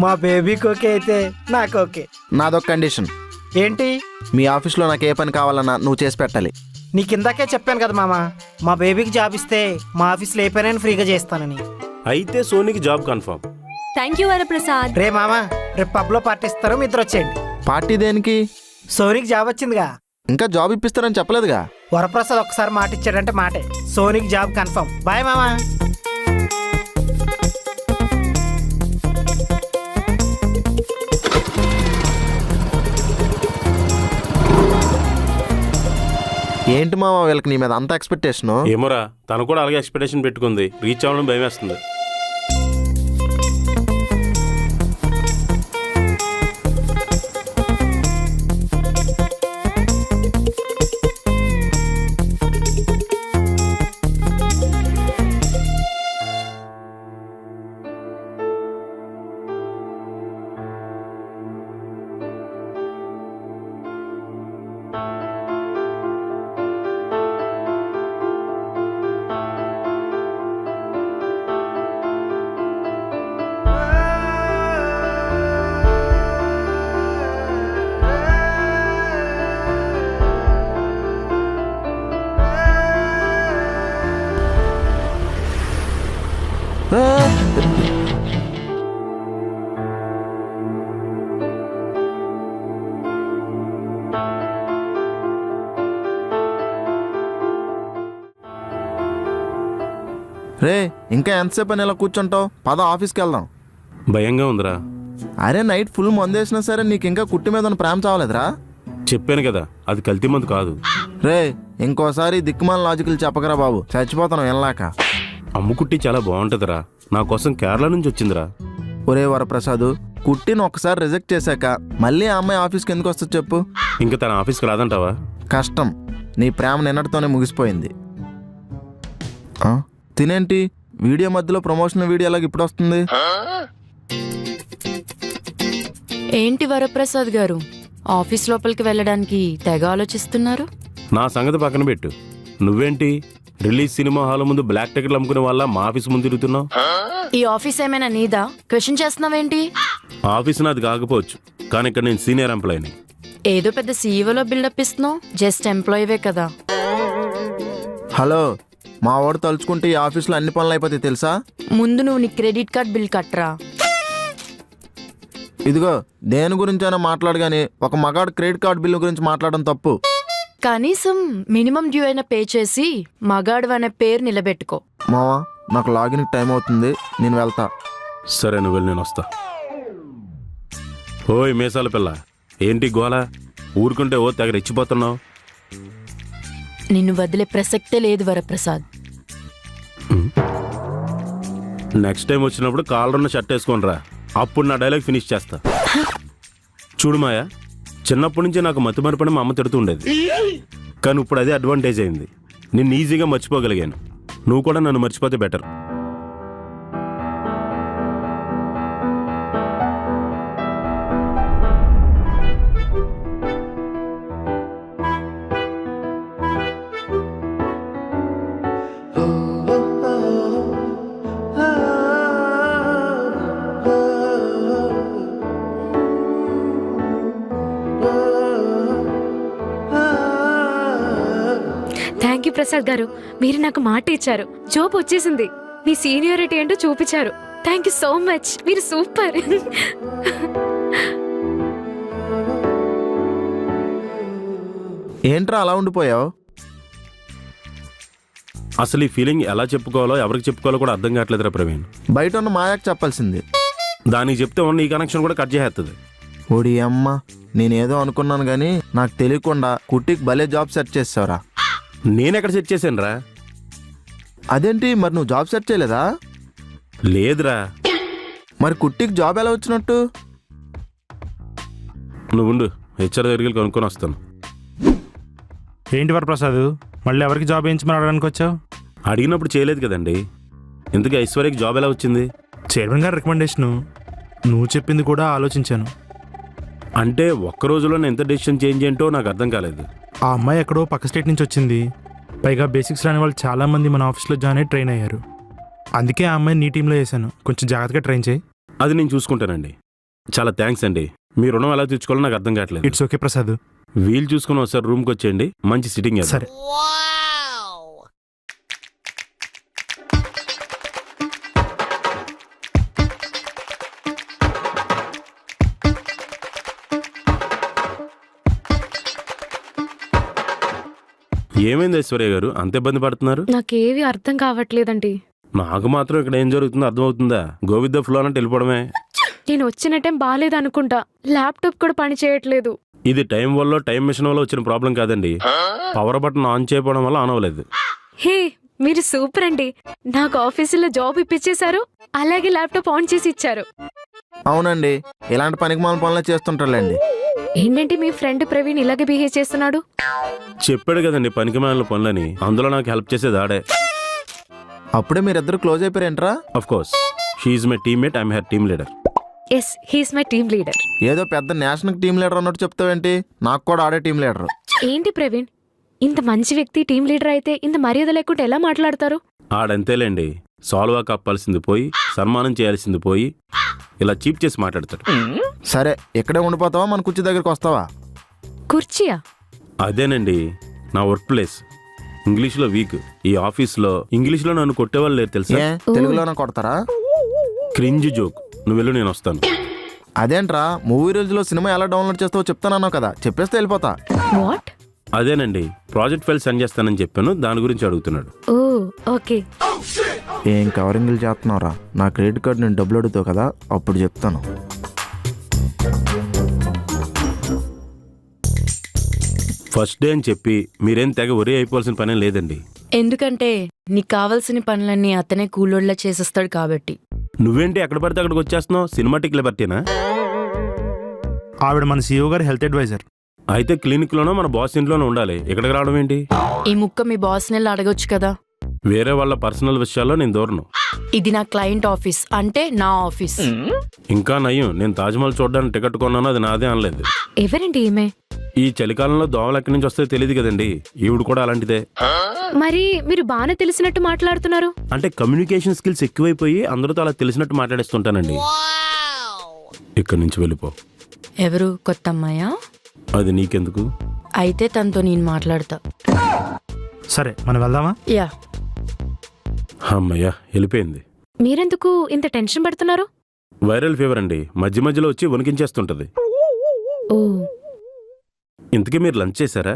మా బేబీకి ఓకే అయితే నాకు ఓకే. నాదొక కండిషన్. ఏంటి? మీ ఆఫీస్లో నాకు ఏ పని కావాలన్నా నువ్వు చేసి పెట్టాలి. నీకు ఇందాకే చెప్పాను కదా మామ, మా బేబీకి జాబ్ ఇస్తే మా ఆఫీస్లో ఏ పనైనా ఫ్రీగా చేస్తానని. అయితే సోనీకి job confirm. Thank you Varaprasad. రే మామ, రేపు పబ్లో పార్టీ ఇస్తారు, మీ ఇద్దరు వచ్చేయండి. పార్టీ దేనికి? సోనీకి జాబ్ వచ్చిందిగా. ఇంకా జాబ్ ఇప్పిస్తారని చెప్పలేదుగా. వరప్రసాద్ ఒక్కసారి మాట ఇచ్చాడంటే మాటే. సోనీకి జాబ్ కన్ఫర్మ్. బాయ్ మామా. ఏంటి మామ వీళ్ళకి నీ మీద అంత ఎక్స్పెక్టేషను? ఏమోరా, తను కూడా అలాగే ఎక్స్పెక్టేషన్ పెట్టుకుంది. రీచ్ అవ్వడం భయం వేస్తుంది. రే ఇంకా ఎంతసేపు అని ఇలా కూర్చుంటావు? పద ఆఫీస్కి వెళ్దాం. భయంగా ఉందిరా. అరే నైట్ ఫుల్ మందేసినా సరే నీకు ఇంకా కుట్టి మీద ఉన్న ప్రేమ చావలేదురా? చెప్పాను కదా, అది కల్తీ మందు కాదు. రే ఇంకోసారి దిక్కుమాల లాజికల్ చెప్పకరా బాబు, చచ్చిపోతాను వెళ్ళాక. అమ్ముకుట్టి చాలా బాగుంటుందిరా. నా కోసం కేరళ నుంచి వచ్చిందిరా. ఒరే వరప్రసాద్, కుట్టిని ఒకసారి రిజెక్ట్ చేశాక మళ్ళీ ఆ అమ్మాయి ఆఫీస్కి ఎందుకు వస్తుంది చెప్పు? ఇంకా తన ఆఫీస్కి రాదంటావా? కష్టం. నీ ప్రేమ నిన్నటితోనే ముగిసిపోయింది. తినేంటి వీడియో మధ్యలో ప్రమోషనల్ వీడియో లాగా ఇప్పుడు వస్తుంది? ఏంటి వరప్రసాద్ గారు, ఆఫీస్ లోపలికి వెళ్ళడానికి తెగ ఆలోచిస్తున్నారు? నా సంగతి పక్కన పెట్టు. నువ్వేంటి రిలీజ్ సినిమా హాల్ ముందు బ్లాక్ టికెట్లు అమ్ముకునే వాళ్ళ మా ఆఫీస్ ముందు తిరుగుతున్నావు? ఈ ఆఫీస్ ఏమైనా నీదా? క్వశ్చన్ చేస్తున్నావేంటి? ఆఫీస్ నాది కాకపోవచ్చు, కానీ ఇక్కడ నేను సీనియర్ ఎంప్లాయీని. ఏదో పెద్ద సీఈఓలో బిల్డప్ ఇస్తున్నావు, జస్ట్ ఎంప్లాయీవే కదా. హలో, మా వాడు తలుచుకుంటే ఈ ఆఫీస్లో అన్ని పనులు అయిపోతాయి తెలుసా? ముందు నువ్వు నీ క్రెడిట్ కార్డ్ బిల్ కట్టరా. ఇదిగో దేని గురించైనా మాట్లాడు కానీ ఒక మగాడు క్రెడిట్ కార్డ్ బిల్లు గురించి మాట్లాడడం తప్పు. కనీసం మినిమం డ్యూ అయినా పే చేసి మగాడు అనే పేరు నిలబెట్టుకో. మావా నాకు లాగిన్ టైం అవుతుంది, నేను వెళ్తా. సరే నువ్వు వెళ్ళి నేను వస్తా. ఓయ్ మేసాల పిల్ల, ఏంటి గోల? ఊరుకుంటే ఓ తెగ రెచ్చిపోతున్నావు. నిన్ను వదిలే ప్రసక్తే లేదు వరప్రసాద్. నెక్స్ట్ టైం వచ్చినప్పుడు కాలరున్న షర్ట్ వేసుకొని రా, అప్పుడు నా డైలాగ్ ఫినిష్ చేస్తా. చూడు మాయా, చిన్నప్పటి నుంచి నాకు మతిమరపని మా అమ్మ తిడుతూ ఉండేది, కానీ ఇప్పుడు అదే అడ్వాంటేజ్ అయింది. నిన్ను ఈజీగా మర్చిపోగలిగాను. నువ్వు కూడా నన్ను మర్చిపోతే బెటర్. థ్యాంక్ యూ ప్రసాద్ గారు, మీరు నాకు మాట ఇచ్చారు. జాబ్ వచ్చేసింది. మీ సీనియారిటీ ఏంటో చూపించారు. థ్యాంక్ యూ సో మచ్, మీరు సూపర్. ఏంట్రా అలా ఉండిపోయావు? అసలు ఈ ఫీలింగ్ ఎలా చెప్పుకోవాలో ఎవరికి చెప్పుకోవాలో కూడా అర్థం కావట్లేదురా ప్రవీణ్. బయట ఉన్న మాయాకు చెప్పాల్సింది. దానికి చెప్తే ఉన్న ఈ కనెక్షన్ కూడా కట్ చేస్తుంది. ఓడి అమ్మ, నేనేదో అనుకున్నాను కానీ నాకు తెలియకుండా కుట్టికి భలే జాబ్ సెర్చ్ చేసావురా. నేనెక్కడ సెట్ చేశాను రా? అదేంటి మరి నువ్వు జాబ్ సెర్చ్ చేయలేదా? లేదురా. మరి కుట్టికి జాబ్ ఎలా వచ్చినట్టు? నువ్వు ఉండు, హెచ్ఆర్ దగ్గరికి కొనుక్కొని వస్తాను. ఏంటి వరప్రసాద్, మళ్ళీ ఎవరికి జాబ్ వేయించమని అడగడానికి వచ్చావు? అడిగినప్పుడు చేయలేదు కదండి. ఇంతకీ ఐశ్వర్యకి జాబ్ ఎలా వచ్చింది? చైర్మన్ గారి రికమెండేషను నువ్వు చెప్పింది కూడా ఆలోచించాను. అంటే ఒక్క రోజులో ఎంత డెసిషన్ చేంజ్ ఏంటో నాకు అర్థం కాలేదు. ఆ అమ్మాయి ఎక్కడో పక్క స్టేట్ నుంచి వచ్చింది. పైగా బేసిక్స్ రాని వాళ్ళు చాలామంది మన ఆఫీస్లో జాయిన్ అయ్యి ట్రైన్ అయ్యారు. అందుకే ఆ అమ్మాయిని నీ టీంలో వేశాను. కొంచెం జాగ్రత్తగా ట్రైన్ చేయి. అది నేను చూసుకుంటానండి. చాలా థ్యాంక్స్ అండి. మీ రుణం ఎలా తీర్చుకోవాలో నాకు అర్థం కావట్లేదు. It's okay Prasad. వీలు చూసుకుని ఒకసారి రూమ్కి వచ్చేయండి. మంచి సిట్టింగ్. సరే. ఏమైంది ఐశ్వర్య గారు అంత ఇబ్బంది పడుతున్నారు? నాకేవి అర్థం కావట్లేదండి. నాకు మాత్రం ఇక్కడ ఏం జరుగుతుందో అర్థమవుతుందా? గోవిద్ద ఫ్లో అంటే వెళ్ళిపోవడమే. నేను వచ్చిన టైం బాగాలేదనుకుంటా. ల్యాప్టాప్ కూడా పని చేయట్లేదు. ఇది టైం వల్ల టైం మిషన్ వల్ల వచ్చిన ప్రాబ్లం కాదండి. పవర్ బటన్ ఆన్ చేయకపోవడం వల్ల ఆన్ అవ్వలేదు. హే, మీరు సూపర్ అండి. నాకు ఆఫీసులో జాబ్ ఇప్పించేశారు, అలాగే ల్యాప్టాప్ ఆన్ చేసి ఇచ్చారు. అవునండి, ఇలాంటి పనికి మాల పనులు చేస్తుంటారులేండి. ఏంటంటే మీ ఫ్రెండ్ ప్రవీణ్ ఇలాగే బిహేవ్ చేస్తున్నాడు? చెప్పాడు కదండి పనికి మాలిన పనులని. అందులో నాకు హెల్ప్ చేసేది ఆడే. అప్పుడే మీరిద్దరు క్లోజ్ అయిపోయారేంట్రా? Of course, she's my teammate, I'm her team leader. Yes, he's my team leader. ఏదో పెద్ద నేషనల్ టీమ్ లీడర్ అన్నట్టు చెప్తావేంటి? నాకు కూడా ఆడే టీం లీడర్. ఏంటి ప్రవీణ్, ఇంత మంచి వ్యక్తి టీం లీడర్ అయితే ఇంత మర్యాద లేకుండా ఎలా మాట్లాడతారు? ఆడంతేలేండి. సాల్వా కప్పాల్సింది పోయి, సన్మానం చేయాల్సింది పోయి, ఇలా చీప్ చేసి మాట్లాడతాడు. సరే, ఇక్కడే ఉండిపోతావా? మన కుర్చీ దగ్గరికి వస్తావా? కుర్చీయా? అదేనండి నా వర్క్ ప్లేస్. ఇంగ్లీష్లో వీక్. ఈ ఆఫీస్లో ఇంగ్లీష్లో నన్ను కొట్టేవాళ్ళు లేరు తెలుసా? ఏ, తెలుగులోనే కొడతారా? Cringe joke. నువ్వు వెళ్ళు, నేను వస్తాను. అదేంట్రా, మూవీ రోజులో సినిమా ఎలా డౌన్లోడ్ చేస్తావో చెప్తానన్నావు కదా, చెప్పేస్తే వెళ్ళిపోతా. వాట్? అదేనండి, ప్రాజెక్ట్ ఫైల్ సెండ్ చేస్తానని చెప్పాను, దాని గురించి అడుగుతున్నాడు. ఓ, ఓకే. ఏం కవరింగ్లు చేస్తున్నావురా? నా క్రెడిట్ కార్డు నేను డబ్బులు అడుగుతావు కదా, అప్పుడు చెప్తాను. ఫస్ట్ డే అని చెప్పి మీరేం తెగ వరి అయిపోవాల్సిన పనేం లేదండి. ఎందుకంటే నీకు కావాల్సిన పనులన్నీ అతనే కూలోళ్ళ చేసేస్తాడు కాబట్టి. నువ్వేంటి ఎక్కడ పడితే అక్కడికి వచ్చేస్తున్నావు? సినిమాటిక్ లిబర్టీనా? ఆవిడ మన సీఈఓ గారి హెల్త్ అడ్వైజర్. అయితే క్లినిక్లోనో మన బాస్ ఇంట్లోనో ఉండాలి. ఇక్కడికి రావడం ఏంటి? ఈ ముక్క మీ బాస్ నెల అడగొచ్చు కదా. వేరే వాళ్ళ పర్సనల్ విషయాల్లో నేను దూరను. ఇది నా క్లయింట్ ఆఫీస్, అంటే నా ఆఫీస్. ఇంకా నయ్యం, నేను తాజ్మహల్ చూడడానికి టికెట్ కొన్నాను, అది నాదే అనలేదు. ఎవరండి ఈమె? ఈ చలికాలంలో దోమలు ఎక్కడి నుంచి వస్తాయో తెలియదు కదండి. ఈవిడ కూడా అలాంటిదే. మరి మీరు బాగానే తెలిసినట్టు మాట్లాడుతున్నారు. అంటే కమ్యూనికేషన్ స్కిల్స్ ఎక్కువైపోయి అందరితో అలా తెలిసినట్టు మాట్లాడేస్తుంటానండి. ఇక్కడి నుంచి వెళ్ళిపో. ఎవరు? కొత్త అమ్మాయా? అది నీకెందుకు? అయితే తనతో నేను మాట్లాడతా. సరే, మనం వెళ్దామా? యా. అమ్మయ్యా, వెళ్ళిపోయింది. మీరెందుకు ఇంత టెన్షన్ పడుతున్నారు? వైరల్ ఫీవర్ అండి, మధ్య మధ్యలో వచ్చి వణికించేస్తుంటది. ఓ, ఇంతకీ మీరు లంచ్ చేశారా?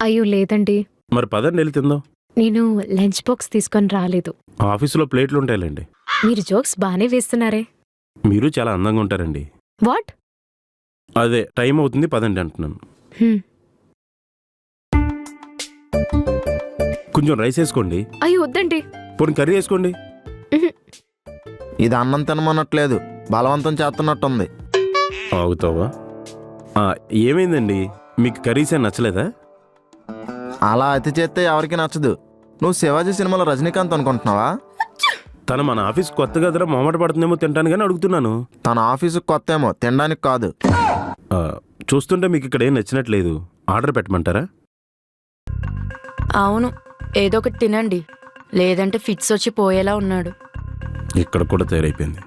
అయ్యో లేదండి. మరి పదండి వెళ్ళి తిందాం. నేను లంచ్ బాక్స్ తీసుకొని రాలేదు. ఆఫీసులో ప్లేట్లు ఉంటాయిలేండి. మీరు జోక్స్ బాగానే వేస్తున్నారే. మీరు చాలా అందంగా ఉంటారండి. వాట్? అదే, టైం అవుతుంది పదండి అంటున్నాను. కొంచెం రైస్ వేసుకోండి. అయ్యో వద్దండి. పోనీ కర్రీ వేసుకోండి. ఇది అన్నం తినమన్నట్లేదు, బలవంతం చేస్తున్నట్టుంది. ఆగుతావా? ఏమైందండి, మీకు కర్రీస్ ఏం నచ్చలేదా? అలా అతి చేస్తే ఎవరికి నచ్చదు. నువ్వు శివాజీ సినిమాలో రజనీకాంత్ అనుకుంటున్నావా? తను మన ఆఫీస్ కొత్త గదరా, మొహమాట పడుతుందేమో తింటాను కానీ అడుగుతున్నాను. తన ఆఫీసుకు కొత్త ఏమో, తినడానికి కాదు. చూస్తుంటే మీకు ఇక్కడ ఏం నచ్చినట్లేదు. ఆర్డర్ పెట్టమంటారా? అవును, ఏదో ఒకటి తినండి, లేదంటే ఫిట్స్ వచ్చి పోయేలా ఉన్నాడు. ఇక్కడ కూడా తయారైపోయింది.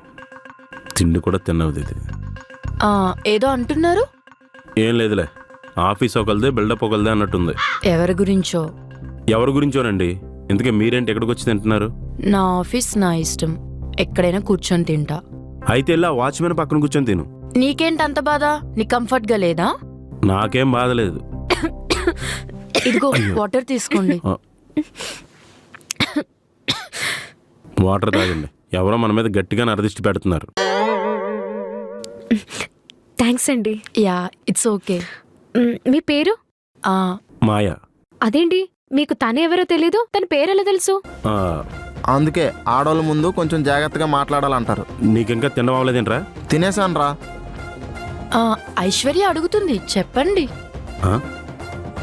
తిండి కూడా తిన్నది. ఏదో అంటున్నారు? ఏం లేదులే, ఆఫీస్ ఒకరిదే బిల్డప్ ఒకరిదే అన్నట్టుంది. ఎవరి గురించో? ఎవరి గురించోనండి. ఇందుకే మీరేంటి ఎక్కడికి వచ్చి తింటున్నారు? నా ఆఫీస్ నా ఇష్టం, ఎక్కడైనా కూర్చొని తింటా. అయితే వెళ్ళి ఆ వాచ్మెన్ పక్కన కూర్చొని తిను. నీకేంటి అంత బాధ? నీ కంఫర్ట్గా లేదా? నాకేం బాధ లేదు. ఇదిగో వాటర్ తీసుకోండి. వాటర్ తాగండి. ఎవరో మన మీద గట్టిగా నరదిష్టి పెడుతున్నారు. థ్యాంక్స్ అండి. Yeah, it's okay. మీ పేరు? మాయా. అదేంటి, మీకు తను ఎవరో తెలీదు, తన పేరెలా తెలుసు? అందుకే ఆడవాళ్ళ ముందు కొంచెం జాగ్రత్తగా మాట్లాడాలంటారు. నీకింకా తినడం అవ్వలేదేంట్రా? తినేసాను రా. ఐశ్వర్య అడుగుతుంది, చెప్పండి.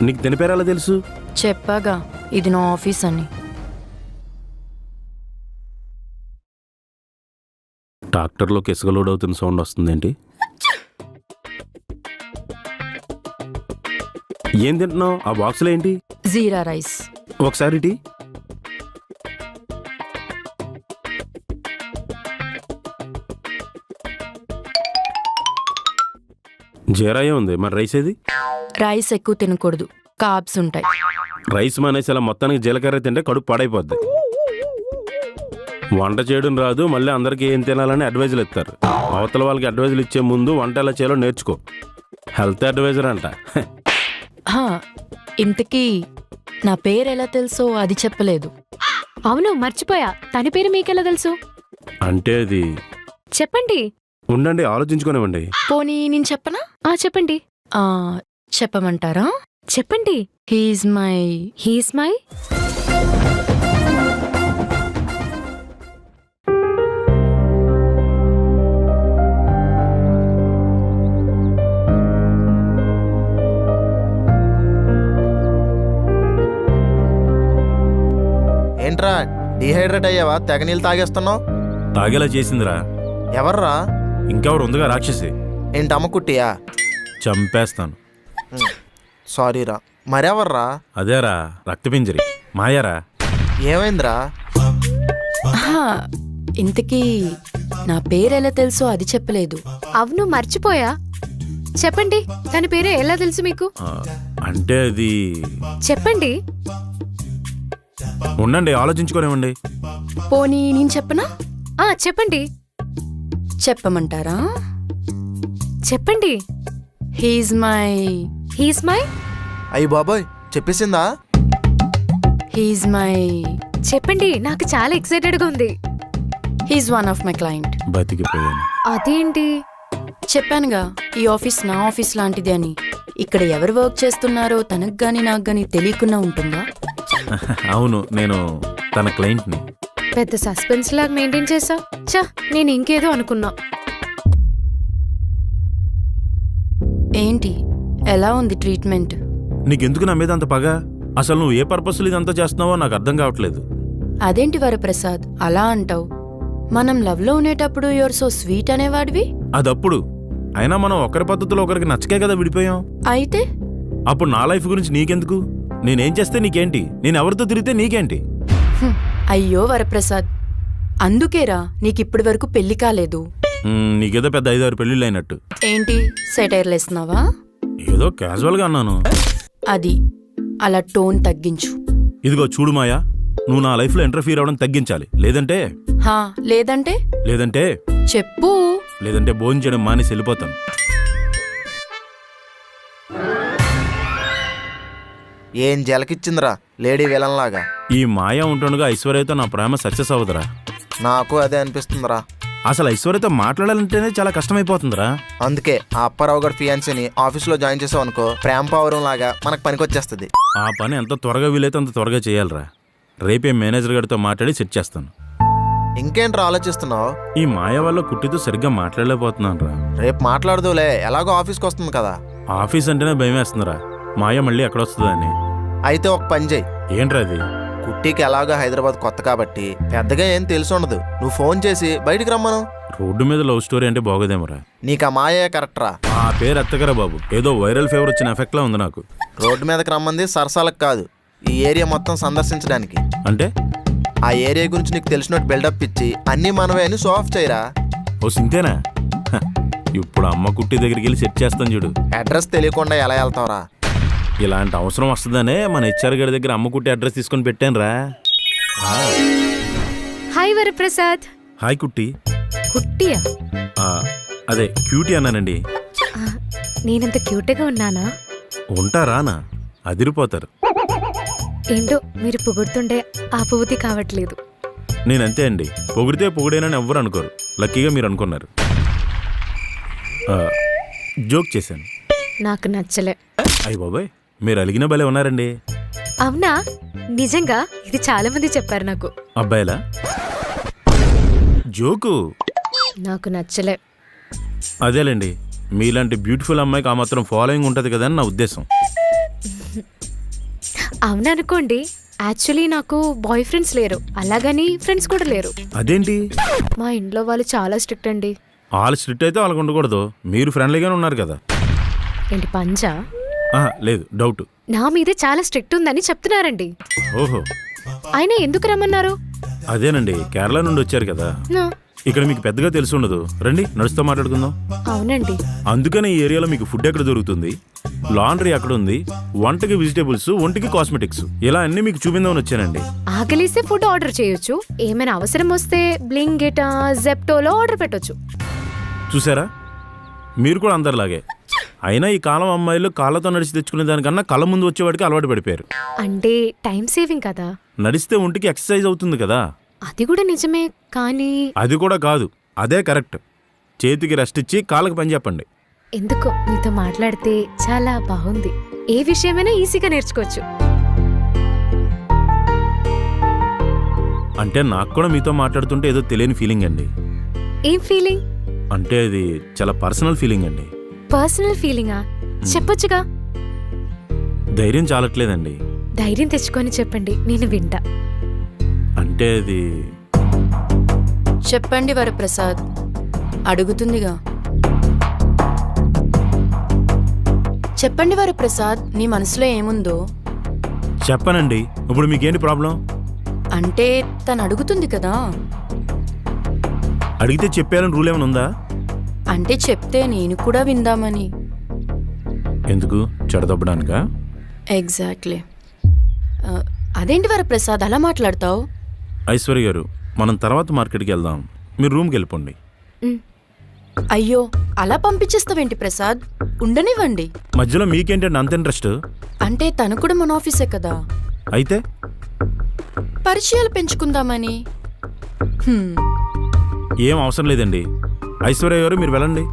నీకు తిన పేరు ఎలా తెలుసు? చెప్పాగా, ఇది నా ఆఫీస్ అని. ట్రాక్టర్లోకి ఇసుక లోడ్ అవుతున్న సౌండ్ వస్తుందేంటి? ఏం తింటున్నావు? ఆ బాక్స్లో ఏంటి? జీరా రైస్. ఒకసారి ఇటీ. జీరాయే ఉంది, మరి రైస్ ఏది? రైస్ ఎక్కువ తినకూడదు, కార్బ్స్ ఉంటాయి. రైస్ మానేసి అలా మొత్తానికి జీలకర్ర తింటే కడుపు పాడైపోద్ది. వంట చేయడం రాదు, మళ్ళీ అందరికీ ఏం తినాలని అడ్వైజులు ఇస్తారు. అవతల వాళ్ళకి అడ్వైజులు ఇచ్చే ముందు వంట ఎలా చేయాలో నేర్చుకో. హెల్త్ అడ్వైజర్ అంట. హా, ఇంతకీ నా పేరు ఎలా తెలుసో అది చెప్పలేదు. అవును మర్చిపోయా, తన పేరు మీకెలా తెలుసు? అంటే అది చెప్పండి. ఉండండి, ఆలోచించుకునేవ్వండి. పోనీ నేను చెప్పనా? చెప్పండి. ఆ, చెప్పమంటారా? చెప్పండి. హీఈస్ మై ఏంట్రా డిహైడ్రేట్ అయ్యావా? తెగ నీళ్ళు తాగేస్తున్నావు. తాగేలా చేసిందిరా. ఎవర్రా? ఇంకెవరు ఉందిగా రాక్షసి. ఏంటి అమ్మకుట్టియా? చంపేస్తాను. సారీరా. మరెవర్రా? అదేరా రక్తపింజరి మాయారా. ఏమైందిరా? హా, ఇంతకీ నా పేరు ఎలా తెలుసో అది చెప్పలేదు. అవును మర్చిపోయా, చెప్పండి. తన పేరే ఎలా తెలుసు మీకు? అంటే అది చెప్పండి. ఉండండి, ఆలోచించుకోనివ్వండి. పోనీ నేను చెప్పనా? చెప్పండి. చెప్పమంటారా? చెప్పండి. హీఈస్ మై అయ్యి బాబోయ్, చెప్పేసిందా? హీఈస్ మై చెప్పండి, నాకు చాలా ఎక్సైటెడ్గా ఉంది. He's one of my client. బతికిపోయాను. అదేంటి? చెప్పానుగా, ఈ ఆఫీస్ నా ఆఫీస్ లాంటిది అని. ఇక్కడ ఎవరు వర్క్ చేస్తున్నారో తనకు గాని నాకు గాని తెలియకుండా ఉంటుందా? అవును, నేను తన క్లయింట్ని. పెద్ద సస్పెన్స్ లాగా మెయింటైన్ చేసా. నేను ఇంకేదో అనుకున్నా. ఏంటి, ఎలా ఉంది ట్రీట్మెంట్? నీకెందుకు నా మీద అంత పగ? అసలు నువ్వు ఏ పర్పస్లో ఇదంతా చేస్తున్నావో నాకు అర్థం కావట్లేదు. అదేంటి వరప్రసాద్ అలా అంటావు? మనం లవ్ లో ఉండేటప్పుడు యువర్ సో స్వీట్ అనేవాడివి. అదప్పుడు. అయినా మనం ఒకరి పద్ధతిలో ఒకరికి నచ్చకే కదా విడిపోయాం. అయితే అప్పుడు నా లైఫ్ గురించి నీకెందుకు? నేనేం చేస్తే నీకేంటి? నేను ఎవరితో తిరిగితే నీకేంటి? అయ్యో వరప్రసాద్, అందుకేరా నీకిప్పటి వరకు పెళ్లి కాలేదు. నీకేదో పెద్ద 5-6 పెళ్ళిళ్ళు అయినట్టు. ఏంటి సెటైర్లు వేస్తున్నావా? ఏదో క్యాజువల్గా అన్నాను. అది అలా టోన్ తగ్గించు. ఇదిగో చూడు మాయా, నువ్వు నా లైఫ్లో ఇంటర్ఫీర్ అవ్వడం తగ్గించాలి. లేదంటే లేదంటే చెప్పు. లేదంటే భోజనం చేయడం మానేసి వెళ్ళిపోతాను. ఏం జలకిచ్చిందిరా లేడీ విలన్ లాగా. ఈ మాయా ఉంటుండగా ఐశ్వర్యతో నా ప్రేమ సక్సెస్ అవ్వదురా. నాకు అదే అనిపిస్తుందిరా. అసలు ఐశ్వర్యతో మాట్లాడాలంటేనే చాలా కష్టమైపోతుందిరా. అందుకే ఆ అప్పారావు గారి ఫియాన్సీని ఆఫీస్లో జాయిన్ చేసావు అనుకో, ప్రేమ పౌరం లాగా మనకు పనికొచ్చేస్తుంది. ఆ పని ఎంత త్వరగా వీలైతే అంత త్వరగా చేయాలిరా. రేపే మేనేజర్ గారితో మాట్లాడి సెట్ చేస్తాను. ఇంకేంట్రా ఆలోచిస్తున్నావు? ఈ మాయా వల్ల కుట్టితో సరిగ్గా మాట్లాడలేకపోతున్నాను రా. రేపు మాట్లాడదులే, ఎలాగో ఆఫీస్కి వస్తుంది కదా. ఆఫీస్ అంటేనే భయం వేస్తుందిరా, మాయ మళ్ళీ ఎక్కడొస్తుందని. అయితే ఒక పని చేయి. ఏంట్రా అది? కుట్టికి ఎలాగో హైదరాబాద్ కొత్త కాబట్టి పెద్దగా ఏం తెలిసి ఉండదు. నువ్వు ఫోన్ చేసి బయటికి రమ్మను. రోడ్డు మీద లవ్ స్టోరీ అంటే బాగోదేమరా. నీకు ఆ మాయే కరెక్టరా. ఆ పేరు ఎత్తగరా బాబు, ఏదో వైరల్ ఫీవర్ వచ్చిన ఎఫెక్ట్లా ఉంది నాకు. రోడ్డు మీదకి రమ్మంది సరసాలకు కాదు, ఈ ఏరియా మొత్తం సందర్శించడానికి. అంటే ఆ ఏరియా గురించి నీకు తెలిసినట్టు బిల్డప్ ఇచ్చి అన్నీ మనమే అని షో ఆఫ్ చేయరా. ఓ సింతేనా? ఇప్పుడు అమ్మ కుట్టి దగ్గరికి వెళ్ళి సెట్ చేస్తాను చూడు. అడ్రస్ తెలియకుండా ఎలా వెళ్తావురా? ఇలాంటి అవసరం వస్తుందనే మన హెచ్ఆర్ గారి దగ్గర అమ్మ కుట్టి అడ్రస్ తీసుకొని పెట్టాను రా. హాయ్ వరప్రసాద్. హాయ్ కుట్టి. కుట్టియా? అదే క్యూటీ అన్నానండి. నేనంత క్యూట్గా ఉన్నానా? ఉంటారానా? అదిరిపోతారు. ఏంటో మీరు పొగుడుతుండే ఆపువుతి కావట్లేదు. నేనంతే అండి, పొగిడితే పొగిడేనని ఎవ్వరు అనుకోరు. లక్కీగా మీరు అనుకున్నారు. జోక్ చేశాను. నాకు నచ్చలే. అయ్య బాబాయ్, మీరు అలిగిన భలే ఉన్నారండి. అవునా? నిజంగా ఇది చాలా మంది చెప్పారు నాకు. అబ్బాయిలా? జోకు నాకు నచ్చలే. అదేలేండి, మీలాంటి బ్యూటిఫుల్ అమ్మాయికి ఆ మాత్రం ఫాలోయింగ్ ఉంటుంది కదా అని నా ఉద్దేశం. అవుననుకోండి, యాక్చువల్లీ నాకు బాయ్ ఫ్రెండ్స్ లేరు, అలాగని ఫ్రెండ్స్ కూడా లేరు. అదేంటి? మా ఇంట్లో వాళ్ళు చాలా స్ట్రిక్ట్ అండి. వాళ్ళు స్ట్రిక్ట్ అయితే వాళ్ళకు ఉండకూడదు. మీరు ఫ్రెండ్లీగానే ఉన్నారు కదా. ఏంటి పంజా? లేదు, డౌట్. నా మీదే చాలా స్ట్రిక్ట్ ఉందని చెప్తున్నారండి. ఓహో, ఆయన ఎందుకు రమ్మన్నారు? అదేనండి, కేరళ నుండి వచ్చారు కదా. నా, ఇక్కడ మీకు పెద్దగా తెలిసి ఉండదు. రండి, నడుస్తూ మాట్లాడుకుందాం. అవునండి. అందుకనే ఈ ఏరియాలో మీకు ఫుడ్ ఎక్కడ దొరుకుతుంది, లాండ్రీ ఎక్కడ ఉంది, వంటకి వెజిటేబుల్స్, ఒంటికి కాస్మెటిక్స్, ఇలా అన్ని మీకు చూపిందామని వచ్చానండి. ఆకలిస్తే ఫుడ్ ఆర్డర్ చేయొచ్చు, ఏమైనా అవసరం వస్తే బ్లింకిట్, జెప్టోలో ఆర్డర్ పెట్టొచ్చు. చూసారా, మీరు కూడా అందరిలాగే. అయినా ఈ కాలం అమ్మాయిలు కాళ్ళతో నడిచి తెచ్చుకునే దానికన్నా కళ్ళ ముందు వచ్చేవాడికి అలవాటు పడిపోయారు. అంటే టైం సేవింగ్ కదా. నడిస్తే ఒంటికి ఎక్సర్సైజ్ అవుతుంది కదా. అది కూడా నిజమే, కానీ అది కూడా కాదు, అదే కరెక్ట్. చేతికి రెస్ట్ ఇచ్చి కాళ్ళకి పని చెప్పండి. ఎందుకో మీతో మాట్లాడితే చాలా బాగుంది. ఏ విషయమైనా ఈజీగా నేర్చుకోవచ్చు. అంటే నాకు కూడా మీతో మాట్లాడుతుంటే ఏదో తెలియని ఫీలింగ్ అండి. ఏం ఫీలింగ్? అంటే అది చాలా పర్సనల్ ఫీలింగ్ అండి. పర్సనల్ ఫీలింగా? చెప్పొచ్చుగా. ధైర్యం చాలట్లేదండి. ధైర్యం తెచ్చుకొని చెప్పండి, నేను వింటా. అంటే అది చెప్పండి వరప్రసాద్, అడుగుతుందిగా. చెప్పండి వరప్రసాద్, నీ మనసులో ఏముందో చెప్పనండి. ఇప్పుడు మీకేంటి ప్రాబ్లం? అంటే తను అడుగుతుంది కదా. అడిగితే చెప్పాలని రూల్ ఏమైనా ఉందా? అంటే చెప్తే నేను కూడా విందామని. ఎందుకు, చెడదొబ్బడానికా? ఎగ్జాక్ట్లీ. అదేంటి వరప్రసాద్ అలా మాట్లాడతావు? ఐశ్వర్య గారు, మనం తర్వాత మార్కెట్కి వెళ్దాం, మీరు రూమ్కి వెళ్ళిపోండి. అయ్యో, అలా పంపించేస్తావేంటి ప్రసాద్, ఉండనివ్వండి. మధ్యలో మీకేంటండి అంత ఇంట్రెస్ట్? అంటే తను కూడా మన ఆఫీసే కదా, అయితే పరిచయాలు పెంచుకుందామని. ఏం అవసరం లేదండి. ఐశ్వర్య గారు, మీరు వెళ్ళండి.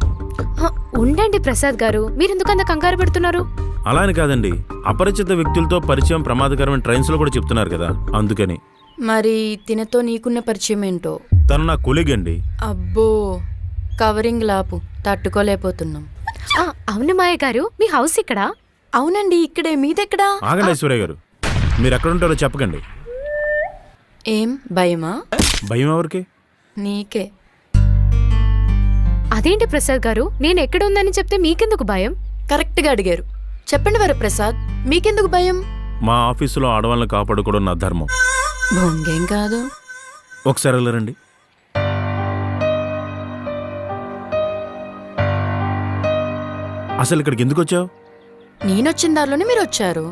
ఉండండి ప్రసాద్ గారు, మీరెందుకు అంత కంగారు పెడుతున్నారు? అలా అని కాదండి, అపరిచిత వ్యక్తులతో పరిచయం ప్రమాదకరమైన ట్రైన్స్లో కూడా చెప్తున్నారు కదా, అందుకని. మరి తినతో నీకున్న పరిచయం ఏంటో? తను నా కొలీగ్ అండి. అబ్బో, కవరింగ్ లాపు, తట్టుకోలేకపోతున్నాం. అవును మాయ గారు, మీ హౌస్ ఇక్కడ? అవునండి, ఇక్కడే. మీదెక్కడా? ఆగండి ఐశ్వర్య గారు, మీరు ఎక్కడ ఉంటారో చెప్పకండి. ఏం భయమా? భయం ఎవరికి? నీకే. అదేంటి ప్రసాద్ గారు, నేను ఎక్కడ ఉందని చెప్తే మీకెందుకు భయం? కరెక్ట్గా అడిగారు. చెప్పండి వరప్రసాద్, మీకెందుకు భయం? మా ఆఫీసులో ఆడవాళ్ళని కాపాడుకోవడం నా ధర్మం. భొంగేం కాదు. ఒకసారి వెళ్ళరండి. అసలు ఇక్కడికి ఎందుకు వచ్చావు? నేనొచ్చిన దారిలోనే మీరు వచ్చారు.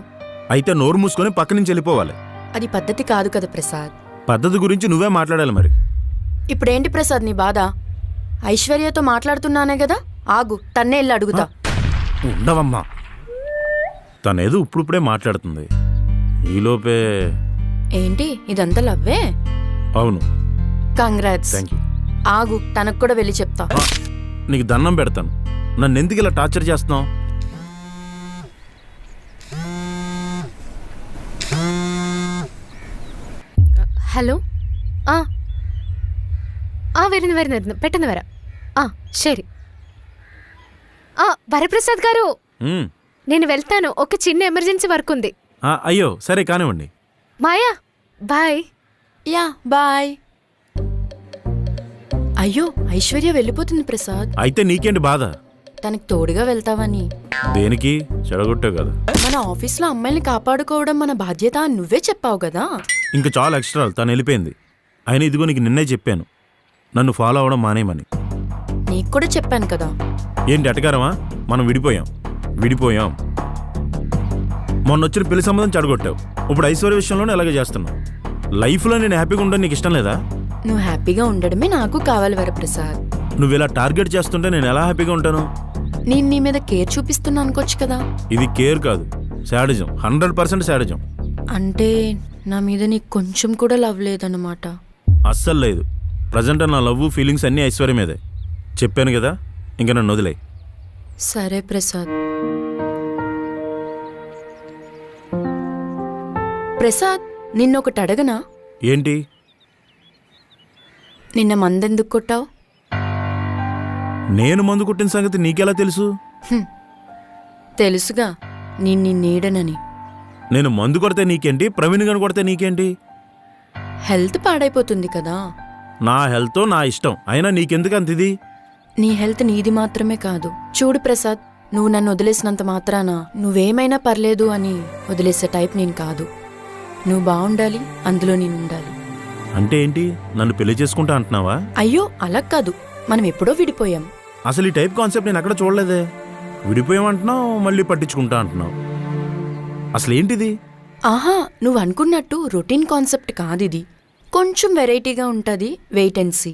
అయితే నోరు మూసుకొని పక్క నుంచి వెళ్ళిపోవాలి. అది పద్ధతి కాదు కదా ప్రసాద్. పద్ధతి గురించి నువ్వే మాట్లాడాలి మరి. ఇప్పుడేంటి ప్రసాద్ నీ బాధ? ఐశ్వర్యతో మాట్లాడుతున్నానే కదా, ఆగు, తన్నే వెళ్ళి అడుగుతా. ఉండవమ్మా, తనేదో ఇప్పుడిప్పుడే మాట్లాడుతుంది, ఈలోపే. ఏంటి ఇదంతా లవ్వే? అవును. కంగ్రాట్స్. Thank you. ఆగు, తనకు కూడా వెళ్ళి చెప్తా. నీకు దండం పెడతాను, నన్ను ఎందుకు ఇలా టార్చర్ చేస్తున్నావు? హలో. വരുന്നു പെട്ടെന്ന് വരാം. ശരി. వరప్రసాద్ గారు, నేను వెళ్తాను, ఒక చిన్న ఎమర్జెన్సీ వర్క్ ఉంది. అయ్యో సరే, కానివ్వండి. మాయా, బాయ్. Yeah bye. అయ్యో, ఐశ్వర్య వెళ్ళిపోతుంది ప్రసాద్. అయితే నీకేంటి బాధ? తనకి తోడుగా వెళ్తావని. దేనికి? చెడగొట్టావు కదా. మన ఆఫీస్లో అమ్మాయిని కాపాడుకోవడం మన బాధ్యత అని నువ్వే చెప్పావు కదా. ఇంకా చాలా ఎక్స్ట్రా, తను వెళ్ళిపోయింది. అయినా ఇదిగో నీకు నిన్నే చెప్పాను, నన్ను ఫాలో అవ్వడం మానేయమని. నీకు కూడా చెప్పాను కదా. ఏంటి ఎటకారమా? మనం విడిపోయాం. మొన్న వచ్చిన పెళ్లి సంబంధం చెడగొట్టావు, ఇప్పుడు ఐశ్వర్య విషయంలోనే అలాగే చేస్తున్నావు. లైఫ్లో నేను హ్యాపీగా ఉండడం నీకు ఇష్టం లేదా? నువ్వు హ్యాపీగా ఉండడమే నాకు కావాలి వరప్రసాద్. నువ్వు ఇలా టార్గెట్ చేస్తుంటే నేను ఎలా హ్యాపీగా ఉంటాను? నేను నీ మీద కేర్ చూపిస్తున్నా అనుకోవచ్చు కదా. ఇది కేర్ కాదు, శాడిజం. 100% శాడిజం. అంటే నా మీద నీకు కొంచెం కూడా లవ్ లేదన్నమాట. అస్సలు లేదు. ప్రజెంట్ నా లవ్ ఫీలింగ్స్ అన్నీ ఐశ్వర్య మీదే. చెప్పాను కదా, ఇంకా నన్ను వదిలే. సరే ప్రసాద్. ప్రసాద్, నిన్నొకటి అడగనా? ఏంటి? నిన్న మందెందుకు కొట్టావు? నేను మందు కొట్టిన సంగతి నీకెలా తెలుసు? తెలుసుగా, నేను నీడనని. నేను మందు కొడితే నీకేంటి, ప్రవీణ్ గారిని కొడితే నీకేంటి? హెల్త్ పాడైపోతుంది కదా. నా హెల్త్ నా ఇష్టం, అయినా నీకెందుకు అంత ఇది? నీ హెల్త్ నీది మాత్రమే కాదు. చూడు ప్రసాద్, నువ్వు నన్ను వదిలేసినంత మాత్రాన నువ్వేమైనా పర్లేదు అని వదిలేసే టైప్ నేను కాదు. నువ్వు బాగుండాలి, అందులో నేను ఉండాలి. అంటే ఏంటి, నన్ను పెళ్లి చేసుకుంటా అంటున్నావా? అయ్యో అలా కాదు, మనం ఎప్పుడో విడిపోయాం. అసలు ఈ టైప్ కాన్సెప్ట్ నేను ఎక్కడ చూడలేదే. విడిపోయామంటున్నావు, మళ్ళీ పట్టించుకుంటా అంటున్నావు. అసలు ఏంటిది? ఆహా, నువ్వు అనుకున్నట్టు రొటీన్ కాన్సెప్ట్ కాదు ఇది. కొంచెం వెరైటీగా ఉంటుంది. Wait and see.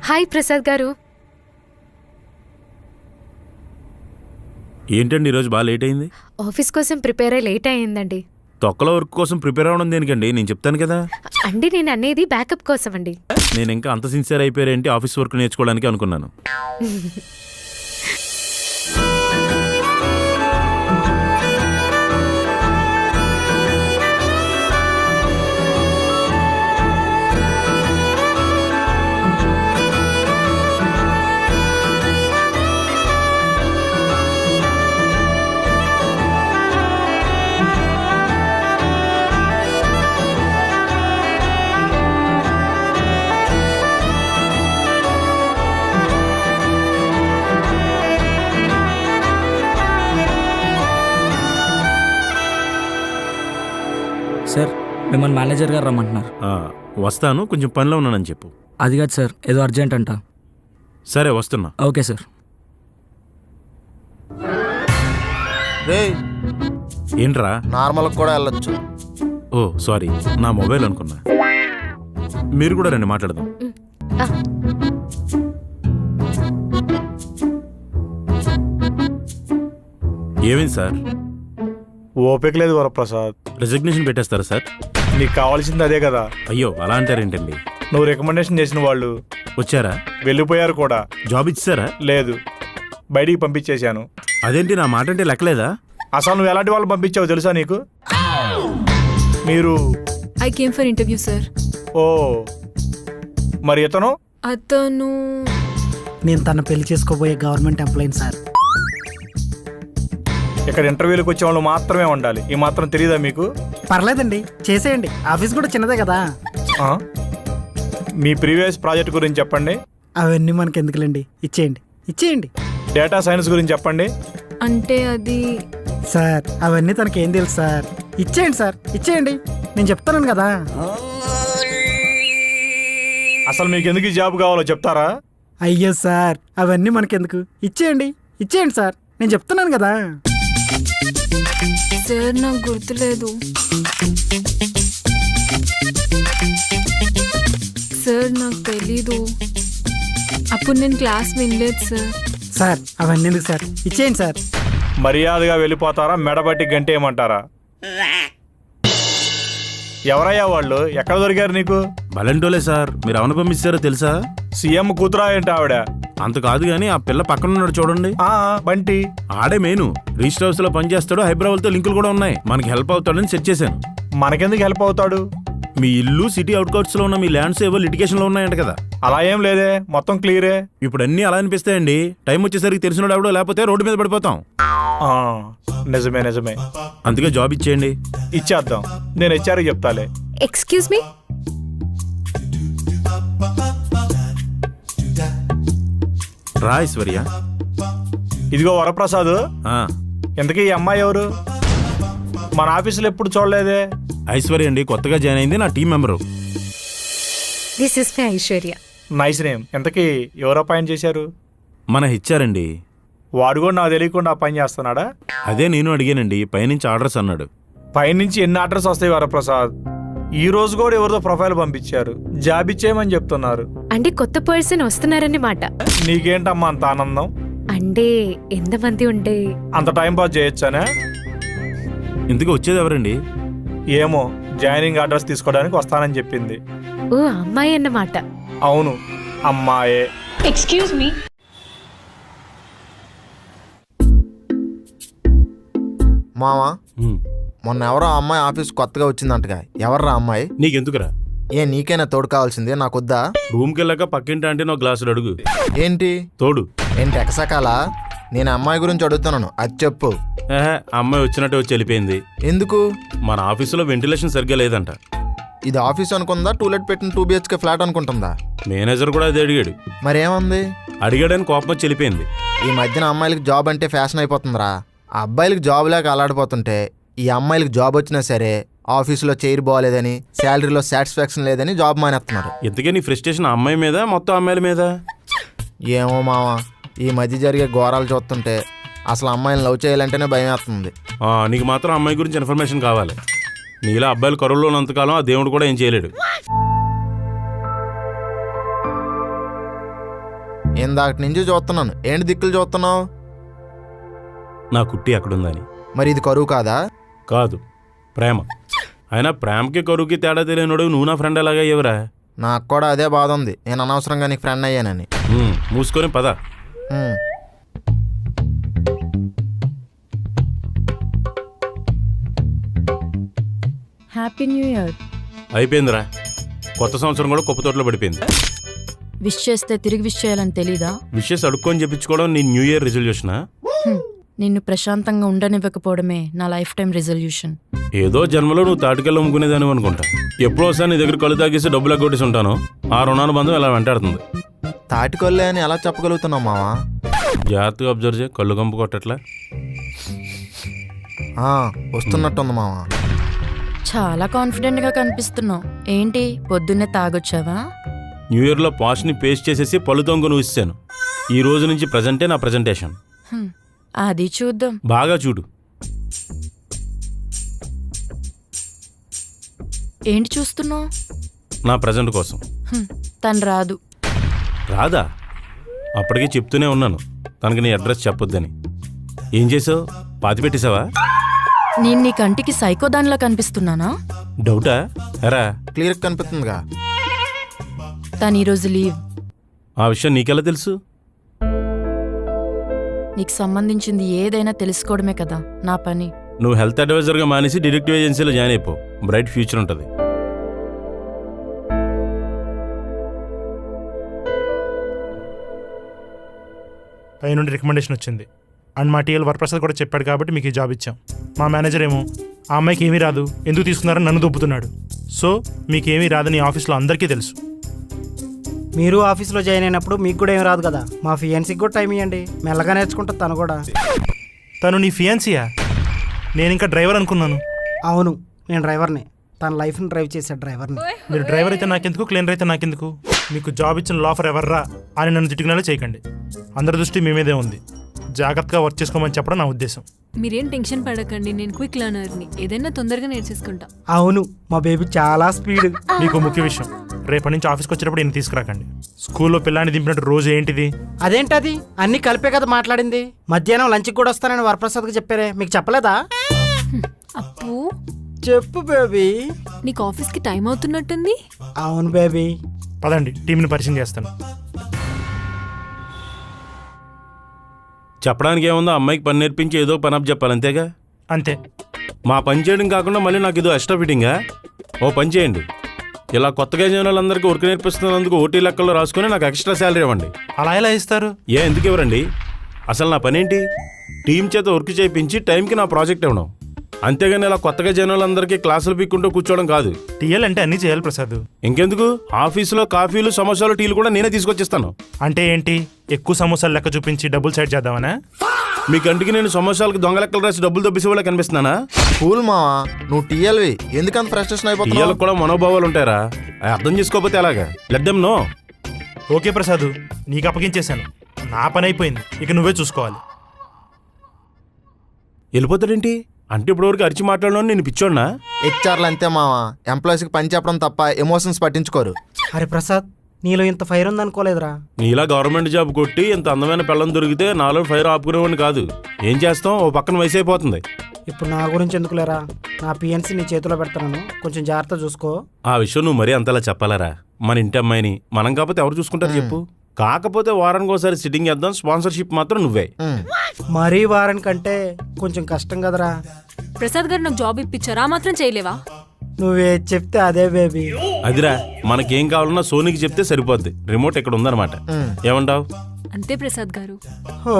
Hi Prasad గారు. ఏంటండి ఈరోజు బాగా లేట్ అయింది? ఆఫీస్ కోసం ప్రిపేర్ అయ్యి లేట్ అయ్యిందండి. తొక్కల వర్క్ కోసం ప్రిపేర్ అవ్వడం దేనికండి? నేను చెప్తాను కదా. అండి నేను అనేది బ్యాకప్ కోసం అండి. నేను ఇంకా అంత సిన్సియర్ అయిపోయారేంటి ఆఫీస్ వర్క్ నేర్చుకోవడానికి అనుకున్నాను. సార్, మిమ్మల్ని మేనేజర్ గారు రమ్మంటున్నారు. వస్తాను, కొంచెం పనిలో ఉన్నానని చెప్పు. అది కాదు సార్, ఏదో అర్జెంట్ అంట. సరే వస్తున్నా. Okay sir. రే, ఏంట్రా? నార్మల్కి కూడా వెళ్ళొచ్చు. ఓ సారీ, నా మొబైల్ అనుకున్నా. మీరు కూడా రండి, మాట్లాడదాం. ఏమైంది సార్? ఓపిక లేదు వరప్రసాద్. Resignation పెట్టేస్తారా sir? నీకు కావాల్సింది అదే కదా. అయ్యో అలా అంటారేంటండి? నువ్వు రికమెండేషన్ చేసిన వాళ్ళు వచ్చారా? వెళ్ళిపోయారు కూడా. జాబ్ ఇచ్చారా? లేదు, బయటికి పంపించేశాను. అదేంటి, నా మాట అంటే లెక్కలేదా? అసలు నువ్వు ఎలాంటి వాళ్ళు పంపించావు తెలుసా నీకు? మీరు I came for interview sir. ఓ, మరి ఇతను? అతను నేను తన పెళ్లి చేసుకోబోయే గవర్నమెంట్ ఎంప్లాయీ సార్. ఇక్కడ ఇంటర్వ్యూలకు వచ్చే వాళ్ళు మాత్రమే ఉండాలి. ఈ మాత్రం తెలియదా మీకు? పర్లేదండి, చేసేయండి. ఆఫీస్ కూడా చిన్నదే కదా. ఆ? మీ ప్రీవియస్ ప్రాజెక్ట్ గురించి చెప్పండి. అవన్నీ మనకి ఎందుకులేండి, ఇచ్చేయండి ఇచ్చేయండి. డేటా సైన్స్ గురించి చెప్పండి. అంటే అది సార్ అవన్నీ తనకేం తెలుసు సార్. ఇచ్చేయండి సార్, ఇచ్చేయండి. నేను చెప్తాను కదా. అసలు మీకు ఎందుకు ఈ జాబ్ కావాలో చెప్తారా? అయ్యో సార్, అవన్నీ మనకెందుకు, ఇచ్చేయండి ఇచ్చేయండి సార్. నేను చెప్తున్నాను కదా. సార్ నాకు గుర్తులేదు సార్, నాకు తెలీదు. అప్పుడు నేను క్లాస్ వినలేదు సార్. సార్ అవన్నీ ఎందుకు సార్, ఇచ్చేయండి సార్. మర్యాదగా వెళ్ళిపోతారా, మెడబట్టి గంటేయమంటారా? ఎవరయ్యా వాళ్ళు? ఎక్కడ దొరికారు నీకు? బలంటోలే సార్. మీరు ఎవరిని పంపించారో తెలుసా? సీఎం కూతురా ఏంటి ఆవిడ? అంత కాదు గానీ ఆ పిల్ల పక్కన ఉన్నాడు చూడండి, బంటి. ఆడే మెయిన్. రిజిస్టర్ హౌస్ లో పనిచేస్తాడు, హైదరాబాద్తో లింకులు కూడా ఉన్నాయి. మనకి హెల్ప్ అవుతాడని సెట్ చేశాను. మనకెందుకు హెల్ప్ అవుతాడు? మీ ఇల్లు సిటీ అవుట్కట్స్ లో ఉన్న మీ ల్యాండ్స్ ఏవో లిటిగేషన్ లో ఉన్నాయంట కదా. అలా ఏం లేదే, మొత్తం క్లియరే. ఇప్పుడు అన్ని అలా అనిపిస్తాయండి. టైం వచ్చేసరికి తెలిసినోడు ఎవడో, లేకపోతే రోడ్డు మీద పడిపోతాం. నిజమే నిజమే. అందుకే జాబ్ ఇచ్చేయండి. ఇచ్చేద్దాం, నేను హెచ్ఆర్ చెప్తాలే. Excuse me. రా ఐశ్వర్య. ఇదిగో వరప్రసాద్, ఇంతకీ ఈ అమ్మాయి ఎవరు? మన ఆఫీసులో ఎప్పుడు చూడలేదే. ఐశ్వర్య అండి, కొత్తగా జాయిన్ అయింది, నా team member. This is my Aishwarya. Nice name. ఇంతకీ ఎవరు అపాయింట్ చేశారు? మన హెచ్ఆర్ అండి. వాడు కూడా నాకు తెలియకుండా అపాయింట్ చేస్తున్నాడా? అదే నేను అడిగానండి, పైనుంచి ఆర్డర్స్ అన్నాడు. పైనుంచి ఎన్ని ఆర్డర్స్ వస్తాయి వరప్రసాద్? ఈ రోజు కూడా ఎవరితో ప్రొఫైల్ పంపించారు, జాబ్ ఇచ్చేయమని చెప్తున్నారు. అంటే కొత్త పర్సన్ వస్తున్నారని మాట. నీకేంటమ్మా అంత ఆనందం? అంటే ఎంతమంది ఉంటే అంత టైం పాస్ చేయొచ్చానే. ఇందుకు వచ్చేది ఎవరండి? ఏమో, జాయినింగ్ అడ్రస్ తీసుకోవడానికి వస్తానని చెప్పింది. ఓ అమ్మాయి అన్నమాట. అవును, అమ్మాయే. Excuse me. మావా, మొన్న ఎవరో అమ్మాయి ఆఫీస్ కొత్తగా వచ్చిందంటగా. ఎవర్రా అమ్మాయి? నీకెందుకురా? ఏ నీకైనా తోడు కావాల్సిందే నాకొద్దా? రూమ్కి వెళ్ళాక పక్కింటి అంటే నువ్వు గ్లాసులు అడుగు. ఏంటి తోడు. ఏంటి ఎకసకాలా? నేను అమ్మాయి గురించి అడుగుతున్నాను, అది చెప్పు. అమ్మాయి వచ్చినట్టే వచ్చి వెళ్ళిపోయింది. ఎందుకు? మన ఆఫీసులో వెంటిలేషన్ సరిగ్గా లేదంట. ఇది ఆఫీస్ అనుకుందా, టూలెట్ పెట్టిన 2 BHK ఫ్లాట్ అనుకుంటుందా? మేనేజర్ కూడా అదే అడిగాడు. మరేమంది? అడిగాడని కోపం వచ్చి వెళ్ళిపోయింది. ఈ మధ్యన అమ్మాయిలకి జాబ్ అంటే ఫ్యాషన్ అయిపోతుందిరా. ఆ అబ్బాయిలకి జాబ్ లేక అలాడిపోతుంటే ఈ అమ్మాయిలకి జాబ్ వచ్చినా సరే ఆఫీసులో చైర్ బాగోలేదని, శాలరీలో సాటిస్ఫాక్షన్ లేదని జాబ్ మానేస్తున్నారు. ఇంతకీ నీ ఫ్రస్ట్రేషన్ అమ్మాయి మీద మొత్తం అమ్మాయిల మీద? ఏమో మావా, ఈ మధ్య జరిగే ఘోరాలు చూస్తుంటే అసలు అమ్మాయిని లవ్ చేయాలంటేనే భయం వేస్తుంది. నీకు మాత్రం అమ్మాయి గురించి ఇన్ఫర్మేషన్ కావాలి. నీలా అబ్బాయిలు కరువులో ఉన్నంతకాలం ఆ దేవుడు కూడా ఏం చేయలేడు. ఇందాకటి నుంచి చూస్తున్నాను, ఏంటి దిక్కులు చూస్తున్నావు? నా కుట్టి ఎక్కడుందని. మరి ఇది కరువు కాదా? కాదు, ప్రేమ. అయినా ప్రేమకి కరువుకి తేడా తెలియనోడు నువ్వు నా ఫ్రెండ్ ఎలాగా అయ్యేవరా? నాకు కూడా అదే బాధ ఉంది, నేను అనవసరంగా నీకు ఫ్రెండ్ అయ్యానని. మూసుకొని పద. Happy new year. అయిపోయిందిరా, కొత్త సంవత్సరం కూడా కుప్ప తోటలో పడిపోయింది. విష్ చేస్తే తిరిగి విష్ చేయాలని తెలీదా? విషెస్ అడుక్కొని చెప్పించుకోవడం నీ న్యూ ఇయర్ రిజల్యూషనా? నిన్ను ప్రశాంతంగా ఉండనివ్వకపోవడమే నా లైఫ్ టైం రిజల్యూషన్. ఏదో జన్మలో నువ్వు తాటికెళ్ళి అమ్ముకునేదాని అనుకుంటా. ఎప్పుడో ఒకసారి నీ దగ్గర కళ్ళు తాగేసి డబ్బులు కొట్టేసి ఉంటాను. ఆ రుణానుబంధం ఇలా వెంటాడుతుంది. తాటికొల్లే అని ఎలా చెప్పగలుగుతున్నావు మావా? జాగ్రత్తగా అబ్జర్వ్ చేయి, కళ్ళు కంపు కొట్టట్లా. వస్తున్నట్టుంది మావా. చాలా కాన్ఫిడెంట్ గా కనిపిస్తున్నావు. ఏంటి పొద్దున్నే తాగొచ్చావా? న్యూ ఇయర్లో పాస్ట్ని పేస్ట్ చేసేసి పళ్ళు తొంగు నువ్వు ఇస్తాను. ఈ రోజు నుంచి ప్రజెంటే నా ప్రజెంటేషన్. అది చూద్దాం. బాగా చూడు. ఏంటి చూస్తున్నావు? నా ప్రజెంట్ కోసం. తను రాదు. రాదా? అప్పటికే చెప్తూనే ఉన్నాను తనకి నీ అడ్రస్ చెప్పొద్దని. ఏం చేసావు? పాతి పెట్టేశావా? నేను నీ కంటికి సైకో దానిలా కనిపిస్తున్నానా? డౌటా? ఎరా క్లియర్ కనిపిస్తుందిగా. తను ఈరోజు లీవ్. ఆ విషయం నీకెలా తెలుసు? నీకు సంబంధించింది ఏదైనా తెలుసుకోవడమే కదా నా పని. నువ్వు హెల్త్ అడ్వైజర్గా మానేసి డిటెక్టివ్ ఏజెన్సీలో జాయిన్ అయిపో. బ్రైట్ ఫ్యూచర్ ఉంటుంది. పై నుండి రికమెండేషన్ వచ్చింది. అండ్ మా టీఎల్ వరప్రసాద్ కూడా చెప్పాడు కాబట్టి మీకు ఈ జాబ్ ఇచ్చాం. మా మేనేజర్ ఏమో ఆ అమ్మాయికి ఏమీ రాదు, ఎందుకు తీసుకున్నారని నన్ను దొబ్బుతున్నాడు. సో మీకేమీ రాదని ఆఫీస్లో అందరికీ తెలుసు. మీరు ఆఫీస్లో జాయిన్ అయినప్పుడు మీకు కూడా ఏం రాదు కదా. మా ఫియాన్సీకి కూడా టైం ఇవ్వండి, మెల్లగా నేర్చుకుంటుంది తను కూడా. తను నీ ఫియాన్సీయా? నేను ఇంకా డ్రైవర్ అనుకున్నాను. అవును, నేను డ్రైవర్ని. తన లైఫ్ని డ్రైవ్ చేసే డ్రైవర్ని. మీరు డ్రైవర్ అయితే నాకెందుకు, క్లీనర్ అయితే నాకెందుకు? మీకు జాబ్ ఇచ్చిన లాఫర్ ఎవర్రా అని నన్ను తిట్టుకునేలా చేయకండి. అందరి దృష్టి మీ మీదే ఉంది. జాగ్రత్తగా వర్క్ చేసుకోమని చెప్పడం నా ఉద్దేశం. మీరేం టెన్షన్ పడకండి, నేను క్విక్ లర్నర్ని. ఏదైనా తొందరగా నేర్చేసుకుంటా. అవును, మా బేబీ చాలా స్పీడ్. మీకు ముఖ్య విషయం, రేపటి నుంచి ఆఫీస్కి వచ్చేటప్పుడు ఈయన తీసుకురాకండి. స్కూల్లో పిల్లాన్ని దింపినట్టు రోజు ఏంటిది? అదేంటది? అన్ని కలిపే కదా మాట్లాడింది. మధ్యాహ్నం లంచ్కి కూడా వస్తానని వరప్రసాద్కి చెప్పారే, మీకు చెప్పలేదా? అప్పు చెప్పు బేబీ. నీకు ఆఫీస్కి టైం అవుతున్నట్టుంది. అవును బేబీ. పదండి, టీంని పరిచయం చేస్తాను. చెప్పడానికి ఏముందో, అమ్మాయికి పని నేర్పించి ఏదో పని అప్ చెప్పాలి, అంతేగా? అంతే. మా పని చేయడం కాకుండా మళ్ళీ నాకు ఏదో ఎక్స్ట్రా ఫిట్టింగా? ఓ పని చేయండి, ఇలా కొత్తగా చేసిన వాళ్ళందరికీ వర్క్ నేర్పిస్తున్నందుకు ఓటీ లెక్కల్లో రాసుకుని నాకు ఎక్స్ట్రా శాలరీ ఇవ్వండి. అలా ఎలా ఇస్తారు? ఎందుకు ఇవ్వరండి? అసలు నా పని ఏంటి? టీం చేత వర్క్ చేయించి టైంకి నా ప్రాజెక్ట్ ఇవ్వడం. అంతేగాని ఇలా కొత్తగా చేసిన వాళ్ళందరికీ క్లాసులు పీక్కుంటూ కూర్చోవడం కాదు. టీఎల్ అంటే అన్నీ చేయాలి ప్రసాద్. ఇంకెందుకు, ఆఫీసులో కాఫీలు సమోసాలు టీలు కూడా నేనే తీసుకొచ్చిస్తాను. అంటే ఏంటి, ఎక్కువ సమోసాలు లెక్క చూపించి డబ్బులు సైడ్ చేద్దామనా? మీ కంటికి నేను సమోసాలకు దొంగ లెక్కలు రాసి డబ్బులు దొబ్బేసే వాళ్ళకి కనిపిస్తున్నానా? కూల్ మావా, నువ్వు టీఎల్వి, ఎందుకంత ఫ్రస్ట్రేషన్ అయిపోతున్నావు? టీఎల్కి కూడా మనోభావాలు ఉంటారా? అర్థం చేసుకోకపోతే ఎలాగా? Let them know. Okay Prasad, నీకు అప్పగించేశాను. నా పని అయిపోయింది, ఇక నువ్వే చూసుకోవాలి. వెళ్ళిపోతాడేంటి? అంటే ఇప్పటివరకు అరిచి మాట్లాడడం నేను పిచ్చోడ్నా? హెచ్ఆర్లు అంతే మావా, ఎంప్లాయీస్కి పని చెప్పడం తప్ప ఎమోషన్స్ పట్టించుకోరు. అరే ప్రసాద్, నీలో ఇంత ఫైర్ ఉందనుకోలేదురా. నీలా గవర్నమెంట్ జాబ్ కొట్టి ఇంత అందమైన పిల్లని దొరికితే నాలో ఫైర్ ఆపుకునేవాడిని కాదు. ఏం చేస్తాం, ఓ పక్కన వయసు అయిపోతుంది. ఇప్పుడు నా గురించి ఎందుకులేరా, నా పిఎన్సీ నీ చేతిలో పెడతాను, కొంచెం జాగ్రత్త చూసుకో. ఆ విషయం నువ్వు మరీ అంతలా చెప్పాలరా? మన ఇంటి అమ్మాయిని మనం కాకపోతే ఎవరు చూసుకుంటారు చెప్పు? కాకపోతే వారానికి ఒకసారి సిట్టింగ్ చేద్దాం, స్పాన్సర్షిప్ మాత్రం నువ్వే. మరీ వారానికంటే కొంచెం కష్టం కదరా. ప్రసాద్ గారు నాకు జాబ్ ఇప్పించారా? మాత్రం చేయలేవా? నువ్వే చెప్తే అదే బేబీ. అదిరా మనకేం కావాలన్నా సోనీకి చెప్తే సరిపోద్ది. రిమోట్ ఇక్కడ ఉందన్నమాట. ఏమంటావు? అంతే ప్రసాద్ గారు. హో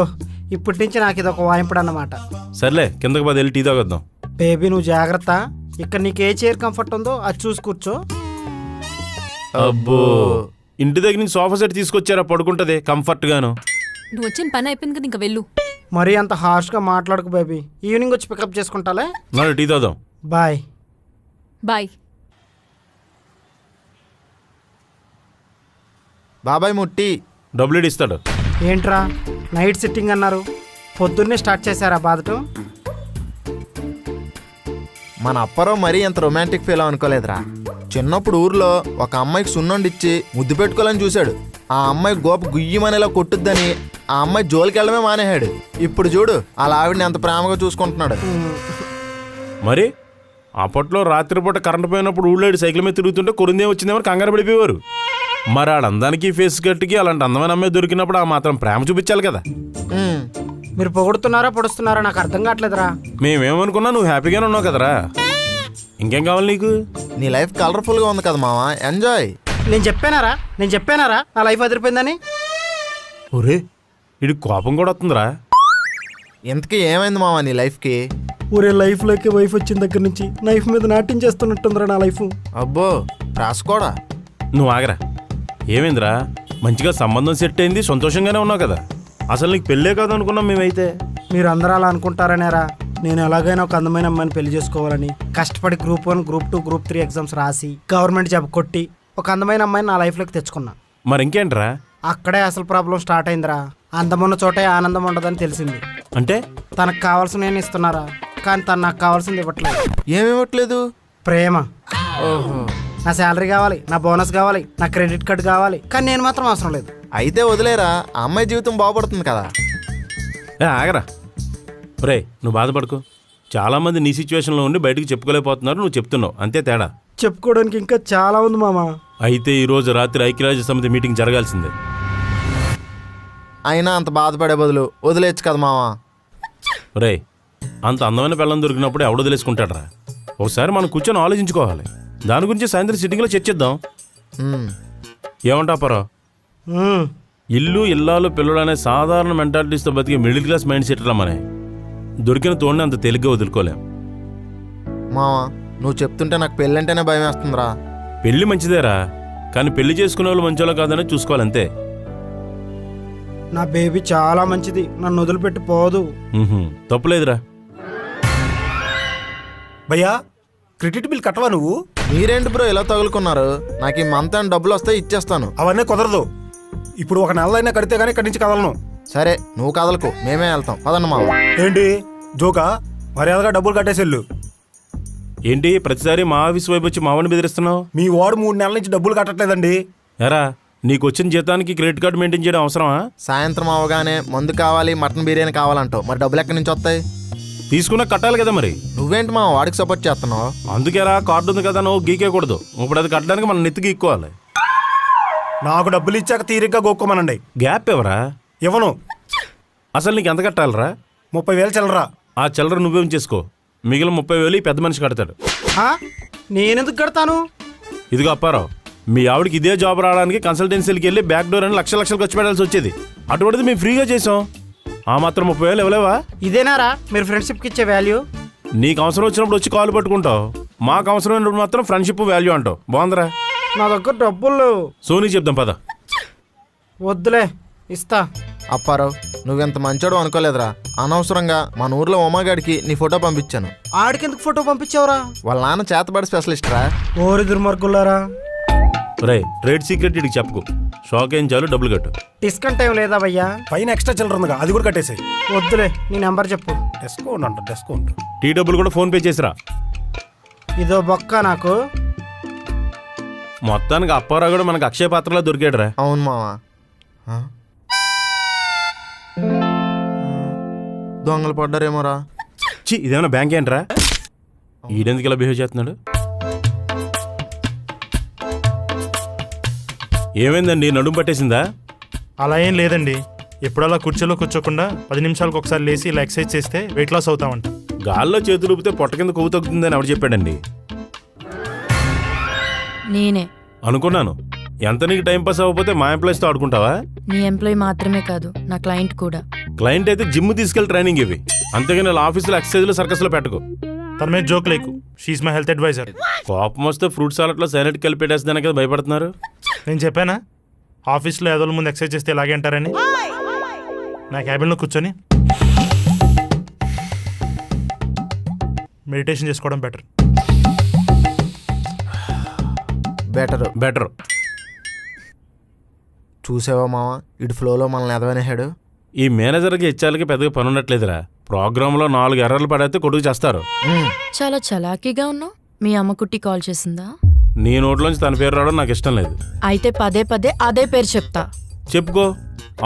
ఇప్పటి నుంచి నాకు ఇది ఒక వాయింపుడు అన్నమాట. సర్లే కిందకి పది వెళ్ళి టీ తాగొద్దాం. బేబీ నువ్వు జాగ్రత్త. ఇక్కడ నీకు ఏ చైర్ కంఫర్ట్ ఉందో అది చూసి కూర్చో. అబ్బో ఇంటి దగ్గర నుంచి సోఫా సెట్ తీసుకొచ్చారా, పడుకుంటది కంఫర్ట్ గాను. నువ్వు వచ్చిన పని అయిపోయింది కదా, ఇంకా వెళ్ళు. మరీ అంత హార్ష్గా మాట్లాడకు బేబీ. ఈవినింగ్ వచ్చి పికప్ చేసుకుంటాలే. నాడు టీ తాగుదాం. బాయ్. బాయ్. బాబాయ్ ముట్టి డబ్బులు ఇస్తాడు. ఏంట్రా నైట్ సిట్టింగ్ అన్నారు, పొద్దున్నే స్టార్ట్ చేశారా బాధటం? మన అప్పారావు మరీ ఎంత రొమాంటిక్ ఫీల్ అనుకోలేదురా. చిన్నప్పుడు ఊర్లో ఒక అమ్మాయికి సున్నుండిచ్చి ముద్దు పెట్టుకోవాలని చూశాడు. ఆ అమ్మాయి గోప గుయ్యమనేలా కొట్టుద్దని ఆ అమ్మాయి జోలికి వెళ్ళడమే మానేశాడు. ఇప్పుడు చూడు అలా ఆవిడని ఎంత ప్రేమగా చూసుకుంటున్నాడు. మరి అప్పట్లో రాత్రిపూట కరెంట్ పోయినప్పుడు ఊళ్ళో సైకిల్ మీద తిరుగుతుంటే కొరిందే వచ్చిందేమో కంగారు పడిపోయేవారు. మరి ఆడ అందానికి ఫేస్ కట్టికి అలాంటి అందమైన అమ్మాయి దొరికినప్పుడు ఆ మాత్రం ప్రేమ చూపించాలి కదా. మీరు పొగుడుతున్నారా పొడుస్తున్నారా నాకు అర్థం కావట్లేదురా. మేమేమనుకున్నా నువ్వు హ్యాపీగానే ఉన్నావు కదరా. ఇంకేం కావాలి నీకు? నీ లైఫ్ కలర్ఫుల్గా ఉంది కదా మావా, ఎంజాయ్. నేను చెప్పానారా నా లైఫ్ అదిరిపోయిందని. ఒరే ఇది కోపం కూడా వస్తుందిరా. ఇంతకీ ఏమైంది మావా నీ లైఫ్కి? ఊరే లైఫ్లోకి వైఫ్ వచ్చిన దగ్గర నుంచి నైఫ్ మీద నాట్యం చేస్తున్నట్టుందిరా నా లైఫ్. అబ్బో రాసుకోడా. నువ్వు ఆగరా. ఏమైందిరా? మంచిగా సంబంధం సెట్ అయింది, సంతోషంగానే ఉన్నావు కదా. అసలు నీకు పెళ్ళే కాదు అనుకున్నాం మేమైతే. మీరు అందరూ అలా అనుకుంటారనేరా. నేను ఎలాగైనా ఒక అందమైన అమ్మాయిని పెళ్లి చేసుకోవాలని కష్టపడి గ్రూప్ 1, గ్రూప్ 2, గ్రూప్ 3 ఎగ్జామ్స్ రాసి గవర్నమెంట్ జాబ్ కొట్టి ఒక అందమైన అమ్మాయిని నా లైఫ్లోకి తెచ్చుకున్నా. మరి ఇంకేంట్రా? అక్కడే అసలు ప్రాబ్లం స్టార్ట్ అయిందిరా. అందమున్న చోటే ఆనందం ఉండదని తెలిసింది. అంటే తనకు కావాల్సిన నేను ఇస్తున్నారా, కానీ తను నాకు కావాల్సింది ఇవ్వట్లేదు. ఏమివ్వట్లేదు? ప్రేమ. ఓహో. నా శాలరీ కావాలి, నా బోనస్ కావాలి, నా క్రెడిట్ కార్డు కావాలి, కానీ నేను మాత్రం అవసరం లేదు. అయితే వదిలేరా, ఆ అమ్మాయి జీవితం బాగుపడుతుంది కదా. ఆగరా. ఒరే నువ్వు బాధపడుకో. చాలామంది నీ సిచ్యువేషన్లో ఉండి బయటకు చెప్పుకోలేకపోతున్నారు, నువ్వు చెప్తున్నావు, అంతే తేడా. చెప్పుకోవడానికి ఇంకా చాలా ఉంది మామ. అయితే ఈరోజు రాత్రి ఐక్యరాజ్య సమితి మీటింగ్ జరగాల్సిందే. అయినా అంత బాధపడే బదులు వదిలేచ్చు కదా మావా. ఒరే అంత అందమైన పిల్లని దొరికినప్పుడు ఎవడు వదిలేసుకుంటాడరా. ఒకసారి మనం కూర్చొని ఆలోచించుకోవాలి. దాని గురించి సాయంత్రం సిట్టింగ్లో చర్చిద్దాం. ఏమంటా పరా? ఇల్లు ఇల్లాలు పిల్లలు అనే సాధారణ మెంటాలిటీస్తో బతికే మిడిల్ క్లాస్ మైండ్ సెట్ రమ్మనే దొరికిన తోడిని అంత తేలిగ్గా వదులుకోలేం. మావా నువ్వు చెప్తుంటే నాకు పెళ్ళంటేనే భయం వేస్తుందిరా. పెళ్లి మంచిదేరా, కానీ పెళ్లి చేసుకునే వాళ్ళు మంచోళ్ళో కాదని చూసుకోవాలంతే. నా బేబీ చాలా మంచిది, నన్ను వదిలిపెట్టి పోదు. తప్పులేదురా. భయ్యా క్రెడిట్ బిల్ కట్టవా నువ్వు? మీరేంటి బ్రో ఇలా తగులుకున్నారు? నాకు ఈ మంత్ అండ్ డబ్బులు వస్తే ఇచ్చేస్తాను. అవన్నీ కుదరదు. ఇప్పుడు ఒక నెలైనా కడితే కానీ ఇక్కడి నుంచి కదలను. సరే నువ్వు కదలకు, మేమే వెళ్తాం. పదండి మావ. ఏంటి జోకా? మర్యాదగా డబ్బులు కట్టేసేళ్ళు. ఏంటి ప్రతిసారి మా ఆఫీస్ వైపు వచ్చి మావాడిని బెదిరిస్తున్నావు? మీ వాడు 3 నెలల నుంచి డబ్బులు కట్టట్లేదండి. ఎరా నీకు వచ్చిన జీతానికి క్రెడిట్ కార్డు మెయింటైన్ చేయడం అవసరమా? సాయంత్రం అవగానే మందు కావాలి, మటన్ బిర్యానీ కావాలంటావు, మరి డబ్బులు ఎక్కడి నుంచి వస్తాయి? తీసుకున్నా కట్టాలి కదా. మరి నువ్వేంటి మా వాడికి సపోర్ట్ చేస్తున్నావు? అందుకేరా కార్డు ఉంది కదా నువ్వు గీకేకూడదు. ఇప్పుడు అది కట్టడానికి మనం నెత్తి గీక్కోవాలి. నాకు డబ్బులు ఇచ్చాక తీరిగ్గా గోక్కోమనండి. గ్యాప్ ఎవరా? ఇవ్వను. అసలు నీకు ఎంత కట్టాలరా? 30,000 చిల్లరా. ఆ చిల్లర నువ్వేం చేసుకో, మిగిలిన 30,000 పెద్ద మనిషి కడతాడు. నేనెందుకు కడతాను? ఇదిగో అప్పారావు, మీ ఆవిడకి ఇదే జాబ్ రావడానికి కన్సల్టెన్సీకి వెళ్ళి బ్యాక్ డోర్ అని లక్షలు ఖర్చు పెట్టాల్సి వచ్చేది. అటువంటిది మేము ఫ్రీగా చేసాం. ఆ మాత్రం 30,000 ఇవ్వలేవా? ఇదేనారా మీరు ఫ్రెండ్షిప్కి ఇచ్చే వాల్యూ? నీకు అవసరం వచ్చినప్పుడు వచ్చి కాలు పట్టుకుంటావు, మాకు అవసరమైనప్పుడు మాత్రం ఫ్రెండ్షిప్ వాల్యూ అంటావు. బాగుందిరా. నా దగ్గర డబ్బులు. సోనీ చెప్దాం పద. వద్దులే, ఇస్తా. అప్పారావు నువ్వెంత మంచోడు అనుకోలేదురా. అనవసరంగా మన ఊర్లో ఉమాగాడికి నీ ఫోటో పంపించాను. ఆడికెందుకు ఫోటో పంపించావురా? వాళ్ళ నాన్న చేతబడి స్పెషలిస్ట్ రా. ఓరి దుర్మార్గులారా. రే ట్రేడ్ సీక్రెట్ ఇడికి చెప్పుకో, షాక్ ఏం చాలు, డబ్బులు కట్టు. డిస్కౌంట్ ఏం లేదా భయ్యా? పైన ఎక్స్ట్రా చిల్లర ఉందిగా, అది కూడా కట్టేసాయి. వద్దులే, నీ నెంబర్ చెప్పు. డిస్కౌంట్ అంట, డిస్కౌంట్. టీ డబ్బులు కూడా ఫోన్ పే చేసిరా. ఇదో బొక్క నాకు. మొత్తానికి అప్పారావు కూడా మనకు అక్షయ పాత్రలో దొరికాడు రా. అవును మావా. దొంగలు పడ్డారేమోరా. చి ఇదేమన్నా బ్యాంక్ ఏంట్రా? ఈడెందుకు ఇలా బిహేవ్ చేస్తున్నాడు? ఏమైందండి, నడుము పట్టేసిందా? అలా ఏం లేదండి. ఎప్పుడలా కుర్చీలో కూర్చోకుండా 10 నిమిషాలకు ఒకసారి లేచి ఇలా ఎక్సర్సైజ్ చేస్తే వెయిట్ లాస్ అవుతామంట. గాల్లో చేతులు ఊపితే పొట్ట కింద కొవ్వు తగ్గుతుందని ఎవరు చెప్పాడండి? నేనే. అనుకున్నాను. ఎంత నీకు టైం పాస్ అవ్వకపోతే మా ఎంప్లాయీస్తో ఆడుకుంటావా? నీ ఎంప్లాయీ మాత్రమే కాదు, నా క్లయింట్ కూడా. క్లయింట్ అయితే జిమ్ తీసుకెళ్ళి ట్రైనింగ్ ఇవి, అంతేగాని వాళ్ళ ఆఫీసులో ఎక్సర్సైజ్లు సర్కస్లో పెట్టుకో. తన మీద జోక్ లేకు, షీఈ్ మై హెల్త్ అడ్వైజర్. కోపం వస్తే ఫ్రూట్ సాలెట్లో సైలెంట్ కలిపి పెట్టేస్తానే కదా భయపడుతున్నారు. నేను చెప్పానా ఆఫీస్లో ఏదో ముందు ఎక్సర్సైజ్ చేస్తే ఇలాగే అంటారని? నా క్యాబిన్లో కూర్చొని మెడిటేషన్ చేసుకోవడం బెటర్. బెటర్. చూసావా మావా, ఇటు ఫ్లోలో మనల్ని ఎదవనేహాడు. ఈ మేనేజర్కి హెచ్ఆర్లకి పెద్దగా పని ఉన్నట్లేదురా. ప్రోగ్రాంలో 4 ఎర్రర్లు పడైతే కొడుకు చేస్తారు. చాలా చలాకీగా ఉన్నావు. మీ అమ్మ కుట్టి కాల్ చేసిందా? నీ నోట్లోంచి తన పేరు రావడం నాకు ఇష్టం లేదు. అయితే పదే పదే అదే పేరు చెప్తా. చెప్పుకో,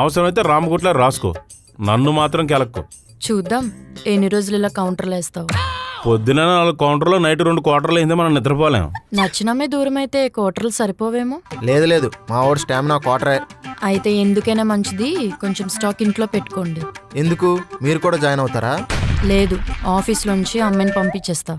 అవసరమైతే రామగుట్లా రాసుకో, నన్ను మాత్రం కెలక్కో. చూద్దాం ఎన్ని రోజులు ఇలా కౌంటర్లు వేస్తావు. పొద్దున 4 కౌంటర్లో నైట్ 2 క్వార్టర్లు అయిందే మనం నిద్రపోలేం. నచ్చినమే దూరం అయితే క్వార్టర్లు సరిపోవేమో. లేదు మా వాడు స్టామినా క్వార్టరే. అయితే ఎందుకైనా మంచిది కొంచెం స్టాక్ ఇంట్లో పెట్టుకోండి. ఎందుకు, మీరు కూడా జాయిన్ అవుతారా? లేదు, ఆఫీస్లోంచి అమ్మాయిని పంపించేస్తా.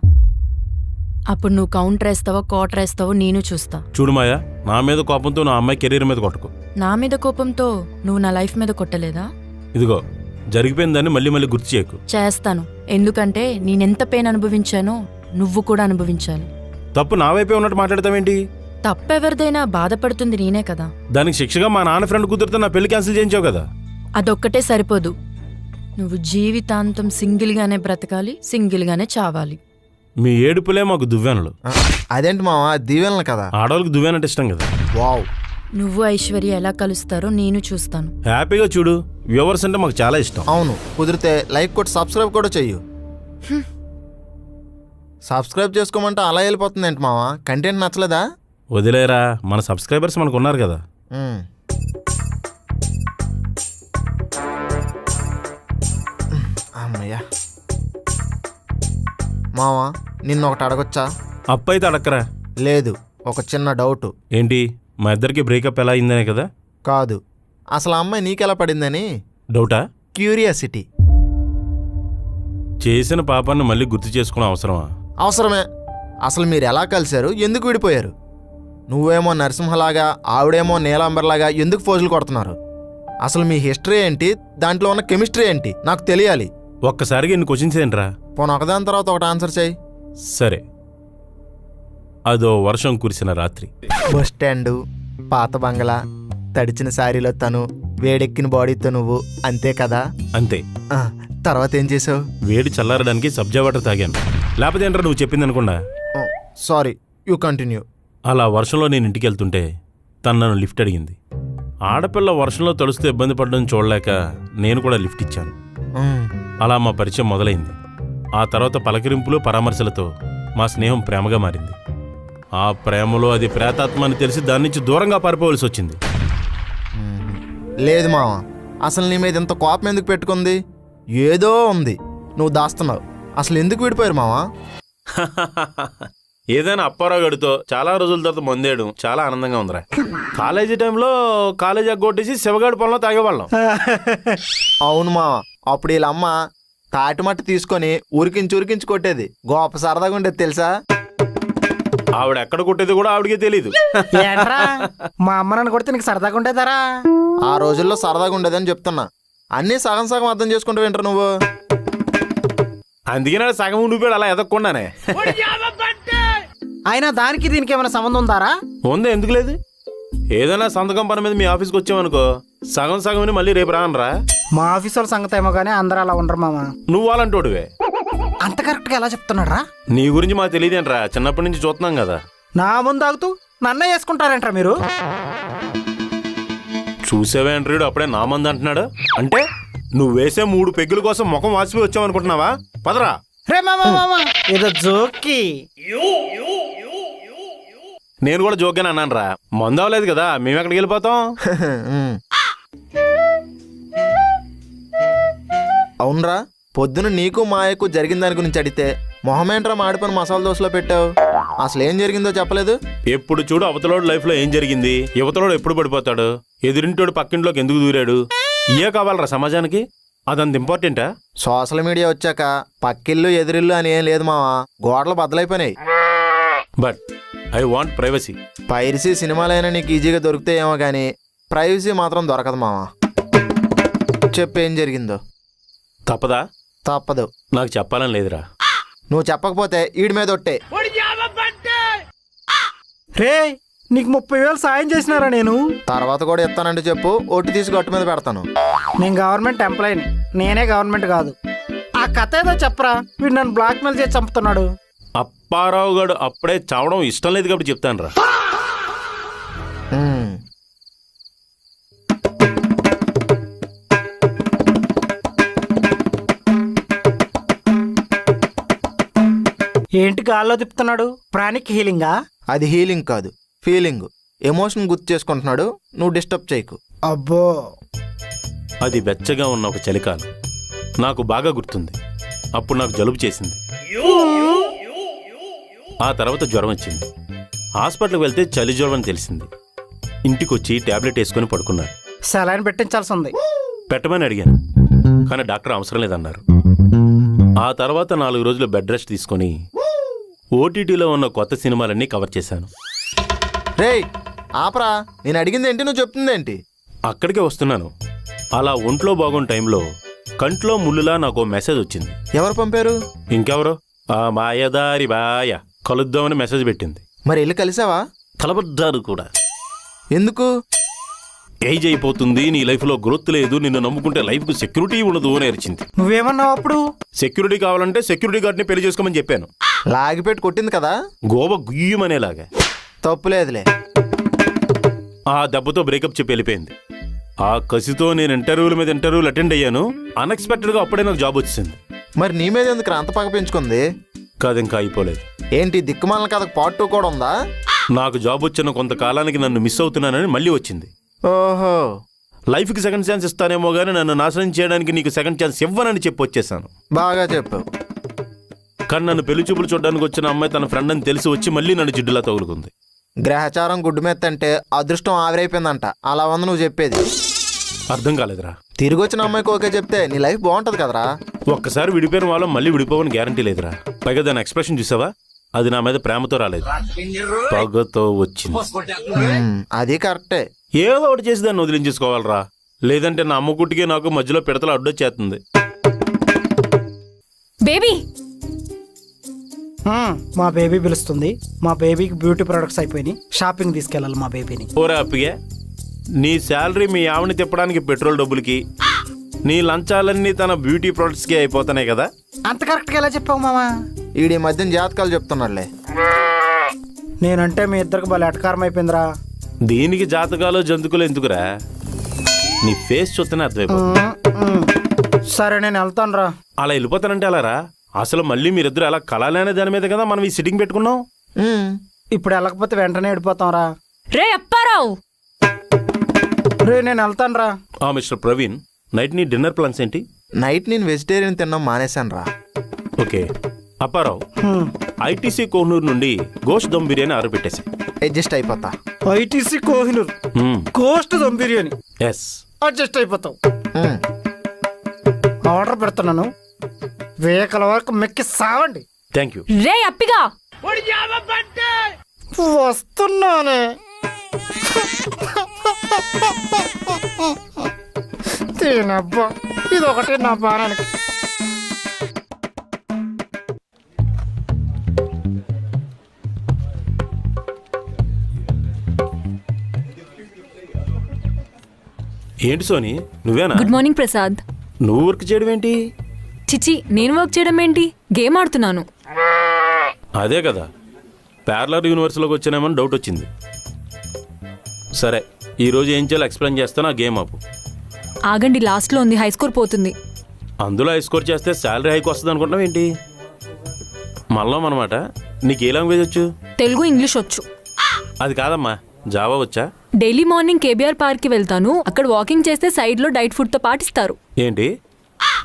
అప్పుడు నువ్వు కౌంటర్ వేస్తావో క్వార్టర్ వేస్తావో నేను చూస్తా. చూడు మాయా, నా మీద కోపంతో నా అమ్మాయి కెరీర్ మీద కొట్టుకో. నా మీద కోపంతో నువ్వు నా లైఫ్ మీద కొట్టలేదా? ఇదిగో జరిగిపోయిందని మళ్ళీ మళ్ళీ గుర్తు చేయకు. చేస్తాను, ఎందుకంటే నేనెంత పెయిన్ అనుభవించానో నువ్వు కూడా అనుభవించాలి. తప్పు నా వైపే ఉన్నట్టు మాట్లాడతావేంటి? తప్పెవరిదైనా బాధపడుతుంది నేనే కదా. దానికి శిక్షగా మా నాన్న ఫ్రెండ్ కూతురుతో నా పెళ్లి క్యాన్సిల్ చేయించావు కదా. అదొక్కటే సరిపోదు, నువ్వు జీవితాంతం సింగిల్గానే బ్రతకాలి, సింగిల్గానే చావాలి. మీ ఏడుపులే మాకు దువ్వెనలు. అదేంటి మావా, దీవెనలు కదా. ఆడవాళ్ళకి దువ్వెనంటే ఇష్టం కదా. వావ్. నువ్వు ఐశ్వర్య ఎలా కలుస్తారో నేను చూస్తాను. హ్యాపీగా చూడు, వ్యూవర్స్ అంటే మాకు చాలా ఇష్టం. అవును, కుదిరితే లైక్ కొట్టి సబ్స్క్రైబ్ కూడా చెయ్యు. సబ్స్క్రైబ్ చేసుకోమంటే అలా వెళ్ళిపోతుంది ఏంటి మావా, కంటెంట్ నచ్చలేదా? వదిలేరా, మన సబ్స్క్రైబర్స్ మనకు ఉన్నారు కదా. అమ్మయ్యా. మావా, నిన్న ఒకటి అడగొచ్చా? అప్పు అయితే అడక్కరా. లేదు, ఒక చిన్న డౌట్. ఏంటి, మా ఇద్దరికి బ్రేకప్ ఎలా అయిందనే కదా? కాదు, అసలు ఆ అమ్మాయి నీకెలా పడిందని. డౌటా? క్యూరియాసిటీ. చేసిన పాపాన్ని మళ్ళీ గుర్తు చేసుకోవడం అవసరమా? అవసరమే. అసలు మీరు ఎలా కలిశారు, ఎందుకు విడిపోయారు? నువ్వేమో నరసింహలాగా, ఆవిడేమో నీలాంబర్లాగా ఎందుకు ఫోజులు కొడుతున్నారు? అసలు మీ హిస్టరీ ఏంటి, దాంట్లో ఉన్న కెమిస్ట్రీ ఏంటి నాకు తెలియాలి. ఒక్కసారిగా ఇన్ని క్వశ్చన్స్ ఏంట్రా? పోనీ ఒకదాని తర్వాత ఒకటి ఆన్సర్ చేయి. సరే, అదో వర్షం కురిసిన రాత్రి. బస్ స్టాండు, పాత బంగళా, తడిచిన శారీలో తను, వేడెక్కిన బాడీతో నువ్వు, అంతే కదా? అంతే. తర్వాత ఏం చేసావు? వేడి చల్లారడానికి సబ్జా వాటర్ తాగాను. లేకపోతే ఏంట్రా నువ్వు చెప్పింది అనుకుండా. Sorry, you continue. అలా వర్షంలో నేను ఇంటికి వెళ్తుంటే తను నన్ను లిఫ్ట్ అడిగింది. ఆడపిల్ల వర్షంలో తడుస్తూ ఇబ్బంది పడడం చూడలేక నేను కూడా లిఫ్ట్ ఇచ్చాను. అలా మా పరిచయం మొదలైంది. ఆ తర్వాత పలకరింపులు, పరామర్శలతో మా స్నేహం ప్రేమగా మారింది. ఆ ప్రేమలో అది ప్రేతాత్మ అని తెలిసి దాని నుంచి దూరంగా పారిపోవలసి వచ్చింది. లేదు మావా, అసలు నీ మీద ఇంత కోపం ఎందుకు పెట్టుకుంది? ఏదో ఉంది, నువ్వు దాస్తున్నావు. అసలు ఎందుకు విడిపోయారు మావా? ఏదైనా అప్పారావు గడితో చాలా రోజుల తర్వాత మందేయడం చాలా ఆనందంగా ఉందిరా. కాలేజీ టైంలో కాలేజీ అగ్గొట్టేసి శివగాడి పొలంలో తాగేవాళ్ళం. అవును మావా, అప్పుడు వీళ్ళమ్మ తాటిమట్టి తీసుకొని ఉరికించి కొట్టేది. గొప్ప సరదాగా ఉండేది తెలుసా? ఆవిడ ఎక్కడ కొట్టేది కూడా ఆవిడకే తెలీదు. మా అమ్మ నన్ను కొడితే నీకు సరదాగా ఉండేదారా? ఆ రోజుల్లో సరదాగా ఉండేదని చెప్తున్నా. అన్నీ సగం సగం అర్థం చేసుకుంటూ వింటారు నువ్వు. అందుకే నా సగం ఉండిపోయాడు అలా ఎదగకుండానే. అయినా దానికి దీనికి ఏమైనా సంబంధం ఉందారా? ఉందా, ఎందుకు లేదు? ఏదైనా సంతకం పని మీద మీ ఆఫీస్కి వచ్చావనుకో, సగం సగం మళ్ళీ రేపు రానరా. మా ఆఫీస్ వాళ్ళ సంగతి ఏమో కానీ అందరూ అలా ఉండరు మామా. నువ్వు అలాంటోడివే. అంత కరెక్ట్గా ఎలా చెప్తున్నాడు రా? నీ గురించి మాకు తెలియదేంట్రా, చిన్నప్పటి నుంచి చూస్తున్నాం కదా. నా ముందు ఆగుతూ నన్నే వేసుకుంటారంట్రా మీరు? చూసేవేంట్రీడు అప్పుడే నా మంది అంటున్నాడు. అంటే నువ్వు వేసే 3 పెగ్గుల కోసం ముఖం వాసిపోయి వచ్చావు అనుకుంటున్నావా? పదరా. రే మామా, ఏదో జోక్కి. నేను కూడా జోక్గానే అన్నాను రా. మందు అవ్వలేదు కదా, మేము ఎక్కడికి వెళ్ళిపోతాం? అవునరా, పొద్దున నీకు మాయకు జరిగిన దాని గురించి అడిగితే మొహమేంట్రా మాడిపోయిన మసాలా దోశలో పెట్టావు? అసలు ఏం జరిగిందో చెప్పలేదు. ఎప్పుడు చూడు అవతలోడు లైఫ్లో ఏం జరిగింది, యువతలోడు ఎప్పుడు పడిపోతాడు, ఎదురింటోడు పక్కింట్లోకి ఎందుకు దూరాడు, ఇయే కావాలరా సమాజానికి. అదంత ఇంపార్టెంటా? సోషల్ మీడియా వచ్చాక పక్కిల్లు ఎదురిల్లు అని ఏం లేదు మావా, గోడలు బద్దలైపోయినాయి. But I want privacy. Piracy సినిమాలైనా నీకు ఈజీగా దొరుకుతాయేమో కానీ ప్రైవసీ మాత్రం దొరకదు మావా. చెప్పేం జరిగిందో. తప్పదా? తప్పదు. నాకు చెప్పాలని లేదురా. నువ్వు చెప్పకపోతే ఈడి మీద ఒట్టే. రే నీకు 30,000 సాయం చేసినారా నేను? తర్వాత కూడా ఇస్తానంటే చెప్పు, ఒట్టి తీసి గట్టు మీద పెడతాను. నేను గవర్నమెంట్ ఎంప్లాయీని, నేనే గవర్నమెంట్ కాదు. ఆ కథ ఏదో చెప్పరా, వీడు నన్ను బ్లాక్మెయిల్ చేసి చంపుతున్నాడు. అప్పారావు గారు అప్పుడే చావడం ఇష్టం లేదు కాబట్టి చెప్తాను రా. ఏంటి గాల్లో తిప్పుతున్నాడు? ప్రాణిక్ హీలింగా? అది హీలింగ్ కాదు, ఫీలింగ్. ఎమోషన్ గుర్తు చేసుకుంటున్నాడు, నువ్వు డిస్టర్బ్ చేయకు. అబ్బో. అది వెచ్చగా ఉన్న ఒక చలికాలం. నాకు బాగా గుర్తుంది. అప్పుడు నాకు జలుబు చేసింది. ఆ తర్వాత జ్వరం వచ్చింది. హాస్పిటల్కి వెళ్తే చలి జ్వరం అని తెలిసింది. ఇంటికి వచ్చి ట్యాబ్లెట్ వేసుకొని పడుకున్నాను. సెలైన్ పెట్టించాల్సి ఉంది. పెట్టమని అడిగాను, కానీ డాక్టర్ అవసరం లేదన్నారు. ఆ తర్వాత 4 రోజులు బెడ్ రెస్ట్ తీసుకొని ఓటీటీలో ఉన్న కొత్త సినిమాలన్నీ కవర్ చేశాను. రేయ్ ఆపరా, నేను అడిగింది ఏంటి, నువ్వు చెప్తుందేంటి? అక్కడికే వస్తున్నాను. అలా ఒంట్లో బాగున్న టైంలో కంట్లో ముళ్ళులా నాకు మెసేజ్ వచ్చింది. ఎవరు పంపారు? ఇంకెవరో ఆ మాయదారి బాయ కలుద్దామని మెసేజ్ పెట్టింది. మరి వెళ్ళి కలిసావా? కలబడ్డారు కూడా. ఎందుకు? ఏజ్ అయిపోతుంది, నీ లైఫ్లో గ్రోత్ లేదు, నిన్ను నమ్ముకుంటే లైఫ్కు సెక్యూరిటీ ఉండదు అని అరిచింది. నువ్వేమన్నావు అప్పుడు? సెక్యూరిటీ కావాలంటే సెక్యూరిటీ గార్డ్ని పెళ్లి చేసుకోమని చెప్పాను. లాగిపెట్టి కొట్టింది కదా, గోవ గుయ్యమనేలాగా. తప్పులేదులే. ఆ దెబ్బతో బ్రేకప్ చెప్పి వెళ్ళిపోయింది. ఆ కసితో నేను ఇంటర్వ్యూల మీద ఇంటర్వ్యూలు అటెండ్ అయ్యాను. అన్ఎక్స్పెక్టెడ్గా అప్పుడే నాకు జాబ్ వచ్చింది. మరి నీ మీద ఎందుకు అంత పగ పెంచుకుంది? కాదు, ఇంకా అయిపోలేదు. ఏంటి దిక్కుమాలిన కథకు పార్ట్ 2 కూడా ఉందా? నాకు జాబ్ వచ్చిన కొంతకాలానికి నన్ను మిస్ అవుతున్నానని మళ్ళీ వచ్చింది. ఓహో. లైఫ్కి సెకండ్ ఛాన్స్ ఇస్తానేమో కానీ నన్ను నాశనం చేయడానికి నీకు సెకండ్ ఛాన్స్ ఇవ్వనని చెప్పి వచ్చేసాను. బాగా చెప్పావు. కానీ నన్ను పెళ్లి చూపులు చూడడానికి వచ్చిన అమ్మాయి తన ఫ్రెండ్ అని తెలిసి వచ్చి మళ్ళీ నన్ను జిడ్డులా తగులుకుంది. గ్రహచారం గుడ్డు మెత్తంటే అదృష్టం ఆవిరైపోయిందంట. అలా ఉంది నువ్వు చెప్పేది. అర్థం కాలేదురా. తిరిగి వచ్చిన అమ్మాయికి ఓకే చెప్తే నీ లైఫ్ బాగుంటది కదరా. ఒక్కసారి విడిపోయిన వాళ్ళం మళ్ళీ విడిపోవని గ్యారంటీ లేదురా. పైగా దాని ఎక్స్ప్రెషన్ చూసావా? అది నా మీద ప్రేమతో రాలేదు, పగతో వచ్చింది. అది కరెక్టే. ఏదో ఒకటి చేసి దాన్ని వదిలించేసుకోవాలరా, లేదంటే నా అమ్మకుట్టికి నాకు మధ్యలో పిడతలు అడ్డొచ్చేస్తుంది. బేబీ, మా బేబీ పిలుస్తుంది. మా బేబీకి బ్యూటీ ప్రొడక్ట్స్ అయిపోయినాయి, షాపింగ్ తీసుకెళ్ళాలి మా బేబీని. ఓరే అప్పిగా, నీ శాలరీ మీ ఆవిని తిప్పడానికి పెట్రోల్ డబ్బులకి, నీ లంచాలన్నీ తన బ్యూటీ ప్రొడక్ట్స్కి అయిపోతున్నాయి కదా. అంత కరెక్ట్గా ఎలా చెప్పావు మామా? ఈడి మధ్యన జాతకాలు చెప్తున్నాడులే. నేనంటే మీ ఇద్దరికి బాగా ఎటకారం అయిపోయిందిరా. దీనికి జాతకాలు జంతుకులు ఎందుకురా? నీ ఫేస్ చూస్తేనే అర్థమైపోతుంది. సరే నేను వెళ్తాను రా. అలా వెళ్ళిపోతానంటే అలా రా. అసలు మళ్ళీ మీరిద్దరు అలా కలాలనే దాని మీద కదా మనం ఈ సిట్టింగ్ పెట్టుకున్నాం. ఇప్పుడు వెళ్ళకపోతే వెంటనే వెళ్ళిపోతాం రా. రే అప్పారావు. రే నేను వెళ్తాను రా. మిస్టర్ ప్రవీణ్, నైట్ నీ డిన్నర్ ప్లాన్స్ ఏంటి? నైట్ నేను వెజిటేరియన్ తిన్నాం మానేశాను రా. ఓకే. అప్పారావు, ఐటీసీ కోహ్నూర్ నుండి గోష్ దమ్ బిర్యానీ ఆర్డర్ పెట్టేసి. అడ్జస్ట్ అయిపోతా. ITC Kohinoor gosht dum biryani. Yes, adjust అయిపోతావు. ఆర్డర్ పెడుతున్నాను, వేకల వరకు మెక్కి సావండి. Thank you. రే అప్పిగా, వస్తున్నానే. తినబ్బా, ఇదొకటి నా బాణానికి. ఏంటి సోని, నువ్వేనా? Good morning Prasad. నువ్వు వర్క్ చేయడం ఏంటి? చిచి, నేను వర్క్ చేయడం ఏంటి? గేమ్ ఆడుతున్నాను. అదే కదా, ప్యారలర్ యూనివర్స్లోకి వచ్చానేమని డౌట్ వచ్చింది. సరే, ఈరోజు ఏం చేయాలో ఎక్స్ప్లెయిన్ చేస్తాను. ఆ గేమ్ ఆపు. ఆగండి, లాస్ట్లో ఉంది, హై స్కోర్ పోతుంది. అందులో హై స్కోర్ చేస్తే శాలరీ హైక్ వస్తుంది అనుకుంటున్నావు ఏంటి? మళ్ళం అనమాట. నీకు ఏ లాంగ్వేజ్ వచ్చు? తెలుగు, ఇంగ్లీష్ వచ్చు. అది కాదమ్మా, జావా వచ్చా? డైలీ మార్నింగ్ కేబీఆర్ పార్క్కి వెళ్తాను. అక్కడ వాకింగ్ చేస్తే సైడ్లో డైట్ ఫుడ్తో పాటిస్తారు. ఏంటి?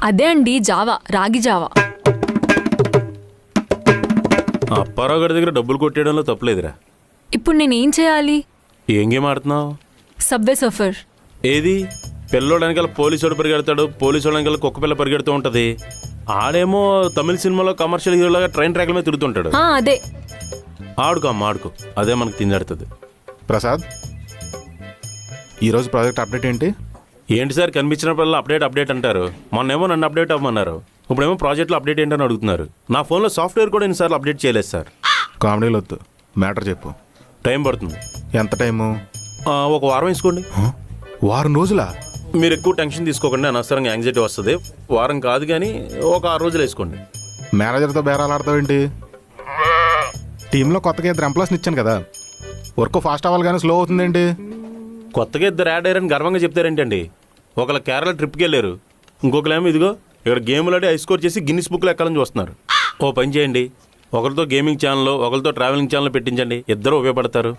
అదే అండి, జావా, రాగి జావా. అప్పారావు గారి దగ్గర డబ్బులు కొట్టేయడంలో తప్పులేదురా. ఇప్పుడు నేనేం చేయాలి? ఏం గేమ్ ఆడుతున్నావు? Subway Surfer. ఏది? పిల్లోడు వెనకాల పోలీసుడు పరిగెడతాడు, పోలీసుడు వెనకాల కుక్క పిల్ల పరిగెడుతూ ఉంటుంది. ఆడేమో తమిళ సినిమాలో కమర్షియల్ హీరోలాగా ట్రైన్ ట్రాక్ల మీద తిరుగుతుంటాడు. అదే. ఆడుకో అమ్మ ఆడుకో, అదే మనకు తిందడుతుంది. ప్రసాద్, ఈరోజు ప్రాజెక్ట్ అప్డేట్ ఏంటి? ఏంటి సార్ కనిపించినప్పుడల్లా అప్డేట్ అంటారు. మొన్నేమో నన్ను అప్డేట్ అవ్వమన్నారు, ఇప్పుడేమో ప్రాజెక్ట్లో అప్డేట్ ఏంటని అడుగుతున్నారు. నా ఫోన్లో సాఫ్ట్వేర్ కూడా ఎన్నిసార్లు అప్డేట్ చేయలేదు సార్. కామెడీలు వద్దు, మ్యాటర్ చెప్పు. టైం పడుతుంది. ఎంత టైము? ఒక వారం వేసుకోండి. వారం రోజులా? మీరు ఎక్కువ టెన్షన్ తీసుకోకండి, అనవసరంగా యాంగ్జైటీ వస్తుంది. వారం కాదు కానీ ఒక 6 రోజులు వేసుకోండి. మేనేజర్తో బేరాలు ఆడతావేంటి? టీంలో కొత్తగా 2 ఎంప్లాయీస్ని ఇచ్చాను కదా, వర్క్ ఫాస్ట్ అవ్వాలి కానీ స్లో అవుతుందేంటి? కొత్తగా 2 యాడ్ అయ్యారని గర్వంగా చెప్తారేంటండి? ఒకళ్ళు కేరళ ట్రిప్కి వెళ్ళారు, ఇంకొకరేమో ఇదిగో ఇక్కడ గేమ్లు ఆడి హై స్కోర్ చేసి గిన్నిస్ బుక్లో ఎక్కాలని చూస్తున్నారు. ఓ పని చేయండి, ఒకరితో గేమింగ్ ఛానల్, ఒకరితో ట్రావెలింగ్ ఛానల్ పెట్టించండి, ఇద్దరు ఉపయోగపడతారు.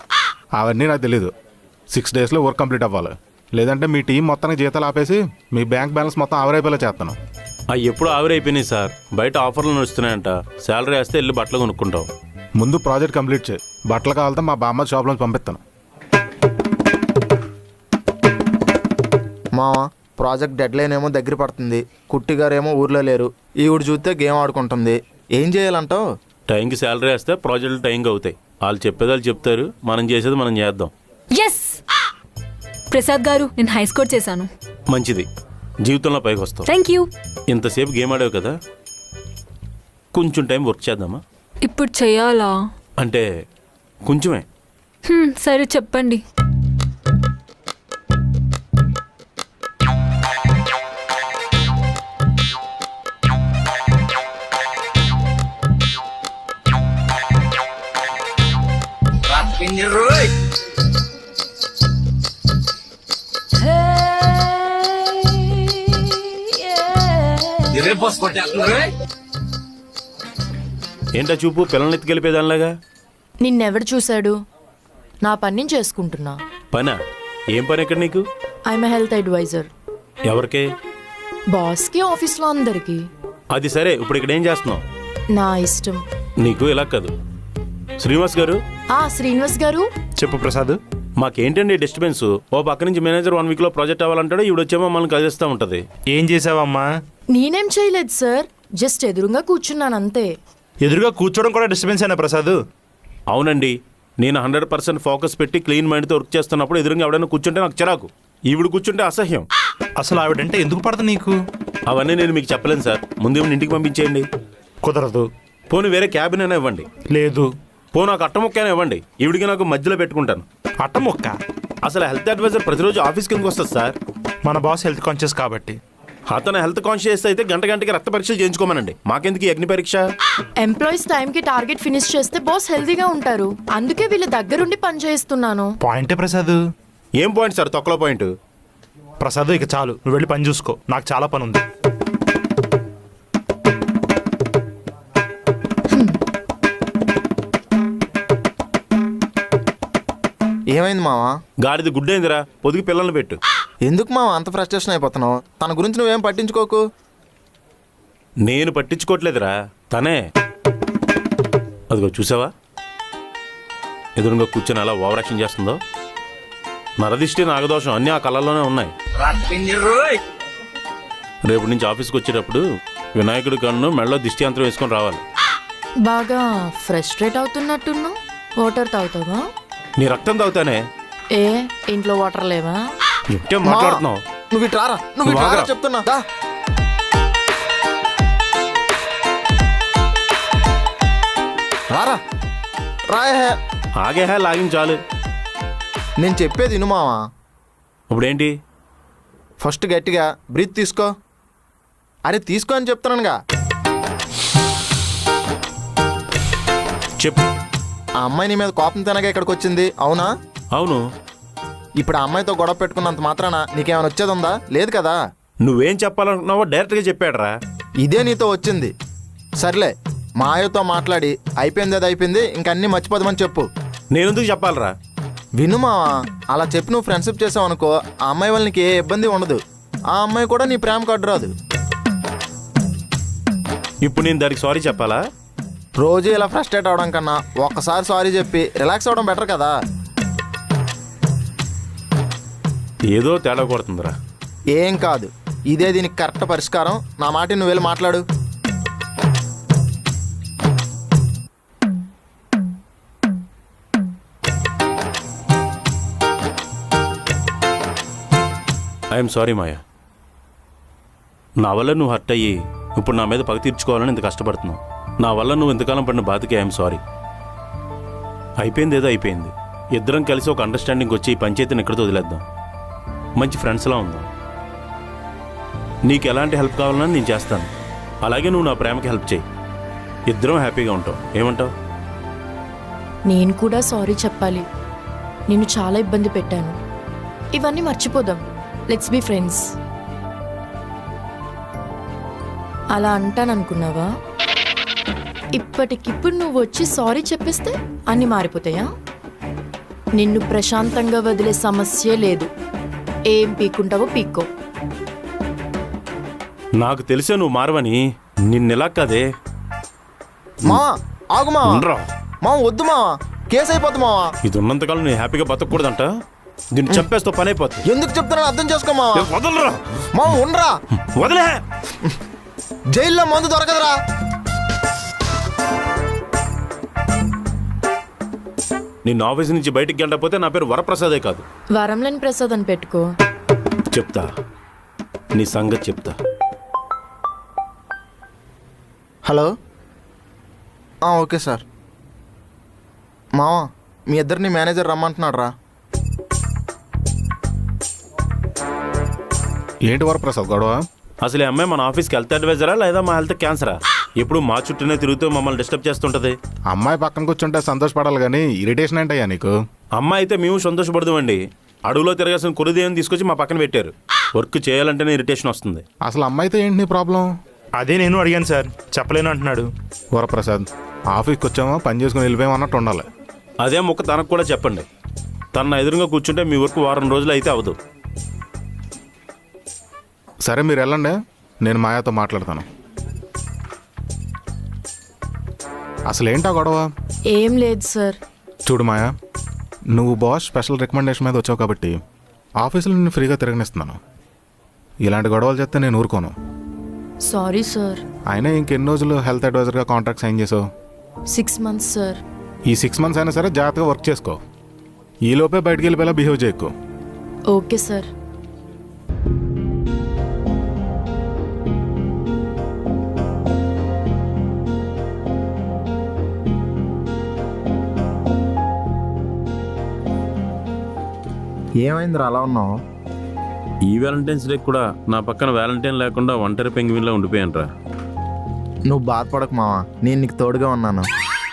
అవన్నీ నాకు తెలీదు. 6 డేస్లో వర్క్ కంప్లీట్ అవ్వాలి, లేదంటే మీ టీం మొత్తానికి జీతాలు ఆపేసి మీ బ్యాంక్ బ్యాలెన్స్ మొత్తం ఆవిరైపోయేలా చేస్తాను. అవి ఎప్పుడు ఆవిరైపోయినాయి సార్, బయట ఆఫర్లు నడుస్తున్నాయంట. శాలరీ వేస్తే వెళ్ళి బట్టలు కొనుక్కుంటాం. ముందు ప్రాజెక్ట్ కంప్లీట్ చేయి, బట్టలు కావాలంటే మా బామ్మ షాప్లో పంపిస్తాను. మావా, ప్రాజెక్ట్ డెడ్ లైన్ ఏమో దగ్గర పడుతుంది, కుట్టి గారేమో ఊర్లో లేరు, ఈవిడ చూస్తే గేమ్ ఆడుకుంటుంది. ఏం చేయాలంటావు? టైంకి శాలరీ వేస్తే ప్రాజెక్టులు టైంకి అవుతాయి. వాళ్ళు చెప్పేది వాళ్ళు చెప్తారు, మనం చేసేది మనం చేద్దాం. ఎస్ ప్రసాద్ గారు, నేను హై స్కోర్ చేశాను. మంచిది, జీవితంలో పైకి వస్తాం. Thank you. ఇంతసేపు గేమ్ ఆడావు కదా, కొంచెం టైం వర్క్ చేద్దామా? ఇప్పుడు చెయ్యాలా? అంటే కొంచెమే. సరే చెప్పండి. ఏంటా చూపు, పిల్లల్ని ఎత్తుకెళ్ళిపోయేదానిలాగా? నిన్నెవడు చూశాడు? నా పని నేను చేసుకుంటున్నా. పనా? ఏం పని ఎక్కడ నీకు? I'm health advisor. ఎవరికి? బాస్కి, ఆఫీస్లో అందరికి. అది సరే, ఇప్పుడు ఇక్కడ ఏం చేస్తున్నావు? నా ఇష్టం. నీకు ఇలా కాదు. శ్రీనివాస్ గారు. శ్రీనివాస్ గారు చెప్పు ప్రసాద్. మాకేంటండి డిస్టర్బెన్స్? ఓ పక్క నుంచి మేనేజర్ 1 వీక్లో ప్రాజెక్ట్ అవ్వాలంటాడు, ఇప్పుడు వచ్చేమో మమ్మల్ని కలిస్తూ ఉంటుంది. ఏం చేసావమ్మా? నేనేం చేయలేదు సార్, జస్ట్ ఎదురుగా కూర్చున్నాను అంతే. ఎదురుగా కూర్చోవడం కూడా డిస్టర్బెన్స్ అయినా ప్రసాద్? అవునండి, నేను 100% ఫోకస్ పెట్టి క్లీన్ మైండ్తో వర్క్ చేస్తున్నప్పుడు ఎదురుగా ఎవడైనా కూర్చుంటే నాకు చిరాకు, ఈవిడ కూర్చుంటే అసహ్యం. అసలు ఆవిడంటే ఎందుకు పడుతుంది నీకు? అవన్నీ నేను మీకు చెప్పలేను సార్, ముందు ఇంటికి పంపించేయండి. కుదరదు. పోనీ వేరే క్యాబిన్ అయినా ఇవ్వండి. లేదు. పోనీ నాకు అట్టముక్కైనా ఇవ్వండి, ఈవిడికి నాకు మధ్యలో పెట్టుకుంటాను. అట్టముక్క? అసలు హెల్త్ అడ్వైజర్ ప్రతిరోజు ఆఫీస్కి ఎందుకు వస్తుంది సార్? మన బాస్ హెల్త్ కాన్షియస్ కాబట్టి. అతను హెల్త్ కాన్షియస్ అయితే గంటకి రక్త పరీక్షలు చేయించుకోమనండి, మాకెందుకు ఈ అగ్ని పరీక్ష? ఎంప్లాయీస్ టైంకి టార్గెట్ ఫినిష్ చేస్తే బాస్ హెల్తీగా ఉంటారు, అందుకే వీళ్ళ దగ్గరుండి పని చేయిస్తున్నాను. పాయింటే ప్రసాద్. ఏం పాయింట్ సార్? తొక్కలో పాయింట్. ప్రసాద్ ఇక చాలు, నువ్వు వెళ్ళి పని చూసుకో, నాకు చాలా పని ఉంది. ఏమైంది మావా? గాడిది గుడ్డైందిరా, పొదిగి పిల్లల్ని పెట్టు. ఎందుకు మావా అంత ఫ్రస్ట్రేషన్ అయిపోతున్నావు? తన గురించి నువ్వేం పట్టించుకోకు. నేను పట్టించుకోవట్లేదురా, తనే. అదిగో చూసావా, ఎదురుగా కూర్చొని అలా ఓవరాక్షన్ చేస్తుందో. నరదిష్టి, నాగదోషం అన్నీ ఆ కళల్లోనే ఉన్నాయి. రేపు నుంచి ఆఫీస్కి వచ్చేటప్పుడు వినాయకుడి కన్ను మెడలో దిష్టి యంత్రం వేసుకొని రావాలి. బాగా ఫ్రస్ట్రేట్ అవుతున్నట్టున్నా. వాటర్ తాగుతావా? నీ రక్తం తాగుతానే. ఏ ఇంట్లో వాటర్ లేవా? ఇంటే మాట్లాడుతున్నావు. నువ్వు ఇటు రారా, నువ్వు ఇటు రారా చెప్తున్నా. రారా, రాయే. ఆగే లాగిన చాలు. నేను చెప్పేది విను మావా. ఇప్పుడేంటి? ఫస్ట్ గట్టిగా బ్రీత్ తీసుకో. అరే తీసుకో అని చెప్తున్నానుగా. చెప్పు. ఆ అమ్మాయి నీ మీద కోపం తినగా ఇక్కడికి వచ్చింది, అవునా? అవును. ఇప్పుడు ఆ అమ్మాయితో గొడవ పెట్టుకున్నంత మాత్రాన నీకేమైనా వచ్చేది ఉందా? లేదు కదా. నువ్వేం చెప్పాలనుకున్నావో డైరెక్ట్గా చెప్పాడరా. ఇదే నీతో వచ్చింది. సర్లే, మాయతో మాట్లాడి అయిపోయింది, అది అయిపోయింది, ఇంకన్నీ మర్చిపోదామని చెప్పు. నేనెందుకు చెప్పాలరా? విను మావా, అలా చెప్పి నువ్వు ఫ్రెండ్షిప్ చేసావు అనుకో, ఆ అమ్మాయి వల్ల నీకు ఏ ఇబ్బంది ఉండదు, ఆ అమ్మాయి కూడా నీ ప్రేమ కార్డు రాదు. ఇప్పుడు నేను దానికి సారీ చెప్పాలా? రోజు ఇలా ఫ్రస్ట్రేట్ అవడం కన్నా ఒక్కసారి సారీ చెప్పి రిలాక్స్ అవ్వడం బెటర్ కదా. ఏదో తేడా కొడుతుందిరా. ఏం కాదు, ఇదే దీనికి కరెక్ట్ పరిష్కారం. నా మాట నువ్వు వెళ్ళి మాట్లాడు. ఐఎమ్ సారీ మాయా. నా వల్ల నువ్వు హర్ట్ అయ్యి ఇప్పుడు నా మీద పగ తీర్చుకోవాలని ఇంత కష్టపడుతున్నావు. నా వల్ల నువ్వు ఇంతకాలం పడిన బాధకి ఐఎమ్ సారీ. అయిపోయింది ఏదో అయిపోయింది. ఇద్దరం కలిసి ఒక అండర్స్టాండింగ్ వచ్చి ఈ పంచాయతీని ఇక్కడితో వదిలేద్దాం. మంచి ఫ్రెండ్స్లా ఉందాం. నీకు ఎలాంటి హెల్ప్ కావాలన్నా నేను చేస్తాను. అలాగే నువ్వు నా ప్రేమకి హెల్ప్ చేయి. ఇద్దరం హ్యాపీగా ఉంటాం. ఏమంటావు? నేను కూడా సారీ చెప్పాలి. నేను చాలా ఇబ్బంది పెట్టాను. ఇవన్నీ మర్చిపోదాం. Let's be friends. అలా అంటాననుకున్నావా? ఇప్పటికిప్పుడు నువ్వు వచ్చి సారీ చెప్పేస్తే అన్నీ మారిపోతాయా? నిన్ను ప్రశాంతంగా వదిలే సమస్యే లేదు. ఏం పీక్కుంటావో పీక్కో. నాకు తెలిసే నువ్వు మారవని. నిన్నెలా కాదే. మా ఆగు మావా. ఉండరా. మా వద్దు మావా, కేసు అయిపోద్ది మావా. ఇది ఉన్నంతకాలం నేను హ్యాపీగా బతకూడదంట. దీన్ని చంపేస్తూ పని అయిపోతుంది. ఎందుకు చెప్తున్నాను అర్థం చేసుకో మావా. వదలరా. మా ఉండరా. వదిలే. జైల్లో మందు దొరకదురా. నిన్ను ఆఫీస్ నుంచి బయటికి వెళ్ళకపోతే నా పేరు వరప్రసాదే కాదు. వరంలేని ప్రసాద్ అని పెట్టుకో. చెప్తా, నీ సంగతి చెప్తా. హలో. Okay sir. మావా, మీ ఇద్దరిని మేనేజర్ రమ్మంటున్నాడు రా. ఏంటి వరప్రసాద్ గొడవ? అసలు ఈ అమ్మాయి మన ఆఫీస్కి హెల్త్ అడ్వైజరా లేదా మా హెల్త్ క్యాన్సరా? ఎప్పుడు మా చుట్టూనే తిరుగుతూ మమ్మల్ని డిస్టర్బ్ చేస్తుంటది. అమ్మాయి పక్కన కూర్చుంటే సంతోషపడాలి కానీ ఇరిటేషన్ ఏంటయ్యా నీకు? అమ్మాయి అయితే మేము సంతోషపడదామండి. అడవులో తిరగాల్సిన కురుదేవం తీసుకొచ్చి మా పక్కన పెట్టారు. వర్క్ చేయాలంటేనే ఇరిటేషన్ వస్తుంది. అసలు అమ్మాయితో ఏంటి నీ ప్రాబ్లం? అదే నేను అడిగాను సార్, చెప్పలేను అంటున్నాడు. వరప్రసాద్, ఆఫీస్కి వచ్చామో పని చేసుకుని వెళ్ళిపోయామన్నట్టు ఉండాలి. అదే మొక్క తనకు కూడా చెప్పండి. తన ఎదురుగా కూర్చుంటే మీ వర్క్ వారం రోజులు అయితే అవ్వదు. సరే మీరు వెళ్ళండి, నేను మాయాతో మాట్లాడతాను. అసలు ఏంటా గొడవ? ఏం లేదు సార్. చూడు మాయా, నువ్వు బాస్ స్పెషల్ రికమెండేషన్ మీద వచ్చావు కాబట్టి ఆఫీసులో నేను ఫ్రీగా తిరగనిస్తున్నాను. ఇలాంటి గొడవలు చేస్తే నేను ఊరుకోను. Sorry sir. అయినా ఇంకెన్ని రోజులు హెల్త్ అడ్వైజర్గా కాంట్రాక్ట్ సైన్ చేసావు? 6 months సార్. ఈ 6 months అయినా సరే జాగ్రత్తగా వర్క్ చేసుకో. ఈలోపే బయటికి వెళ్ళిపోయేలా బిహేవ్ చేయకు. Okay sir. ఏమైందిరా అలా ఉన్నావు? ఈ వ్యాలంటైన్స్ డే కూడా నా పక్కన వ్యాలంటైన్ లేకుండా ఒంటరి పెంగ్విన్లో ఉండిపోయానురా. నువ్వు బాధపడకు మావా, నేను నీకు తోడుగా ఉన్నాను.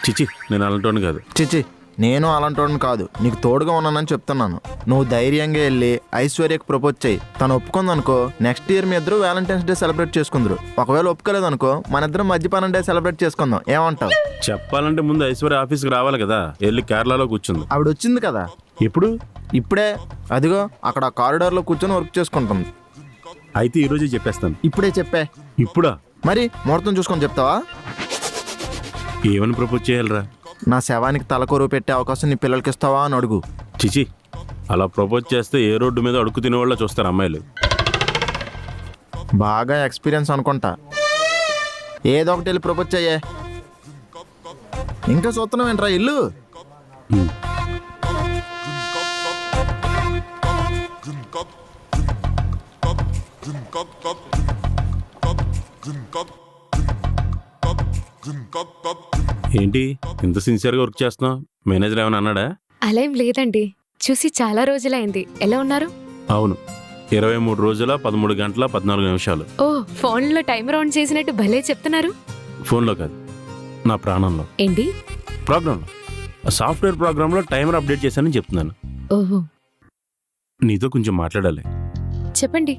చిచి, నేను అలాంటోని కాదు. చిచి, నేను అలాంటి కాదు, నీకు తోడుగా ఉన్నానని చెప్తున్నాను. నువ్వు ధైర్యంగా వెళ్ళి ఐశ్వర్యకు ప్రపోజ్ చేయి. తను ఒప్పుకుందనుకో, నెక్స్ట్ ఇయర్ మీ ఇద్దరు వ్యాలంటైన్స్ డే సెలబ్రేట్ చేసుకుందరు. ఒకవేళ ఒప్పుకోలేదనుకో, మన ఇద్దరం మద్యపానం డే సెలబ్రేట్ చేసుకుందాం. ఏమంటావు? చెప్పాలంటే ముందు ఐశ్వర్య ఆఫీస్కి రావాలి కదా. వెళ్ళి కేరళలో కూర్చుంది. ఆవిడ వచ్చింది కదా. ఎప్పుడు? ఇప్పుడే. అదిగో అక్కడ కారిడార్లో కూర్చొని వర్క్ చేసుకుంటుంది. అయితే ఈరోజే చెప్పేస్తాను. ఇప్పుడే చెప్పే. ఇప్పుడా? మరి ముహూర్తం చూసుకొని చెప్తావా? ఏమని ప్రపోజ్ చేయాలరా? నా శవానికి తలకొరువు పెట్టే అవకాశం నీ పిల్లలకి ఇస్తావా అని అడుగు. చిచి, అలా ప్రపోజ్ చేస్తే ఏ రోడ్డు మీద అడుగు తినేవాళ్ళ చూస్తారు అమ్మాయిలు. బాగా ఎక్స్పీరియన్స్ అనుకుంటా. ఏదో ఒకటి వెళ్ళి ప్రపోజ్ చెయ్యే. ఇంకా చూస్తున్నావు ఏంట్రా, ఇల్లు. ఏంటి ఇంత సిన్సియర్గా వర్క్ చేస్తున్నావు? మేనేజర్ ఏమైనా అన్నాడా? అలా ఏం లేదండి. చూసి చాలా రోజులైంది. ఎలా ఉన్నారు? అవును, 23 రోజుల 13 గంటల 14 నిమిషాలు. ఓ, ఫోన్లో టైమర్ ఆన్ చేసినట్టు భలే చెప్తున్నారు. ఫోన్లో కాదు, నా ప్రాణంలో. ఏంటి? ప్రోగ్రాంలో, సాఫ్ట్వేర్ ప్రోగ్రాంలో టైమర్ అప్డేట్ చేశానని చెప్తున్నాను. ఓహో, నీతో కొంచెం మాట్లాడాలి. చెప్పండి.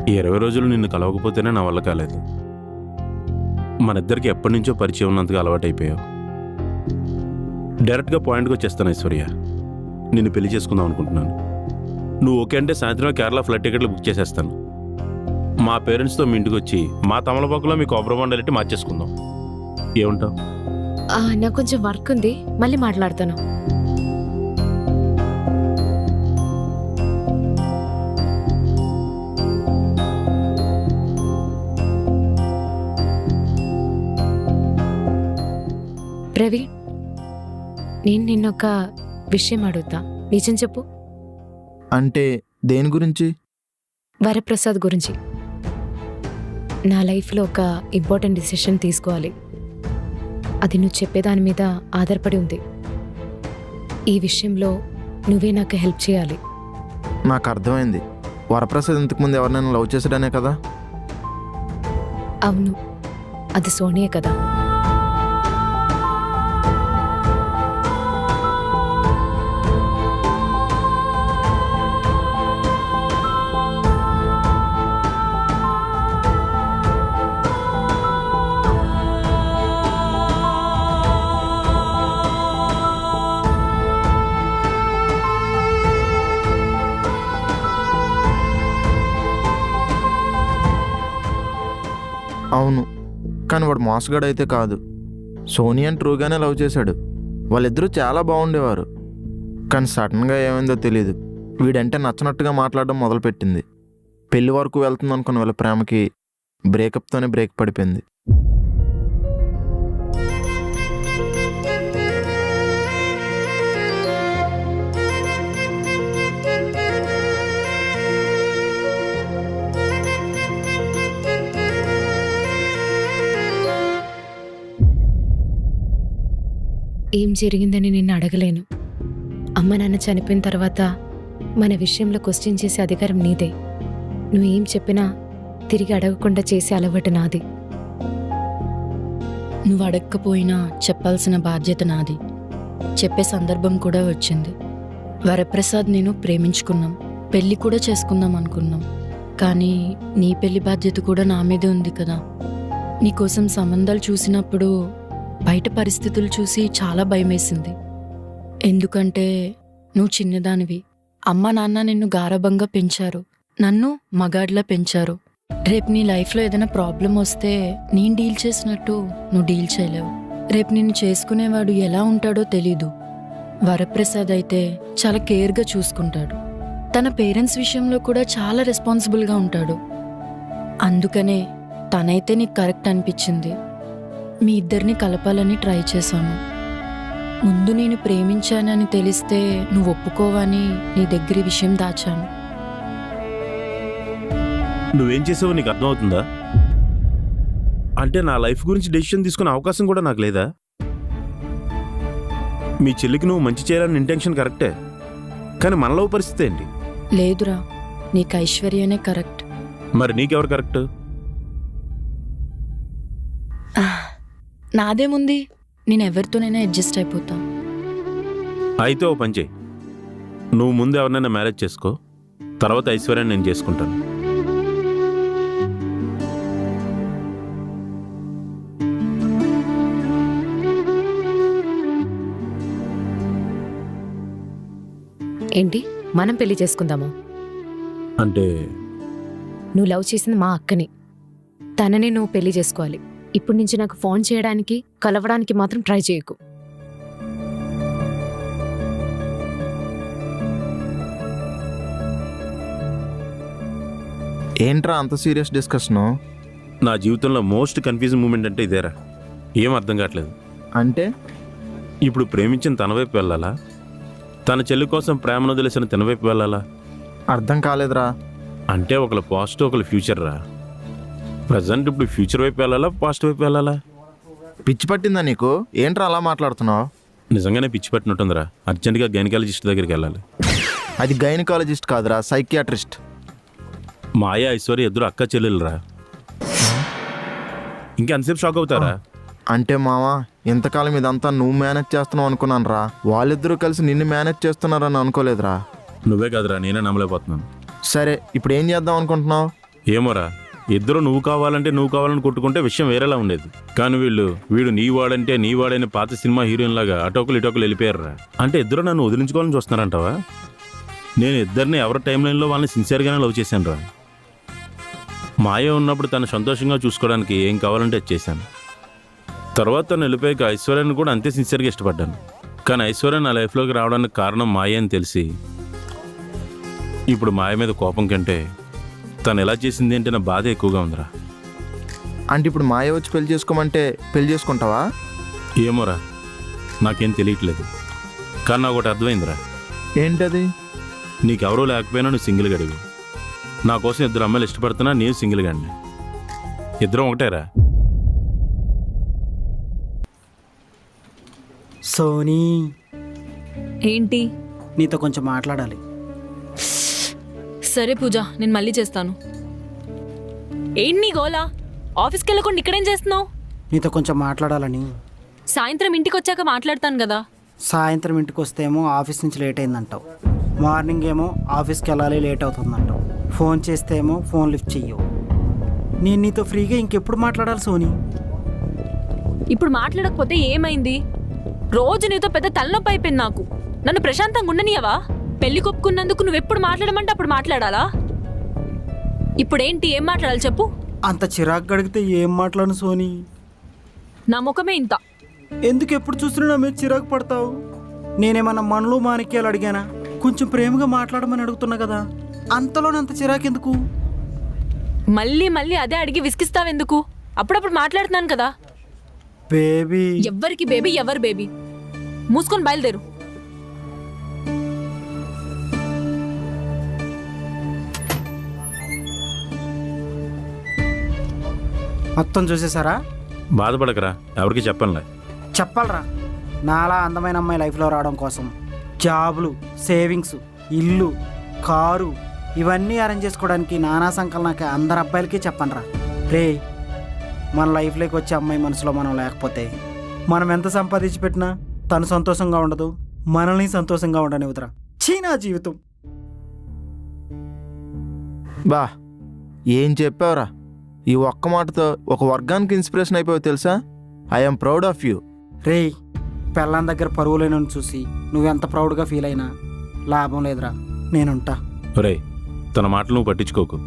ఈ 20 రోజులు నిన్ను కలవకపోతేనే నా వల్ల కాలేదు. మన ఇద్దరికి ఎప్పటి నుంచో పరిచయం ఉన్నంతగా అలవాటైపోయావు. డైరెక్ట్గా పాయింట్కి వచ్చేస్తాను ఐశ్వర్య. నిన్ను పెళ్లి చేసుకుందాం అనుకుంటున్నాను. నువ్వు ఓకే అంటే సాయంత్రం కేరళ ఫ్లైట్ టికెట్లు బుక్ చేసేస్తాను. మా పేరెంట్స్తో మీ ఇంటికి వచ్చి మా తమలపాకులో మీ కొబ్బరి బొండాలెట్టి మార్చేసుకుందాం. ఏమంటావు? నాకు కొంచెం వర్క్ ఉంది, మళ్ళీ మాట్లాడతాను. రవి, నేను నిన్నొక విషయం అడుగుతా, నిజం చెప్పు. అంటే దేని గురించి? వరప్రసాద్ గురించి. నా లైఫ్లో ఒక ఇంపార్టెంట్ డిసిషన్ తీసుకోవాలి. అది నువ్వు చెప్పేదాని మీద ఆధారపడి ఉంది. ఈ విషయంలో నువ్వే నాకు హెల్ప్ చేయాలి. నాకు అర్థమైంది. వరప్రసాద్ ఇంతకుముందు ఎవరినైనా లవ్ చేసాడనే కదా? అవును, అది సోనియే కదా. అవును, కానీ వాడు మోసగాడు అయితే కాదు. సోనియాని ట్రూగానే లవ్ చేశాడు. వాళ్ళిద్దరూ చాలా బాగుండేవారు. కానీ సడన్గా ఏమైందో తెలీదు, వీడంటే నచ్చినట్టుగా మాట్లాడడం మొదలుపెట్టింది. పెళ్లి వరకు వెళ్తుంది అనుకున్న వాళ్ళ ప్రేమకి బ్రేకప్తోనే బ్రేక్ పడిపోయింది. ఏం జరిగిందని నిన్ను అడగలేను. అమ్మ నాన్న చనిపోయిన తర్వాత మన విషయంలో క్వశ్చన్ చేసే అధికారం నీదే. నువ్వేం చెప్పినా తిరిగి అడగకుండా చేసే అలవాటు నాది. నువ్వు అడగకపోయినా చెప్పాల్సిన బాధ్యత నాది. చెప్పే సందర్భం కూడా వచ్చింది. వరప్రసాద్ నేను ప్రేమించుకున్నాం, పెళ్ళి కూడా చేసుకుందాం అనుకున్నాం. కానీ నీ పెళ్లి బాధ్యత కూడా నా మీదే ఉంది కదా. నీకోసం సంబంధాలు చూసినప్పుడు బయట పరిస్థితులు చూసి చాలా భయమేసింది. ఎందుకంటే నువ్వు చిన్నదానివి, అమ్మ నాన్న నిన్ను గారాబంగా పెంచారు, నన్ను మగాడిలా పెంచారు. రేపు నీ లైఫ్లో ఏదైనా ప్రాబ్లం వస్తే నేను డీల్ చేసినట్టు నువ్వు డీల్ చేయలేవు. రేపు నిన్ను చేసుకునేవాడు ఎలా ఉంటాడో తెలీదు. వరప్రసాద్ అయితే చాలా కేర్గా చూసుకుంటాడు. తన పేరెంట్స్ విషయంలో కూడా చాలా రెస్పాన్సిబుల్గా ఉంటాడు. అందుకనే తనైతే నీకు కరెక్ట్ అనిపించింది. మీ ఇద్దరిని కలపాలని ట్రై చేశాను. ముందు నేను ప్రేమించానని తెలిస్తే నువ్వు ఒప్పుకోవని నీ దగ్గర విషయం దాచాను. నువ్వేం చేసావో నీకు అర్థమవుతుందా? అంటే నా లైఫ్ గురించి డెసిషన్ తీసుకునే అవకాశం కూడా నాకు లేదా? మీ చెల్లికి నువ్వు మంచి చేయాలని ఇంటెన్షన్ కరెక్టే, కానీ మనలో పరిస్థితి ఏంటి? లేదురా, నీకు ఐశ్వర్యనే కరెక్ట్. మరి నీకెవరు కరెక్ట్? నాదేముంది, నేను ఎవరితోనైనా అడ్జస్ట్ అయిపోతా. అయితే ఓ పని చేయి, నువ్వు ముందు ఎవరినైనా మ్యారేజ్ చేసుకో, తర్వాత ఐశ్వర్యాన్ని నేను చేసుకుంటాను. ఏంటి, మనం పెళ్లి చేసుకుందామా? అంటే నువ్వు లవ్ చేసింది మా అక్కని, తనని నువ్వు పెళ్లి చేసుకోవాలి. ఇప్పటి నుంచి నాకు ఫోన్ చేయడానికి, కలవడానికి మాత్రం ట్రై చేయకు. ఏంట్రా అంత సీరియస్ డిస్కషను? నా జీవితంలో మోస్ట్ కన్ఫ్యూజింగ్ మూమెంట్ అంటే ఇదేరా. ఏం అర్థం కావట్లేదు. అంటే ఇప్పుడు ప్రేమించిన తన వైపు వెళ్ళాలా, తన చెల్లి కోసం ప్రేమను వదిలేసిన తన వైపు వెళ్ళాలా? అర్థం కాలేదురా. అంటే ఒకళ్ళు పాస్ట్ ఒకళ్ళు ఫ్యూచర్ రా. ప్రజెంట్ ఇప్పుడు ఫ్యూచర్ వైపు వెళ్ళాలా, పాస్ట్ వైపు వెళ్ళాలా? పిచ్చి పట్టిందా నీకు? ఏంట్రా అలా మాట్లాడుతున్నావు? నిజంగానే పిచ్చి పట్టినట్టుందిరా. అర్జెంటుగా గైనకాలజిస్ట్ దగ్గరికి వెళ్ళాలి. అది గైనకాలజిస్ట్ కాదురా, సైకియాట్రిస్ట్. మాయ ఐశ్వర్య ఇద్దరు అక్క చెల్లెలురా. ఇంకా ఎంతసేపు షాక్ అవుతారా? అంటే మావా, ఇంతకాలం ఇదంతా నువ్వు మేనేజ్ చేస్తున్నావు అనుకున్నాను రా. వాళ్ళిద్దరూ కలిసి నిన్ను మేనేజ్ చేస్తున్నారని అనుకోలేదురా. నువ్వే కాదురా, నేనే నమ్మలేకపోతున్నాను. సరే, ఇప్పుడు ఏం చేద్దాం అనుకుంటున్నావు? ఏమోరా, ఇద్దరు నువ్వు కావాలని కొట్టుకుంటే విషయం వేరేలా ఉండేది. కానీ వీడు నీ వాడంటే నీ వాడైన పాత సినిమా హీరోయిన్ లాగా అటోకులు ఇటోకులు వెళ్ళిపోయారురా. అంటే ఇద్దరు నన్ను వదిలించుకోవాలని చూస్తున్నారంటావా? నేను ఇద్దరిని ఎవరి టైం లైన్లో వాళ్ళని సిన్సియర్గానే లవ్ చేశాను రా. మాయ ఉన్నప్పుడు తను సంతోషంగా చూసుకోవడానికి ఏం కావాలంటే అది చేశాను. తర్వాత తను వెళ్ళిపోయాక ఐశ్వర్యాన్ని కూడా అంతే సిన్సియర్గా ఇష్టపడ్డాను. కానీ ఐశ్వర్య నా లైఫ్లోకి రావడానికి కారణం మాయ అని తెలిసి ఇప్పుడు మాయ మీద కోపం కంటే తను ఎలా చేసింది అంటే నా బాధ ఎక్కువగా ఉందిరా. అంటే ఇప్పుడు మాయ వచ్చి పెళ్లి చేసుకోమంటే పెళ్లి చేసుకుంటావా? ఏమోరా, నాకేం తెలియట్లేదు. కానీ నాకు ఒకటి అర్థమైందిరా. ఏంటది? నీకెవరూ లేకపోయినా నువ్వు సింగిల్ గడివి. నా కోసం 2 అమ్మాయిలు ఇష్టపడుతున్నా, నేను సింగిల్ గడిని. ఇద్దరం ఒకటేరా. సోనీ, ఏంటి? నీతో కొంచెం మాట్లాడాలి. సరే పూజ, నేను మళ్ళీ చేస్తాను. ఏంటి నీ గోలా? ఆఫీస్కి వెళ్ళకుండా ఇక్కడేం చేస్తున్నావు? నీతో కొంచెం మాట్లాడాలని. సాయంత్రం ఇంటికి వచ్చాక మాట్లాడతాను కదా. సాయంత్రం ఇంటికి వస్తేమో ఆఫీస్ నుంచి లేట్ అయిందంటావు, మార్నింగ్ ఏమో ఆఫీస్కి వెళ్ళాలి లేట్ అవుతుందంటావు, ఫోన్ చేస్తే ఏమో ఫోన్ లిఫ్ట్ చెయ్యవు. నేను నీతో ఫ్రీగా ఇంకెప్పుడు మాట్లాడాలి సోనీ? ఇప్పుడు మాట్లాడకపోతే ఏమైంది? రోజు నీతో పెద్ద తలనొప్పి అయిపోయింది నాకు. నన్ను ప్రశాంతంగా ఉండనియవా? పెళ్లి కొప్పుకున్నందుకు నువ్వెప్పుడు మాట్లాడమంటే అప్పుడు మాట్లాడాలా? ఇప్పుడేంటి, ఏం మాట్లాడాలి చెప్పు? అంత చిరాకు గడిగితే ఏం మాట్లాడను సోనీ. నా ముఖమే ఇంత. ఎందుకు ఎప్పుడు చూసినా నా మీద చిరాకు పడతావు? నేనేమన్నా మనలో మాణిక్యాలు అడిగానా? కొంచెం ప్రేమగా మాట్లాడమని అడుగుతున్నా కదా, అంతలోనంత చిరాకెందుకు? మళ్ళీ మళ్ళీ అదే అడిగి విసిగిస్తావెందుకు? అప్పుడప్పుడు మాట్లాడుతున్నాను కదా. బేబీ. ఎవ్వరికి బేబీ, ఎవరు బేబీ? మూసుకొని బయలుదేరు. మొత్తం చూసేసారా? బాధపడకరా, ఎవరికి చెప్పనులే. చెప్పాలరా, నాలా అందమైన అమ్మాయి లైఫ్లో రావడం కోసం జాబులు, సేవింగ్స్, ఇల్లు, కారు ఇవన్నీ అరేంజ్ చేసుకోవడానికి నానా సంకలనాక అందరు అబ్బాయిలకి చెప్పనురా. రే, మన లైఫ్లోకి వచ్చే అమ్మాయి మనసులో మనం లేకపోతే మనం ఎంత సంపాదించి పెట్టినా తను సంతోషంగా ఉండదు, మనల్ని సంతోషంగా ఉండనివ్వదురా. చీనా జీవితం. బా, ఏం చెప్పావురా? ఈ ఒక్క మాటతో ఒక వర్గానికి ఇన్స్పిరేషన్ అయిపోయావు తెలుసా. I'm proud of you. రే, పెళ్ళాం దగ్గర పరువులేనని చూసి నువ్వెంత ప్రౌడ్గా ఫీల్ అయినా లాభం లేదురా. నేనుంటా. ఒరే, తన మాటలు నువ్వు పట్టించుకోకు.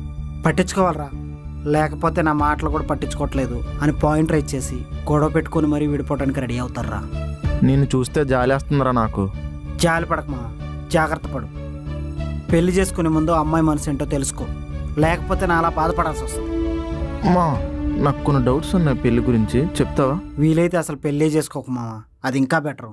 పట్టించుకోవాలరా, లేకపోతే నా మాటలు కూడా పట్టించుకోవట్లేదు అని పాయింట్ రైజ్ చేసి గొడవ పెట్టుకొని మరీ విడిపోవడానికి రెడీ అవుతారా. నిన్ను చూస్తే జాలేస్తుందిరా నాకు. జాలి పడకమా, జాగ్రత్త పడు. పెళ్లి చేసుకునే ముందు అమ్మాయి మనసు ఏంటో తెలుసుకో, లేకపోతే నా అలా బాధపడాల్సి వస్తుంది. అమ్మా, నాకు కొన్ని డౌట్స్ ఉన్నాయి పెళ్లి గురించి, చెప్తావా? వీలైతే అసలు పెళ్ళే చేసుకోక మావా, అది ఇంకా బెటరు.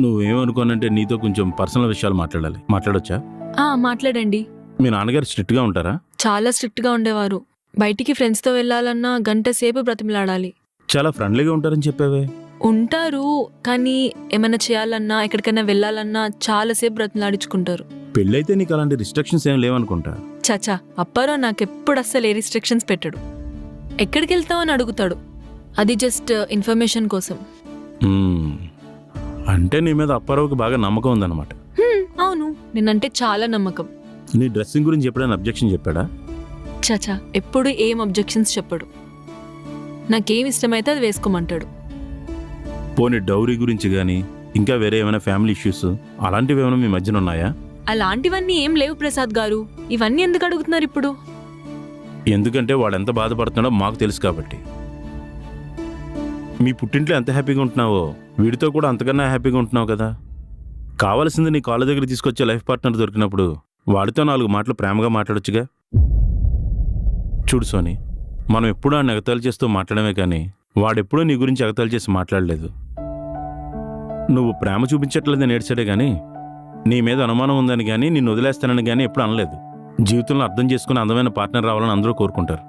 నువ్వేమనుకోనంటే నీతో కొంచెం పర్సనల్ విషయాలు మాట్లాడాలి. మాట్లాడొచ్చా? మాట్లాడండి. మీ నాన్నగారు స్ట్రిక్ట్గా ఉంటారా? చాలా స్ట్రిక్ట్గా ఉండేవారు. బయటికి ఫ్రెండ్స్తో వెళ్ళాలన్నా గంట సేపు బ్రతిమలాడాలి. చాలా ఫ్రెండ్లీగా ఉంటారని చెప్పేవే. ఉంటారు, కానీ ఏమైనా చేయాలన్నా ఎక్కడికైనా వెళ్ళాలన్నా చాలాసేపు బ్రతిమలాడించుకుంటారు. పెళ్ళైతే నీకు అలాంటి రిస్ట్రిక్షన్స్ ఏం లేవనుకుంటా. చాచా, అప్పారో నాకెప్పుడు అస్సలు ఏ రిస్ట్రిక్షన్స్ పెట్టడు. ఎక్కడికి వెళ్తావు అని అడుగుతాడు, అది జస్ట్ ఇన్ఫర్మేషన్ కోసం. అంటే నీ మీద అప్పారావుకి బాగా నమ్మకం ఉందన్నమాట. అవును, నేనంటే చాలా నమ్మకం. నీ డ్రెస్సింగ్ గురించి ఎప్పుడైనా అబ్జెక్షన్ చెప్పాడా? చాచా, ఎప్పుడు ఏం అబ్జెక్షన్స్ చెప్పడు. నాకేం ఇష్టమైతే అది వేసుకోమంటాడు. పోనీ డౌరీ గురించి కానీ ఇంకా వేరే ఏమైనా ఫ్యామిలీ ఇష్యూస్ అలాంటివి ఏమైనా మీ మధ్యన ఉన్నాయా? అలాంటివన్నీ ఏం లేవు ప్రసాద్ గారు. ఇవన్నీ ఎందుకు అడుగుతున్నారు ఇప్పుడు? ఎందుకంటే వాడు ఎంత బాధపడుతున్నాడో మాకు తెలుసు కాబట్టి. మీ పుట్టింట్లో ఎంత హ్యాపీగా ఉంటున్నావో వీడితో కూడా అంతకన్నా హ్యాపీగా ఉంటున్నావు కదా. కావాల్సింది నీ కాళ్ళ దగ్గర తీసుకొచ్చే లైఫ్ పార్ట్నర్ దొరికినప్పుడు వాడితో 4 మాటలు ప్రేమగా మాట్లాడొచ్చుగా. చూడు సోని, మనం ఎప్పుడూ ఆ ఎగతాళి చేస్తూ మాట్లాడమే కానీ వాడెప్పుడూ నీ గురించి ఎగతాళి చేసి మాట్లాడలేదు. నువ్వు ప్రేమ చూపించట్లేదని ఏడ్చాడే కానీ నీ మీద అనుమానం ఉందని కానీ నిన్ను వదిలేస్తానని కానీ ఎప్పుడు అనలేదు. జీవితంలో అర్థం చేసుకుని అందమైన పార్ట్నర్ రావాలని అందరూ కోరుకుంటారు,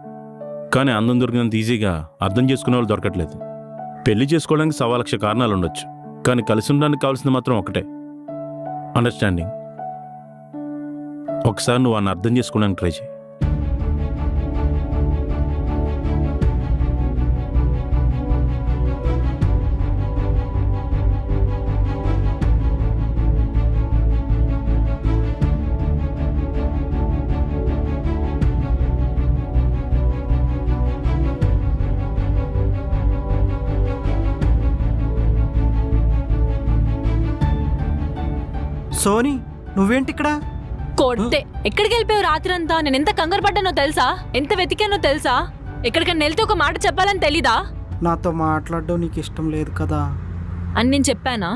కానీ అందం దొరికినంత ఈజీగా అర్థం చేసుకునే వాళ్ళు దొరకట్లేదు. పెళ్లి చేసుకోవడానికి 1,00,000 కారణాలు ఉండొచ్చు, కానీ కలిసి ఉండడానికి కావాల్సింది మాత్రం ఒకటే, అండర్స్టాండింగ్. ఒకసారి నువ్వు వాడిని అర్థం చేసుకోవడానికి ట్రై చేయి. సోనీ, నువ్వేంటి ఇక్కడ? కొట్టే, ఎక్కడికి వెళ్ళిపోయావు రాత్రంతా? నేను ఎంత కంగారు పడ్డానో తెలుసా? ఎంత వెతికానో తెలుసా? ఎక్కడికైనా వెళ్తే ఒక మాట చెప్పాలని తెలీదా? నాతో మాట్లాడడం నీకు ఇష్టం లేదు కదా అని నేను చెప్పానా?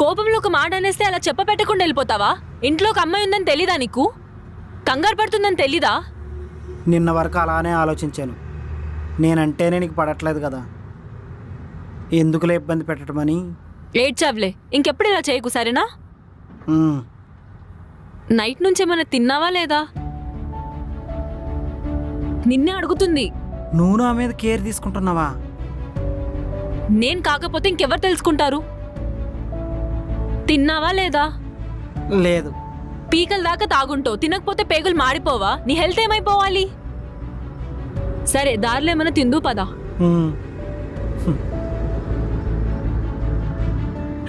కోపంలో ఒక మాట అనేస్తే అలా చెప్ప పెట్టకుండా వెళ్ళిపోతావా? ఇంట్లో ఒక అమ్మాయి ఉందని తెలీదా నీకు? కంగారు పడుతుందని తెలీదా? నిన్న వరకు అలానే ఆలోచించాను. నేనంటేనే నీకు పడట్లేదు కదా, ఎందుకులే ఇబ్బంది పెట్టడమని. ఏడ్చావులే, ఇంకెప్పుడు ఇలా చేయకు సరేనా? ఉమ్, నైట్ నుంచి ఏమైనా తిన్నావా లేదా? నిన్నే అడుగుతుంది. నువ్వు నా మీద కేర్ తీసుకుంటున్నావా? నేను కాకపోతే ఇంకెవరు తెలుసుకుంటారు? తిన్నావా లేదా? లేదు. పీకల దాకా తాగుంటావు, తినకపోతే పేగులు మాడిపోవా? నీ హెల్త్ ఏమైపోవాలి? సరే దారిలో ఏమైనా తిందు పదా. ఉమ్,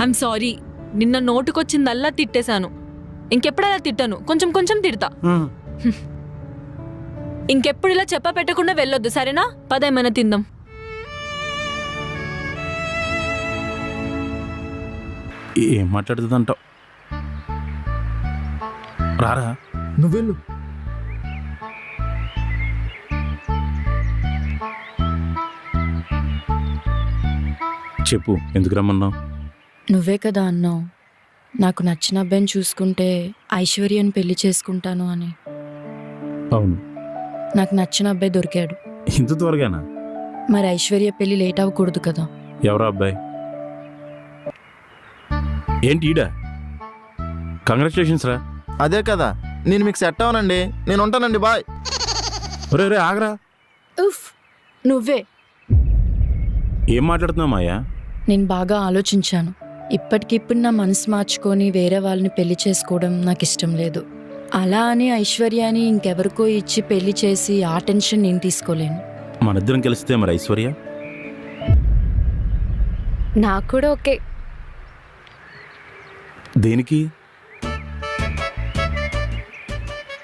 ఐఎమ్ సారీ, నిన్న నోటుకొచ్చిందల్లా తిట్టేశాను. ఇంకెప్పుడు అలా తిట్టాను, కొంచెం కొంచెం తిడతా. ఉమ్. ఇంకెప్పుడు ఇలా చెప్ప పెట్టకుండా వెళ్ళొద్దు సరేనా? పద ఏమైనా తిందాం. ఏం మాట్లాడుతుందంటావు? రారా. నువ్వెళ్ళు. చెప్పు, ఎందుకు రమ్మన్నావు? నువ్వే కదా అన్నావు నాకు నచ్చిన అబ్బాయిని చూసుకుంటే ఐశ్వర్యని పెళ్లి చేసుకుంటాను అని. అవును. నాకు నచ్చిన అబ్బాయి దొరికాడు. ఇంత త్వరగానా? మరి ఐశ్వర్య పెళ్లి లేట్ అవ్వకూడదు కదా. ఎవరా అబ్బాయి? ఏంటి ఈడా? కంగ్రాచులేషన్స్ రా. అదే కదా, నేను మీకు సెట్ అవనండి. నేను ఉంటానండి, బాయ్. ఒరే రే ఆగరా. ఉఫ్, నువ్వే. ఏం మాట్లాడుతున్నావు మాయా? నేను బాగా ఆలోచించాను. ఇప్పటికిప్పుడు నా మనసు మార్చుకొని వేరే వాళ్ళని పెళ్లి చేసుకోవడం నాకు ఇష్టం లేదు. అలా అని ఐశ్వర్యాని ఇంకెవరికో ఇచ్చి పెళ్లి చేసి ఆ టెన్షన్ నేను తీసుకోలేను. మనిద్దరం కలిస్తే మరి ఐశ్వర్య? నాకు కూడా ఓకే. దేనికి?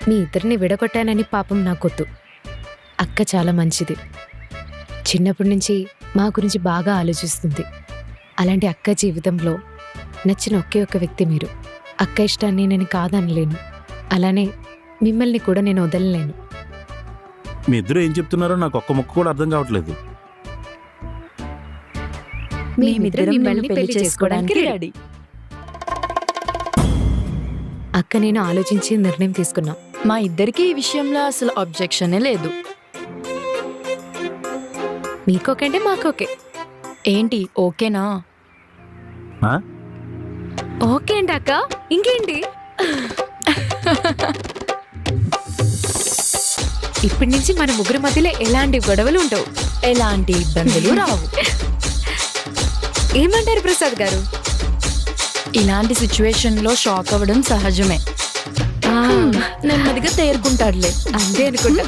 మీ ఇద్దరిని విడగొట్టానని పాపం నాకొద్దు. అక్క చాలా మంచిది. చిన్నప్పటి నుంచి మా గురించి బాగా ఆలోచిస్తుంది. అలాంటి అక్క జీవితంలో నచ్చిన ఒకే ఒక్క వ్యక్తి మీరు. అక్క ఇష్టాన్ని నేను కాదనలేను, అలానే మిమ్మల్ని కూడా నేను వదలలేను. మీ ఇద్దరు ఏం చెప్తున్నారో నాకు ఒక్క ముక్క కూడా అర్థం కావట్లేదు. మేమిద్దరం మిమ్మల్ని పెళ్లి చేసుకోవడానికి రెడీ. అక్క నేను ఆలోచించి నిర్ణయం తీసుకున్నాం. మా ఇద్దరికి ఈ విషయంలో అసలు అబ్జెక్షనే లేదు. మీకోకే అంటే మాకోకే. ఏంటి ఓకేనా? ఆ? ఓకే అండి అక్క, ఇంకేంటి? ఇప్పటి నుంచి మన ముగ్గురు మధ్యలో ఎలాంటి గొడవలు ఉండవు, ఎలాంటి ఇబ్బందులు రావు. ఏమంటారు ప్రసాద్ గారు? ఇలాంటి సిచ్యువేషన్లో షాక్ అవ్వడం సహజమే. నెమ్మదిగా తేరుకుంటాడులే. అంతే అనుకుంటా.